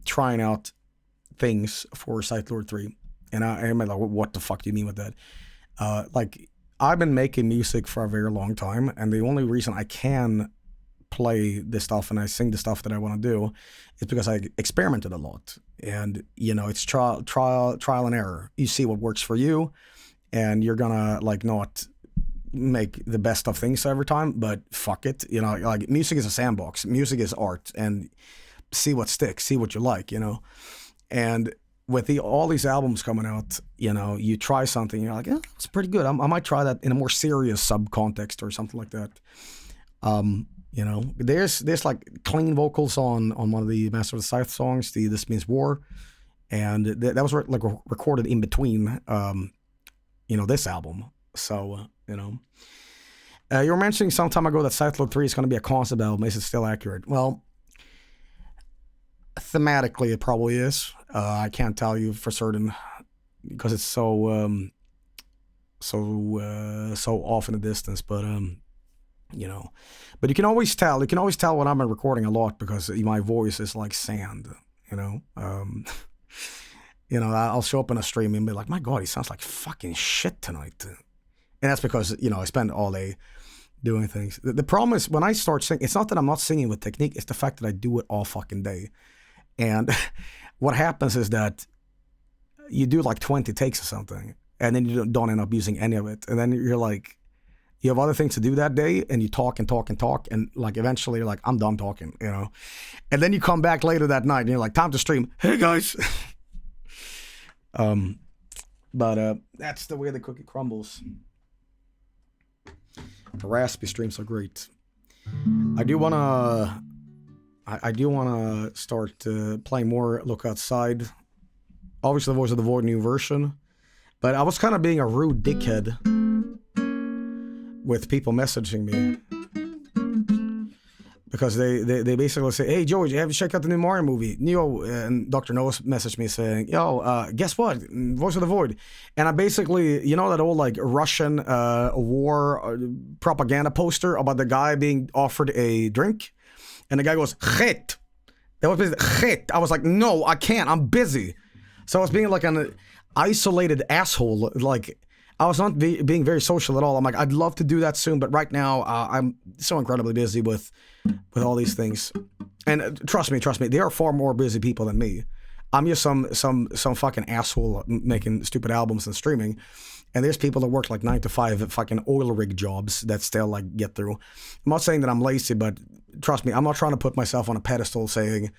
trying out things for Scythe Lord 3. And I'm like, what the fuck do you mean with that? Like, I've been making music for a very long time, and the only reason I can play this stuff and I sing the stuff that I want to do is because I experimented a lot. And, you know, it's trial and error. You see what works for you, and you're gonna, like, not make the best of things every time, but fuck it. You know, like, music is a sandbox. Music is art, and see what sticks, see what you like, you know. And with all these albums coming out, you know, you try something, you're like, yeah, it's pretty good. I might try that in a more serious subcontext or something like that. You know, there's like clean vocals on one of the Master of the Scythe songs, the This Means War, and that was like recorded in between, you know, this album. So, you know, you were mentioning some time ago that Scythe Lord 3 is going to be a concept album. Is it still accurate? Well, thematically, it probably is. I can't tell you for certain because it's so off in the distance. But you know, but you can always tell. You can always tell when I'm recording a lot because my voice is like sand. You know, you know, I'll show up in a stream and be like, "My God, he sounds like fucking shit tonight," and that's because, you know, I spend all day doing things. The problem is when I start singing, it's not that I'm not singing with technique. It's the fact that I do it all fucking day. And what happens is that you do like 20 takes or something, and then you don't end up using any of it. And then you're like, you have other things to do that day, and you talk and talk and talk, and like eventually you're like, I'm done talking, you know. And then you come back later that night, and you're like, time to stream. Hey guys. But that's the way the cookie crumbles. The raspy streams are great. I do wanna start playing more Look Outside. Obviously, the Voice of the Void new version. But I was kind of being a rude dickhead with people messaging me. Because they basically say, hey, George, have you checked out the new Mario movie? Neo and Dr. Nose messaged me saying, yo, guess what? Voice of the Void. And I basically, you know that old like Russian war propaganda poster about the guy being offered a drink? And the guy goes, Chet. That was Chet. I was like, no, I can't. I'm busy. So I was being like an isolated asshole. Like, I was not being very social at all. I'm like, I'd love to do that soon, but right now I'm so incredibly busy with all these things. And trust me, there are far more busy people than me. I'm just some fucking asshole making stupid albums and streaming. And there's people that work like 9 to 5 fucking oil rig jobs that still like get through. I'm not saying that I'm lazy, but trust me, I'm not trying to put myself on a pedestal saying,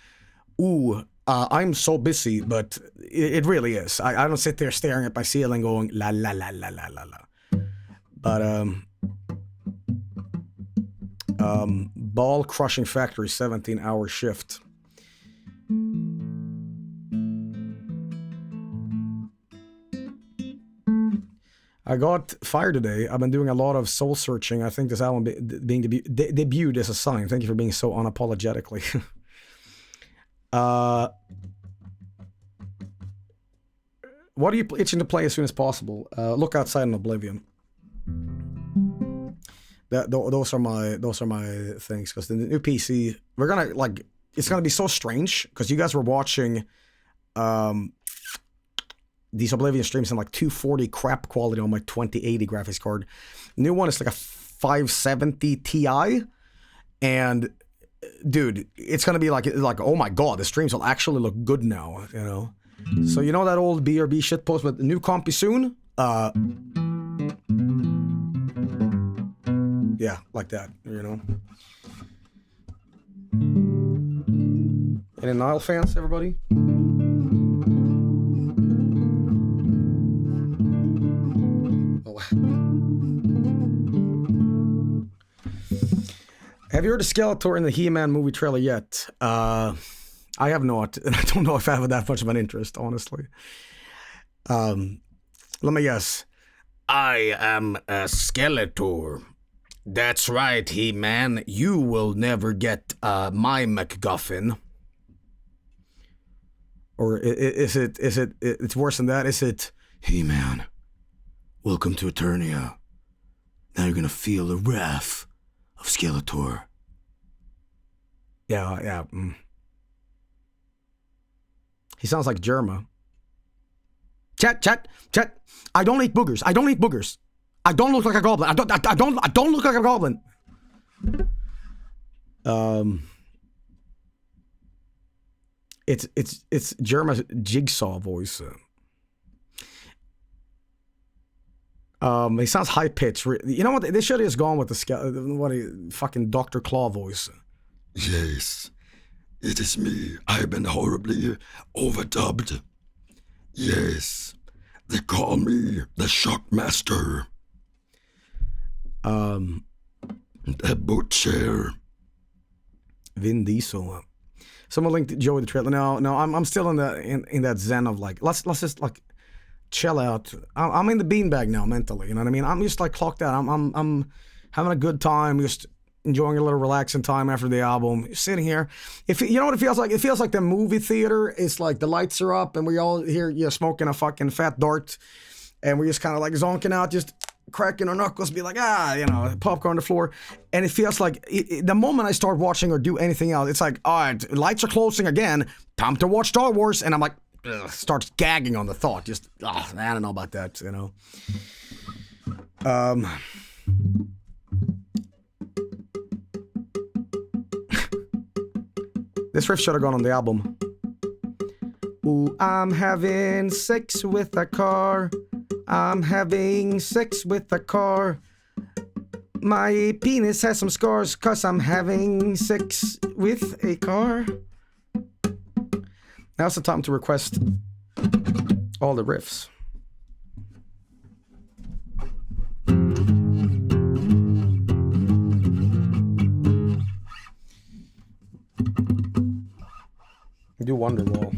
ooh, I'm so busy, but it really is. I don't sit there staring at my ceiling going, la, la, la, la, la, la, la. But, Ball Crushing Factory, 17-hour shift. I got fired today. I've been doing a lot of soul searching. I think this album being debuted is a sign. Thank you for being so unapologetically. What are you itching to play as soon as possible? Look Outside in Oblivion. Those are my things, because the new PC, we're gonna like, it's gonna be so strange because you guys were watching these Oblivion streams in like 240 crap quality on my 2080 graphics card. New one is like a 570 Ti, and dude, it's gonna be like oh my god, the streams will actually look good now, you know. So you know that old BRB shit post with the new compy soon? Yeah, like that, you know. Any Nile fans, everybody? Oh. Have you heard of Skeletor in the He-Man movie trailer yet? I have not, and I don't know if I have that much of an interest, honestly. Let me guess. I am a Skeletor. That's right, He-Man. You will never get my MacGuffin. Or is it, it's worse than that? Is it, He-Man, welcome to Eternia. Now you're gonna feel the wrath of Skeletor. Yeah. He sounds like Jerma. Chat. I don't eat boogers. I don't look like a goblin. I don't look like a goblin. It's Jerma's Jigsaw voice. He sounds high pitched. You know what? They should have just gone with the fucking Dr. Claw voice. Yes, it is me. I've been horribly overdubbed. Yes, they call me the Shockmaster. The Butcher. Vin Diesel. Someone linked Joey the trailer. No, I'm still in that zen of like, let's just like chill out. I'm in the beanbag now mentally. You know what I mean? I'm just like clocked out. I'm having a good time. Just enjoying a little relaxing time after the album. Sitting here. You know what it feels like? It feels like the movie theater. It's like the lights are up and we all here, smoking a fucking fat dart, and we're just kind of like zonking out, just cracking our knuckles, be like, popcorn on the floor. And it feels like the moment I start watching or do anything else, it's like, all right, lights are closing again. Time to watch Star Wars. And I'm like, starts gagging on the thought. Just, I don't know about that, you know. This riff should have gone on the album. Ooh, I'm having sex with a car. I'm having sex with a car. My penis has some scars 'cause I'm having sex with a car. Now's the time to request all the riffs. Do Wonderwall.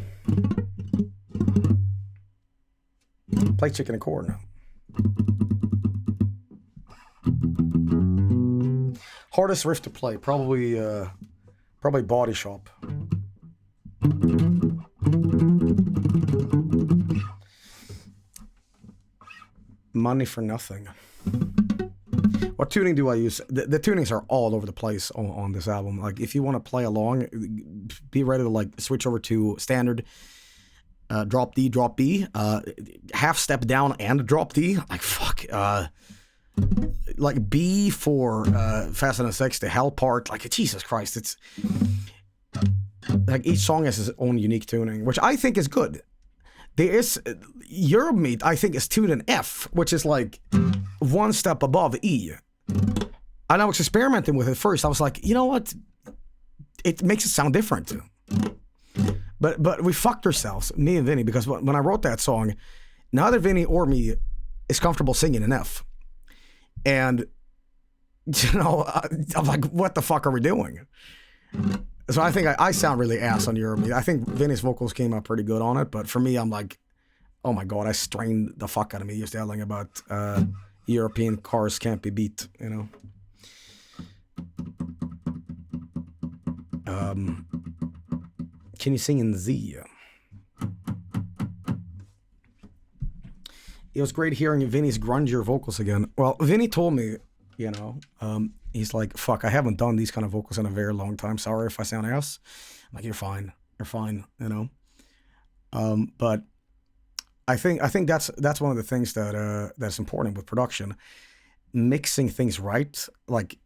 Play Chicken and Corn. Hardest riff to play, probably Body Shop. Money for Nothing. What tuning do I use? The tunings are all over the place on this album. Like, if you want to play along, be ready to like switch over to standard, drop D, drop B, half step down and drop D. Like, fuck. Like B for Fast and the Sex, the Hell part. Like, Jesus Christ, it's like each song has its own unique tuning, which I think is good. There is Euromeat, I think, is tuned in F, which is like one step above E. And I was experimenting with it first. I was like, you know what? It makes it sound different. But we fucked ourselves, me and Vinny, because when I wrote that song, neither Vinny or me is comfortable singing in F. And, I'm like, what the fuck are we doing? So I think I sound really ass on Euromeat. I think Vinny's vocals came out pretty good on it, but for me, I'm like, oh my God, I strained the fuck out of me just yelling about European cars can't be beat, you know? Can you sing in Z? It was great hearing Vinny's grungier vocals again. Well, Vinny told me, he's like, fuck, I haven't done these kind of vocals in a very long time. Sorry if I sound ass. I'm like, you're fine, you know? But I think that's one of the things that's important with production. Mixing things right. Like,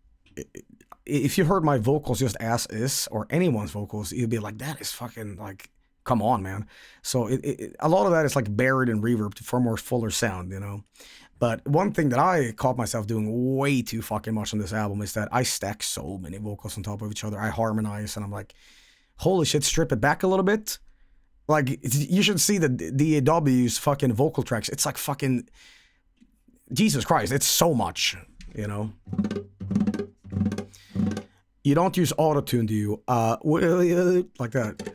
if you heard my vocals just as is, or anyone's vocals, you'd be like, that is fucking like come on, man. So a lot of that is like buried in reverb for a more fuller sound, you know. But one thing that I caught myself doing way too fucking much on this album is that I stack so many vocals on top of each other. I harmonize, and I'm like, holy shit, strip it back a little bit. Like, you should see the DAW's fucking vocal tracks. It's like fucking, Jesus Christ, it's so much, you know. You don't use autotune, do you? Like that.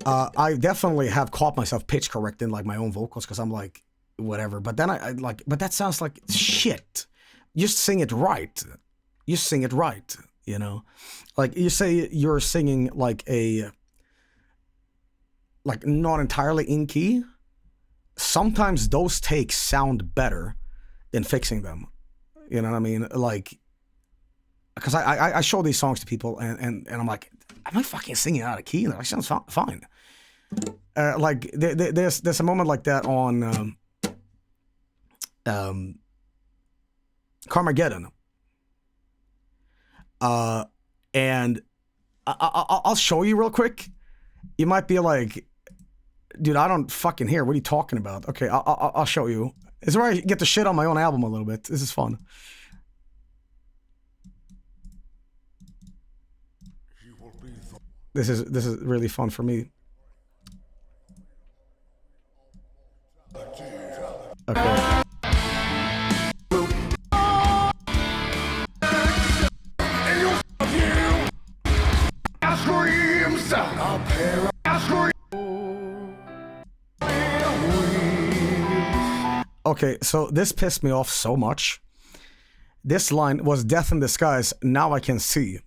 I definitely have caught myself pitch correcting like my own vocals because I'm like, whatever. But then I like, but that sounds like shit. Just sing it right. You sing it right, you know? Like, you say you're singing like not entirely in key. Sometimes those takes sound better than fixing them. You know what I mean? Like, because I show these songs to people and I'm like, am I fucking singing out of key? That sounds fine. Like there's a moment like that on Carmageddon. And I'll show you real quick. You might be like, dude, I don't fucking hear. What are you talking about? Okay, I'll show you. It's where I get to shit on my own album a little bit. This is fun. This is really fun for me. Okay. Okay, so this pissed me off so much. This line was death in disguise, now I can see.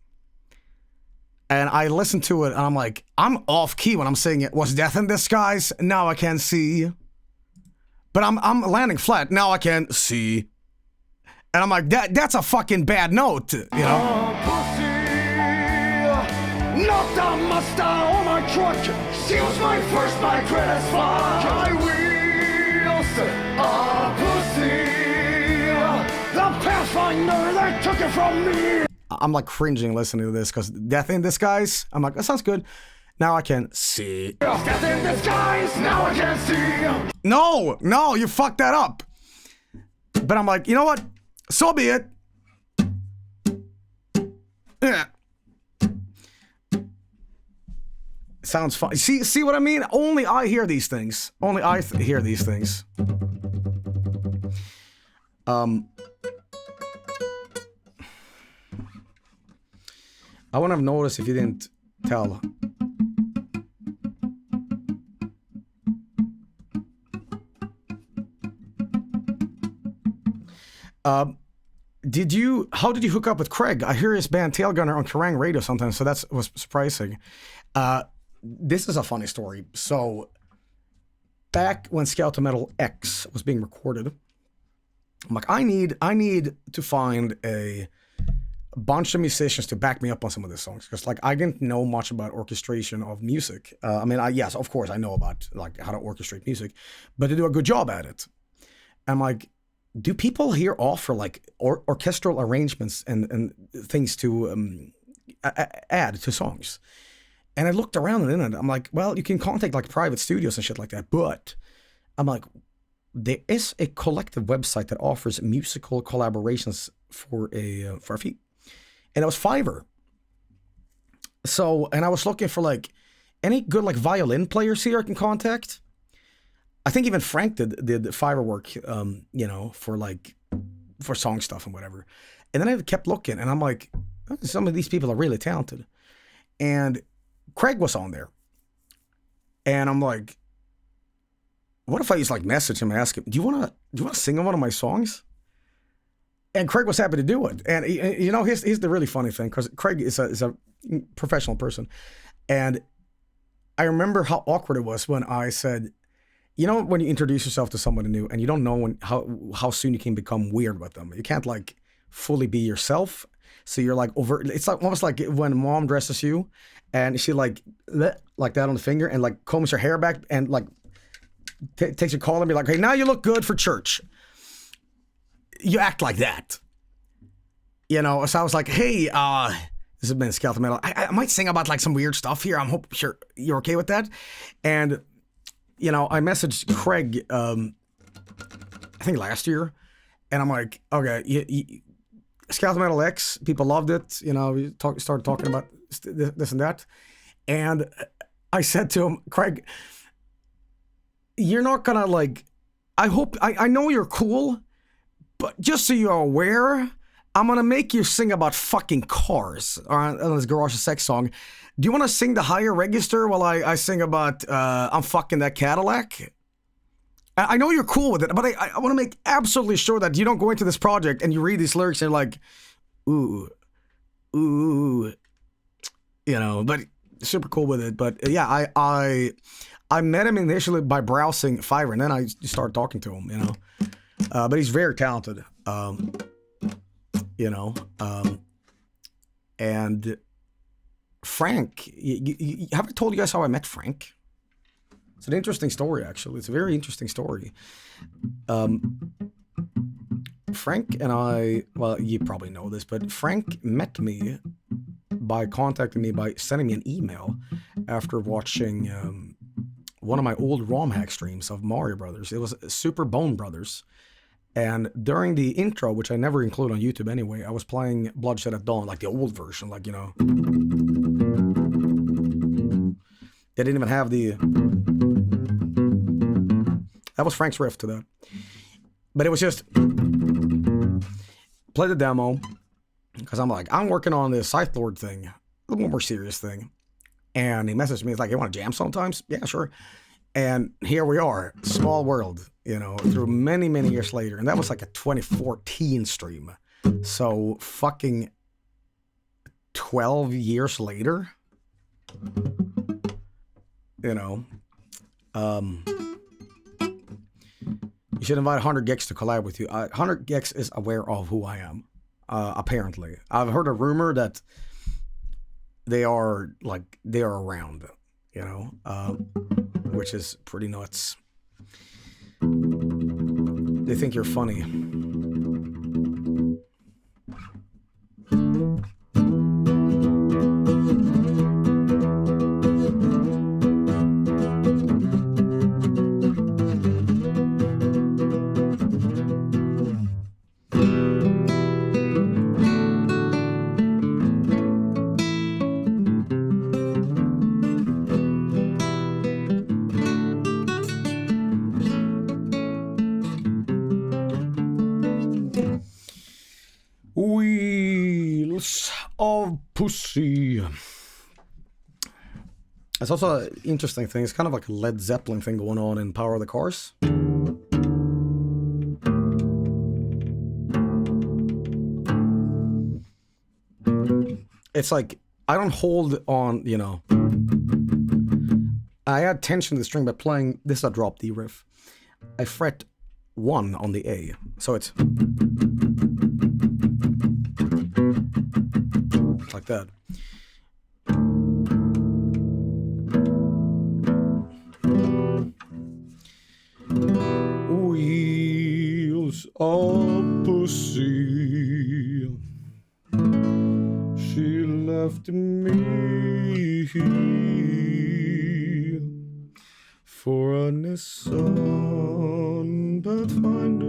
And I listened to it and I'm like, I'm off key when I'm saying it. Was death in disguise, now I can see. But I'm landing flat, now I can see. And I'm like, that's a fucking bad note, you know? Knocked down my style on my truck. She was my first, my greatest fuck. I wheels a pussy. The Pathfinder that took it from me. I'm like cringing listening to this because death in disguise. I'm like, that sounds good. Now I can see. Death in disguise. Now I can see. No, you fucked that up. But I'm like, you know what? So be it. Yeah. Sounds fun. See what I mean? Only I hear these things. Only I hear these things. I wouldn't have noticed if you didn't tell. How did you hook up with Craig? I hear his band Tailgunner on Kerrang radio sometimes, so that was surprising. This is a funny story. So, back when Scout Metal X was being recorded, I'm like, I need to find a bunch of musicians to back me up on some of the songs, because like I didn't know much about orchestration of music. I mean, yes, of course I know about like how to orchestrate music, but to do a good job at it. I'm like, do people here offer like orchestral arrangements and things to add to songs? And I looked around on the internet. I'm like, well, you can contact like private studios and shit like that, but I'm like, there is a collective website that offers musical collaborations for a fee. And it was Fiverr. So, and I was looking for like any good like violin players here I can contact. I think even Frank did Fiverr work, for song stuff and whatever. And then I kept looking and I'm like, some of these people are really talented. And Craig was on there. And I'm like, what if I just like message him and ask him, do you want to sing on one of my songs? And Craig was happy to do it. And you know, here's the really funny thing, because Craig is a professional person. And I remember how awkward it was when I said, you know, when you introduce yourself to somebody new and you don't know how soon you can become weird with them. You can't like fully be yourself. So you're like overt. It's like almost like when mom dresses you and she like that on the finger and like combs her hair back and like takes your call and be like, hey, now you look good for church. You act like that. You know, so I was like, hey, this This has been Skeleton Metal. I might sing about like some weird stuff here. I'm sure you're okay with that. And, you know, I messaged Craig, I think last year, and I'm like, okay, Skeleton Metal X, people loved it. You know, we started talking about this and that. And I said to him, Craig, you're not gonna like, I know you're cool, but just so you're aware, I'm gonna make you sing about fucking cars on this Garage Sex song. Do you want to sing the higher register while I sing about I'm fucking that Cadillac? I know you're cool with it, but I want to make absolutely sure that you don't go into this project and you read these lyrics and you're like, ooh, you know, but super cool with it. But yeah, I met him initially by browsing Fiverr, and then I started talking to him, you know. But he's very talented. You know, and Frank, have I told you guys how I met Frank? It's an interesting story, actually. It's a very interesting story. Frank and I, well, you probably know this, but Frank met me by contacting me by sending me an email after watching one of my old ROM hack streams of Mario Brothers. It was Super Bone Brothers. And during the intro, which I never include on YouTube anyway, I was playing Bloodshed at Dawn, like the old version, like, you know. They didn't even have the... That was Frank's riff to that. But it was just... Play the demo, because I'm like, I'm working on this Scythe Lord thing, a little more serious thing. And he messaged me, he's like, you want to jam sometimes? Yeah, sure. And here we are, small world, you know, through many, many years later. And that was like a 2014 stream. So fucking 12 years later, you know, you should invite 100 Gex to collab with you. 100 Gex is aware of who I am, apparently. I've heard a rumor that they are around, you know, which is pretty nuts. They think you're funny. Wheels of Pussy. It's also an interesting thing. It's kind of like a Led Zeppelin thing going on in Power of the Cars. It's like, I don't hold on, you know. I add tension to the string by playing, this is a drop D riff. I fret 1 on the A. So it's like that. Wheels of Pussy, she left me for a Nissan Pathfinder.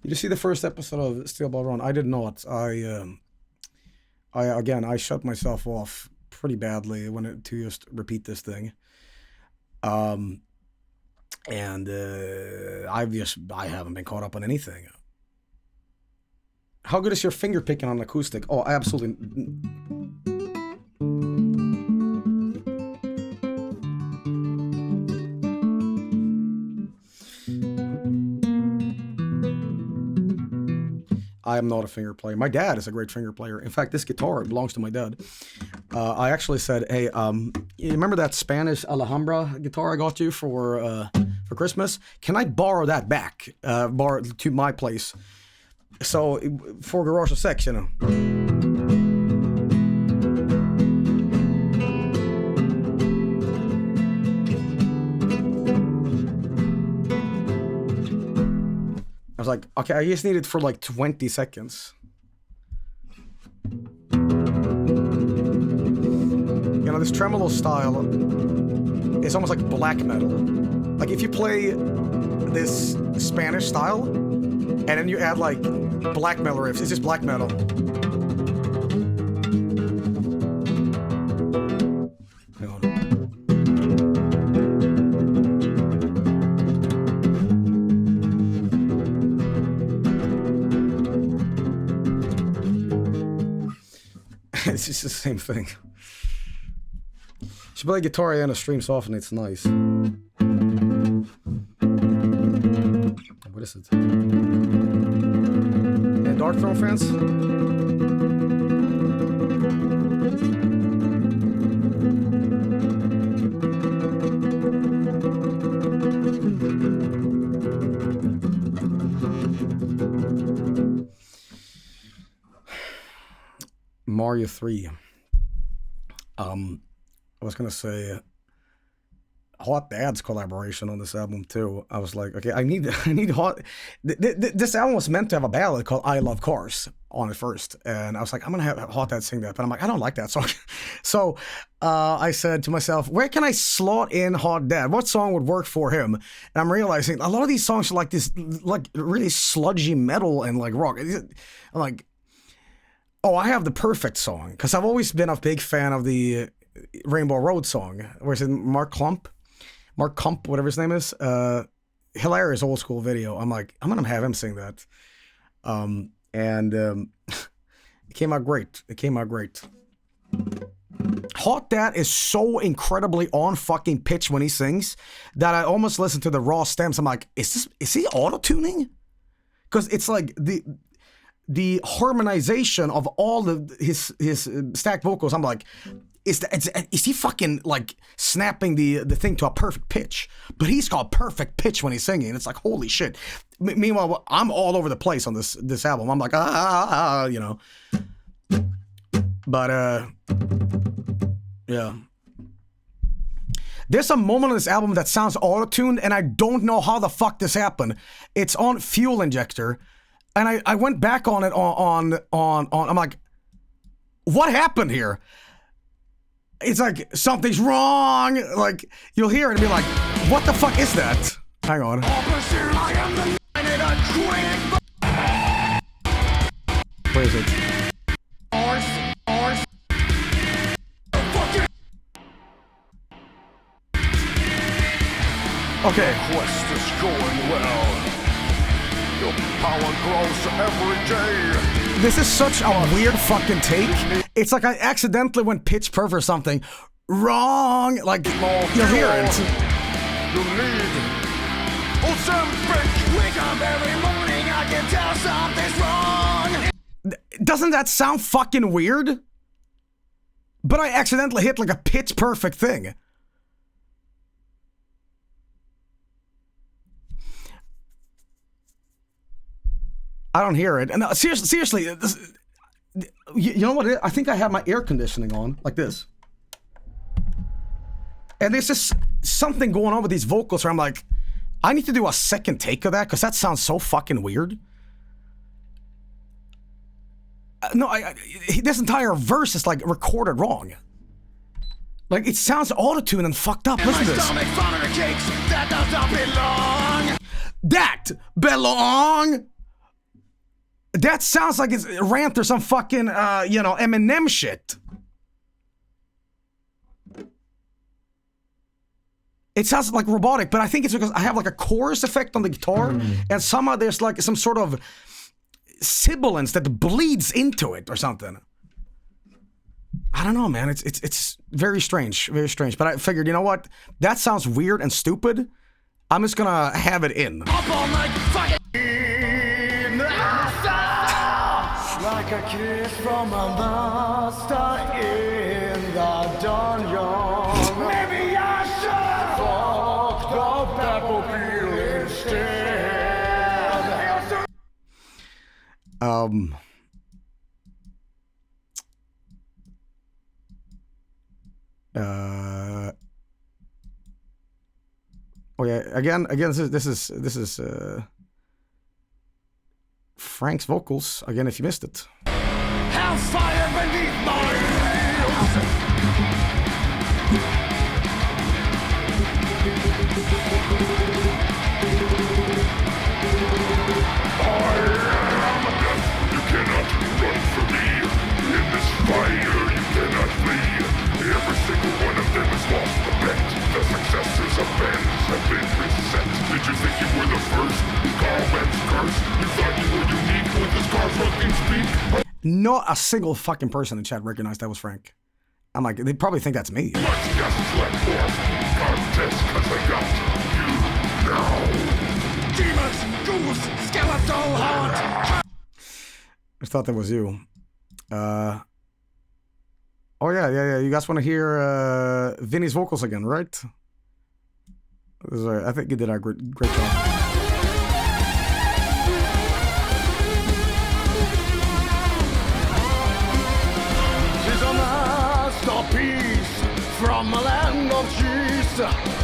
Did you see the first episode of Steel Ball Run? I did not. I shut myself off pretty badly to just repeat this thing. I haven't been caught up on anything. How good is your finger picking on acoustic? Oh, absolutely. I am not a finger player. My dad is a great finger player. In fact, this guitar belongs to my dad. I actually said, hey, you remember that Spanish Alhambra guitar I got you for Christmas? Can I borrow that back? Borrow it to my place. So, for Garage Sex, you know. I was like, okay, I just need it for like 20 seconds. know, this tremolo style is almost like black metal. Like if you play this Spanish style and then you add like black metal riffs, it's just black metal. Hang on. It's just the same thing. Should play guitar and a stream soften, it's nice. What is it? And Dark Throne fans? Mario 3. I was gonna say Hot Dad's collaboration on this album too. I was like, okay, I need Hot. This album was meant to have a ballad called "I Love Cars" on it first, and I was like, I'm gonna have Hot Dad sing that, but I'm like, I don't like that song. So I said to myself, where can I slot in Hot Dad? What song would work for him? And I'm realizing a lot of these songs are like this, like really sludgy metal and like rock. I'm like, oh, I have the perfect song, because I've always been a big fan of the Rainbow Road song. Where's it? Mark Kump, whatever his name is. Hilarious old school video. I'm like, I'm gonna have him sing that. It came out great. Hot Dad is so incredibly on fucking pitch when he sings that I almost listen to the raw stems. I'm like, is he auto-tuning? Because it's like the harmonization of all of his stacked vocals. I'm like, is he fucking like snapping the thing to a perfect pitch? But he's got perfect pitch when he's singing. It's like, holy shit. Meanwhile, I'm all over the place on this album. I'm like, you know. But yeah. There's a moment on this album that sounds auto-tuned, and I don't know how the fuck this happened. It's on Fuel Injector. And I went back on it on I'm like, what happened here? It's like, something's wrong. Like, you'll hear it and be like, what the fuck is that? Hang on. Where is it? Okay. Quest is going well. Your power grows every day. This is such a weird fucking take. It's like I accidentally went pitch perfect or something. Wrong. Like, you'll hear it. You need Ozempic. Wake up every morning, I can tell something's wrong. Doesn't that sound fucking weird? But I accidentally hit like a pitch perfect thing. I don't hear it. And seriously, you know what? I think I have my air conditioning on, like this. And there's just something going on with these vocals where I'm like, I need to do a second take of that, because that sounds so fucking weird. No, this entire verse is like recorded wrong. Like, it sounds auto-tuned and fucked up. Listen to this. That does not belong. That belong. That sounds like it's rant or some fucking, Eminem shit. It sounds like robotic, but I think it's because I have like a chorus effect on the guitar, and somehow there's like some sort of sibilance that bleeds into it or something. I don't know, man. It's very strange, But I figured, you know what? That sounds weird and stupid. I'm just gonna have it in. Up all night, fucking like a kiss from a master in the dungeon. Maybe I should fuck the Batmobile instead. Oh yeah. Again. This is Frank's vocals, again, if you missed it. Hellfire beneath my nails. not a single fucking person in chat recognized that was Frank. I'm like, they probably think that's me. Let's just let forth contest cause I got you now. Demons, ghouls, skeletal heart. I thought that was you. Oh yeah. You guys want to hear Vinny's vocals again, right? I think you did a great job. She's a masterpiece from a land of cheese.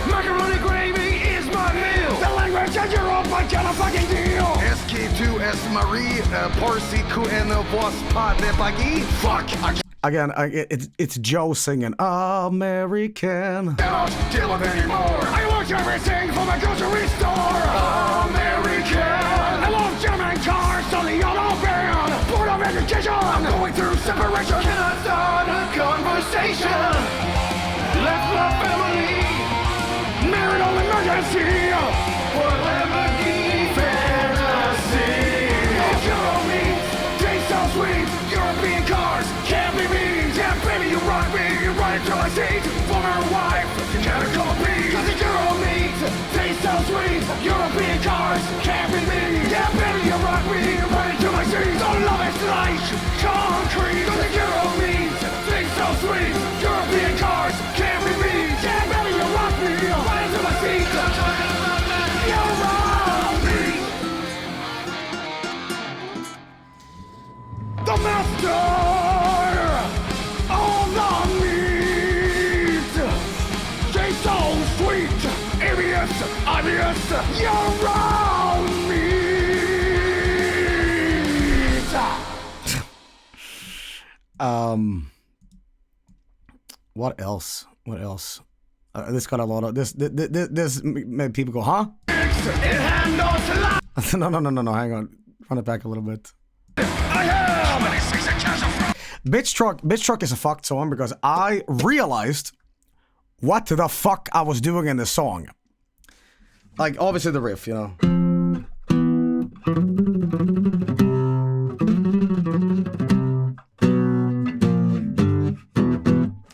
Macaroni gravy is my meal. The language that you're up, I got a fucking deal. SK2S Marie, Parsi ku en vos padre bagi. Fuck. Again, it's Joe singing American. Cannot deal with anymore. I watch everything from a grocery store. American. I love German cars, so the auto ban. Board of education. I'm going through separation. Can I start a conversation? Left my family. Marital emergency. For Lamborghini fantasy. Euro meat, tastes so sweet. European cars can't be beat. Yeah, baby, you rock me right into my seat. Former wife, you can't call me. Cause the Euro meat tastes so sweet. European cars can't be beat. Yeah, baby, you rock me right into my seat. So love is like concrete. Cause the Euro meat tastes so sweet. European cars can't be beat. Yeah, baby, you rock me right into my seat. You rock me. The master of the meat. Tastes so sweet. ABS, IBS, you're wrong meat. What else? This got a lot of this made people go, huh? No, hang on. Run it back a little bit. Bitch Truck is a fucked song because I realized what the fuck I was doing in this song. Like, obviously the riff, you know.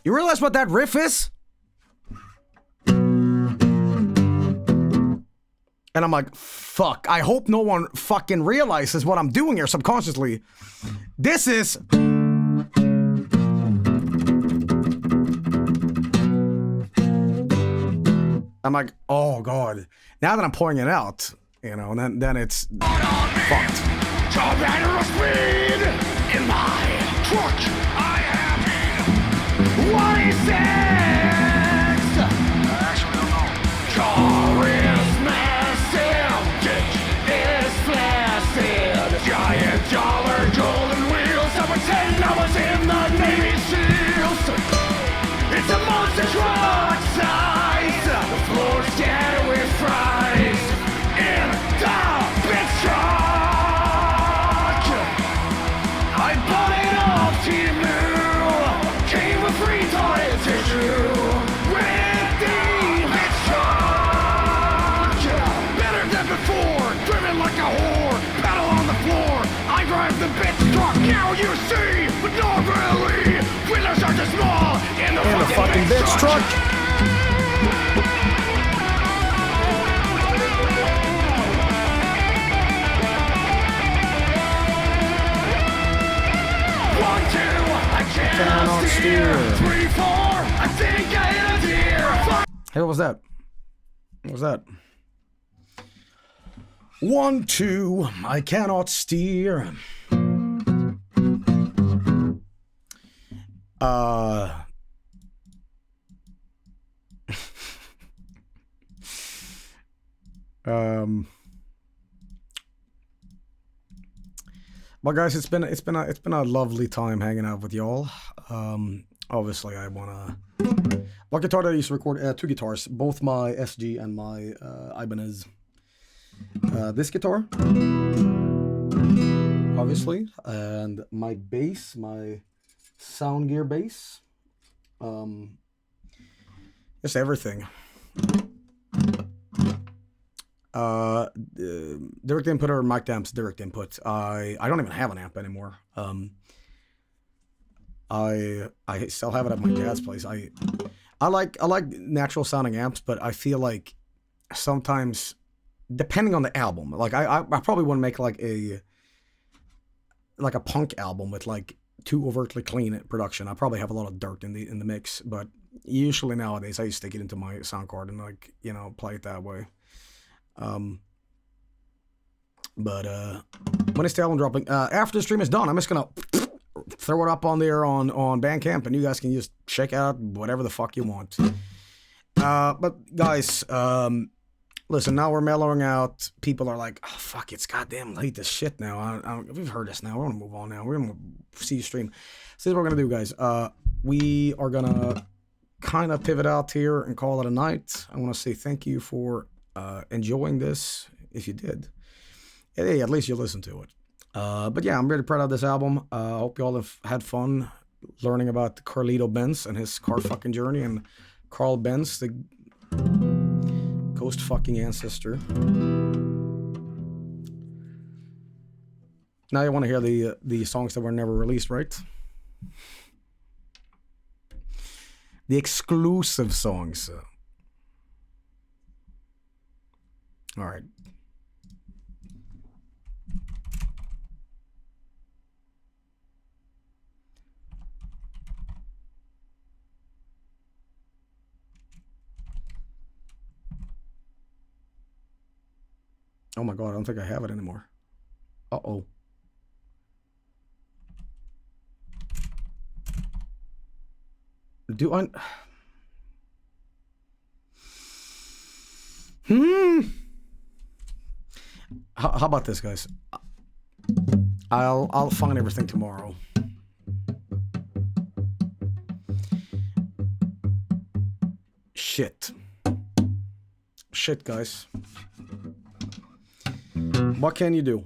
You realize what that riff is? And I'm like, fuck, I hope no one fucking realizes what I'm doing here subconsciously. This is... I'm like, oh God. Now that I'm pouring it out, you know, and then it's fucked. Speed in my truck. I am in. What is this? I actually don't know. Car is massive. Dick is flaccid. Giant dollar golden wheels. I pretend I was in the Navy SEALs. It's a monster truck size. The floor's scattered with fries. In the bitch truck. I bought it off Timu. Came with free toilet tissue. With the bitch truck. Better than before. Driven like a whore. Pedal on the floor. I drive the bitch truck. Now you see, but not really. Windows are too small. In the fucking bitch truck. Cannot steer. 3, 4, I think I hit a deer. Hey, what was that? What was that? 1, 2, I cannot steer. Well, guys, it's been a lovely time hanging out with y'all. Obviously, I wanna. What guitar did I used to record? 2 guitars, both my SG and my Ibanez. This guitar, obviously, and my bass, my Sound Gear bass. Just everything. Direct input or mic amps, direct input. I don't even have an amp anymore. I still have it at my dad's place. I like natural sounding amps, but I feel like sometimes, depending on the album, like I probably wouldn't make like a punk album with like too overtly clean production. I probably have a lot of dirt in the mix, but usually nowadays I just stick it into my sound card and like, you know, play it that way. But when is the album dropping? After the stream is done, I'm just gonna throw it up on there on Bandcamp, and you guys can just check out whatever the fuck you want. But guys, listen, now we're mellowing out. People are like, oh fuck, it's goddamn late as shit now. We've heard this now. We're gonna move on now. We're gonna see you stream. So this is what we're gonna do, guys. We are gonna kind of pivot out here and call it a night. I want to say thank you for enjoying this. If you did, hey, at least you listened to it. But yeah, I'm really proud of this album. I hope you all have had fun learning about Carlito Benz and his car fucking journey, and Carl Benz, the ghost fucking ancestor. Now you want to hear the songs that were never released, right? The exclusive songs. All right. Oh my god, I don't think I have it anymore. Uh-oh. Do I... How about this, guys? I'll find everything tomorrow. Shit, guys. What can you do?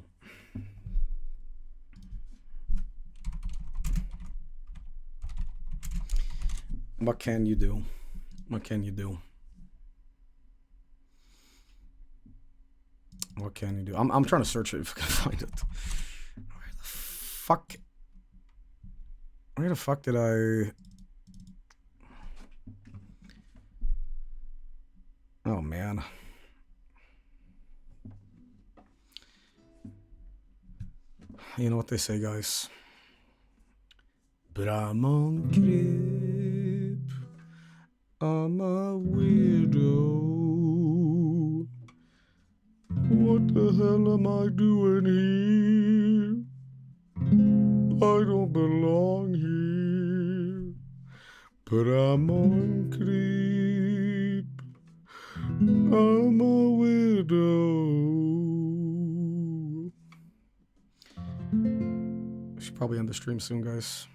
What can you do? What can you do? What can you do? I'm trying to search it if I can find it. Where the fuck did I... Oh man. You know what they say, guys. But I'm on creep. I'm a widow. What the hell am I doing here? I don't belong here. But I'm on creep. I'm a widow. Should probably end the stream soon, guys.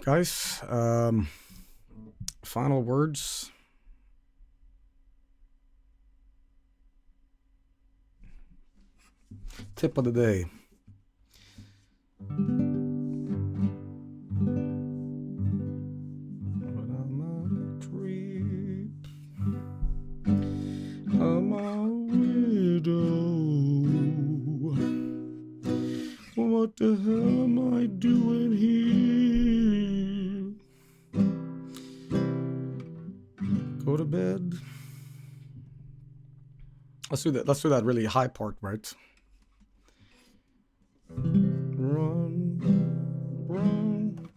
Guys, final words. Tip of the day. I'm a widow. What the hell am I doing here? Go to bed. Let's do that. Let's do that really high part, right? Run, run.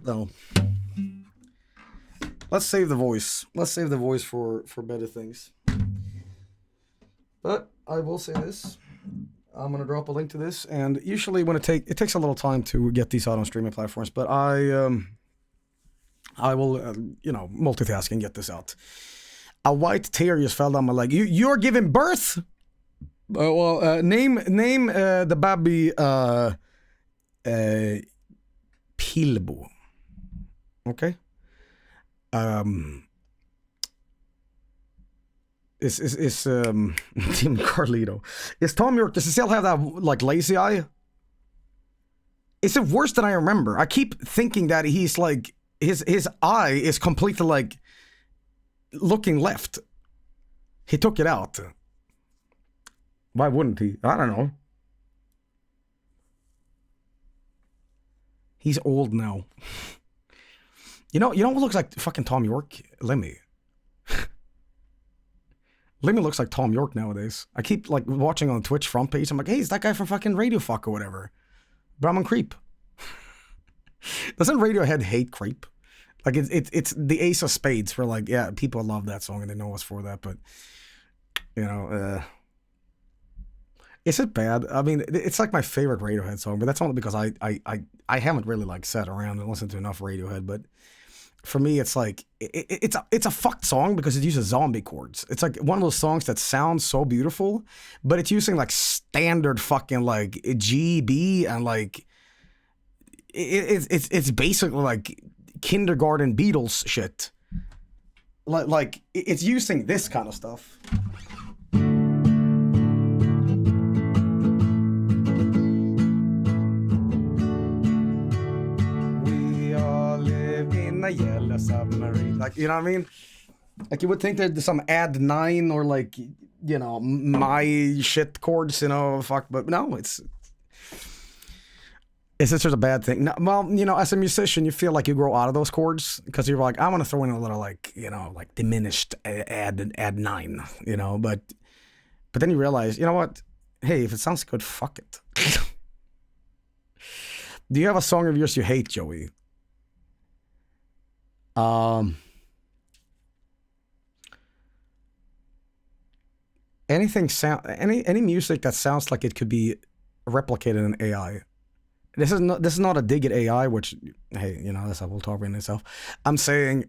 No. Let's save the voice. Let's save the voice for better things. But I will say this. I'm gonna drop a link to this, and usually when it takes a little time to get these out on streaming platforms, but I will multitask and get this out. A white tear just fell down my leg. You're giving birth? Name the baby Pilbo. Okay. Team Carlito. Is Tom York, does he still have that like lazy eye? Is it worse than I remember? I keep thinking that he's like his eye is completely like looking left. He took it out. Why wouldn't he? I don't know. He's old now. You know what looks like fucking Tom York? Lemmy. Lemmy looks like Tom York nowadays. I keep like watching on Twitch front page. I'm like, hey, it's that guy from fucking Radio Fuck or whatever. Brahman Creep. Doesn't Radiohead hate Creep? Like it's the Ace of Spades for like, yeah, people love that song and they know us for that, but you know, is it bad? I mean, it's like my favorite Radiohead song, but that's only because I haven't really like sat around and listened to enough Radiohead. But for me, it's like it's a fucked song because it uses zombie chords. It's like one of those songs that sounds so beautiful, but it's using like standard fucking like G, B, and like it's basically like kindergarten Beatles shit. Like it's using this kind of stuff. A yellow submarine, like, you know what I mean? Like you would think there's some add 9 or like, you know, my shit chords, you know, fuck, but no, it's just a bad thing. No, well, you know, as a musician, you feel like you grow out of those chords because you're like, I want to throw in a little like, you know, like diminished add 9, you know, but then you realize, you know what? Hey, if it sounds good, fuck it. Do you have a song of yours you hate, Joey? Any music that sounds like it could be replicated in AI. This is not a dig at AI, which, hey, you know, that's a whole topic in itself. I'm saying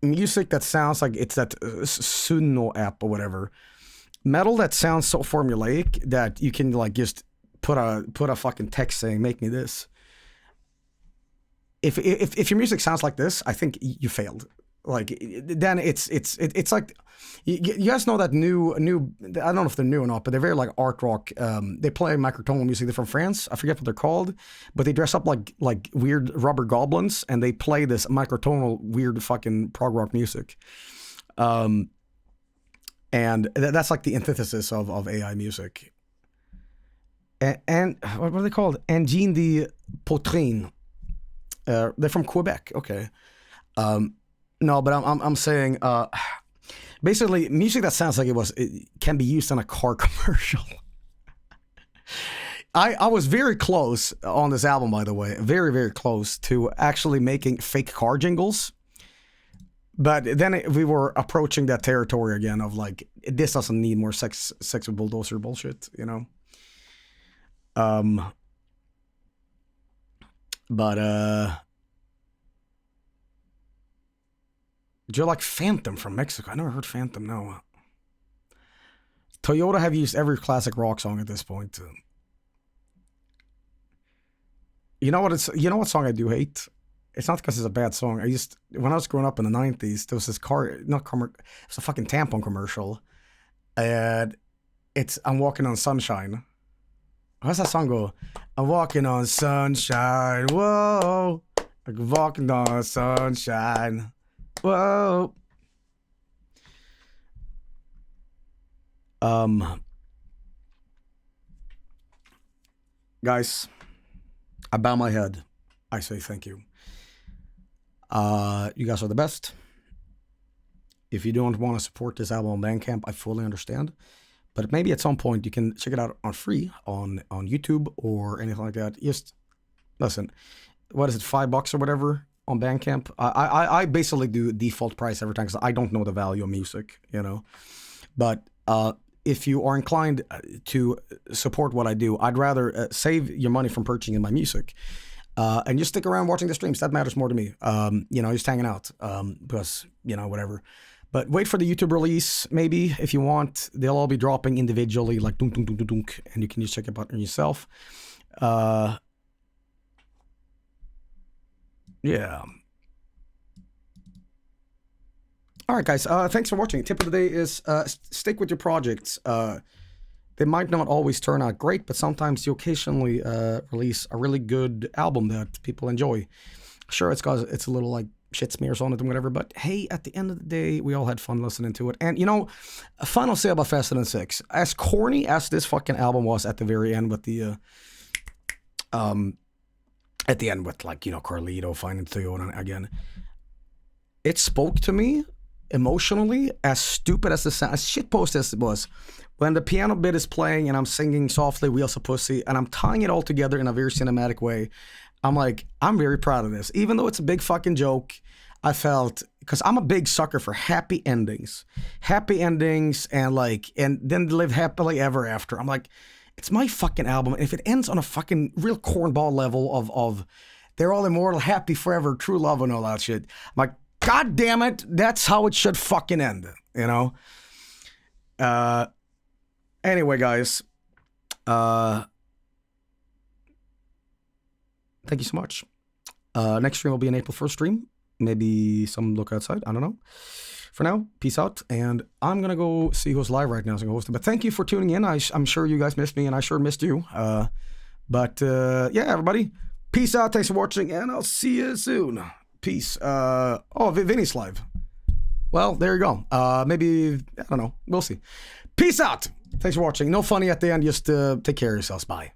music that sounds like it's that Suno app or whatever. Metal that sounds so formulaic that you can like just put a fucking text saying make me this. If your music sounds like this, I think you failed. Like then it's like you guys know that new I don't know if they're new or not, but they're very like art rock. They play microtonal music. They're from France. I forget what they're called, but they dress up like weird rubber goblins and they play this microtonal weird fucking prog rock music. And that's like the antithesis of AI music. And what are they called? Engine de Poitrine. They're from Quebec. Okay. No, but I'm saying basically music that sounds like it can be used in a car commercial. I was very close on this album, by the way, very, very close to actually making fake car jingles. But then we were approaching that territory again of like, this doesn't need more sex with bulldozer bullshit, you know? But do you like Phantom from Mexico? I never heard Phantom, no. Toyota have used every classic rock song at this point. You know what song I do hate? It's not because it's a bad song. When I was growing up in the 90s, there was this it was a fucking tampon commercial. And it's I'm Walking on Sunshine. How does that song go? I'm walking on sunshine, whoa. I'm walking on sunshine, whoa. Guys, I bow my head. I say thank you. You guys are the best. If you don't want to support this album on Bandcamp, I fully understand. But maybe at some point you can check it out on free on YouTube or anything like that. Just listen, what is it, $5 or whatever on Bandcamp? I basically do default price every time because I don't know the value of music, you know. But if you are inclined to support what I do, I'd rather save your money from purchasing my music. And just stick around watching the streams. That matters more to me. You know, just hanging out because, you know, whatever. But wait for the YouTube release, maybe, if you want. They'll all be dropping individually, like dunk, dunk, dunk, dunk, dunk, and you can just check it out on yourself. Yeah. All right, guys. Thanks for watching. Tip of the day is stick with your projects. They might not always turn out great, but sometimes you occasionally release a really good album that people enjoy. Sure, it's a little like shit smears on it and whatever, but hey, at the end of the day, we all had fun listening to it. And you know, a final say about Faster Than 6. As corny as this fucking album was at the very end with the at the end with, like, you know, Carlito finding Toyota again, it spoke to me emotionally, as stupid as the sound, as shitpost as it was. When the piano bit is playing and I'm singing softly Wheels of Pussy and I'm tying it all together in a very cinematic way, I'm like, I'm very proud of this. Even though it's a big fucking joke, I felt, because I'm a big sucker for happy endings and like, and then live happily ever after. I'm like, it's my fucking album. And if it ends on a fucking real cornball level of they're all immortal, happy forever, true love and all that shit, I'm like, God damn it, that's how it should fucking end, you know? Anyway, guys, thank you so much. Next stream will be an April 1st stream. Maybe some look outside. I don't know. For now, peace out. And I'm going to go see who's live right now as I'm hosting. But thank you for tuning in. I'm sure you guys missed me, and I sure missed you. Yeah, everybody, peace out. Thanks for watching, and I'll see you soon. Peace. Vinny's live. Well, there you go. Maybe, I don't know. We'll see. Peace out. Thanks for watching. No funny at the end. Just take care of yourselves. Bye.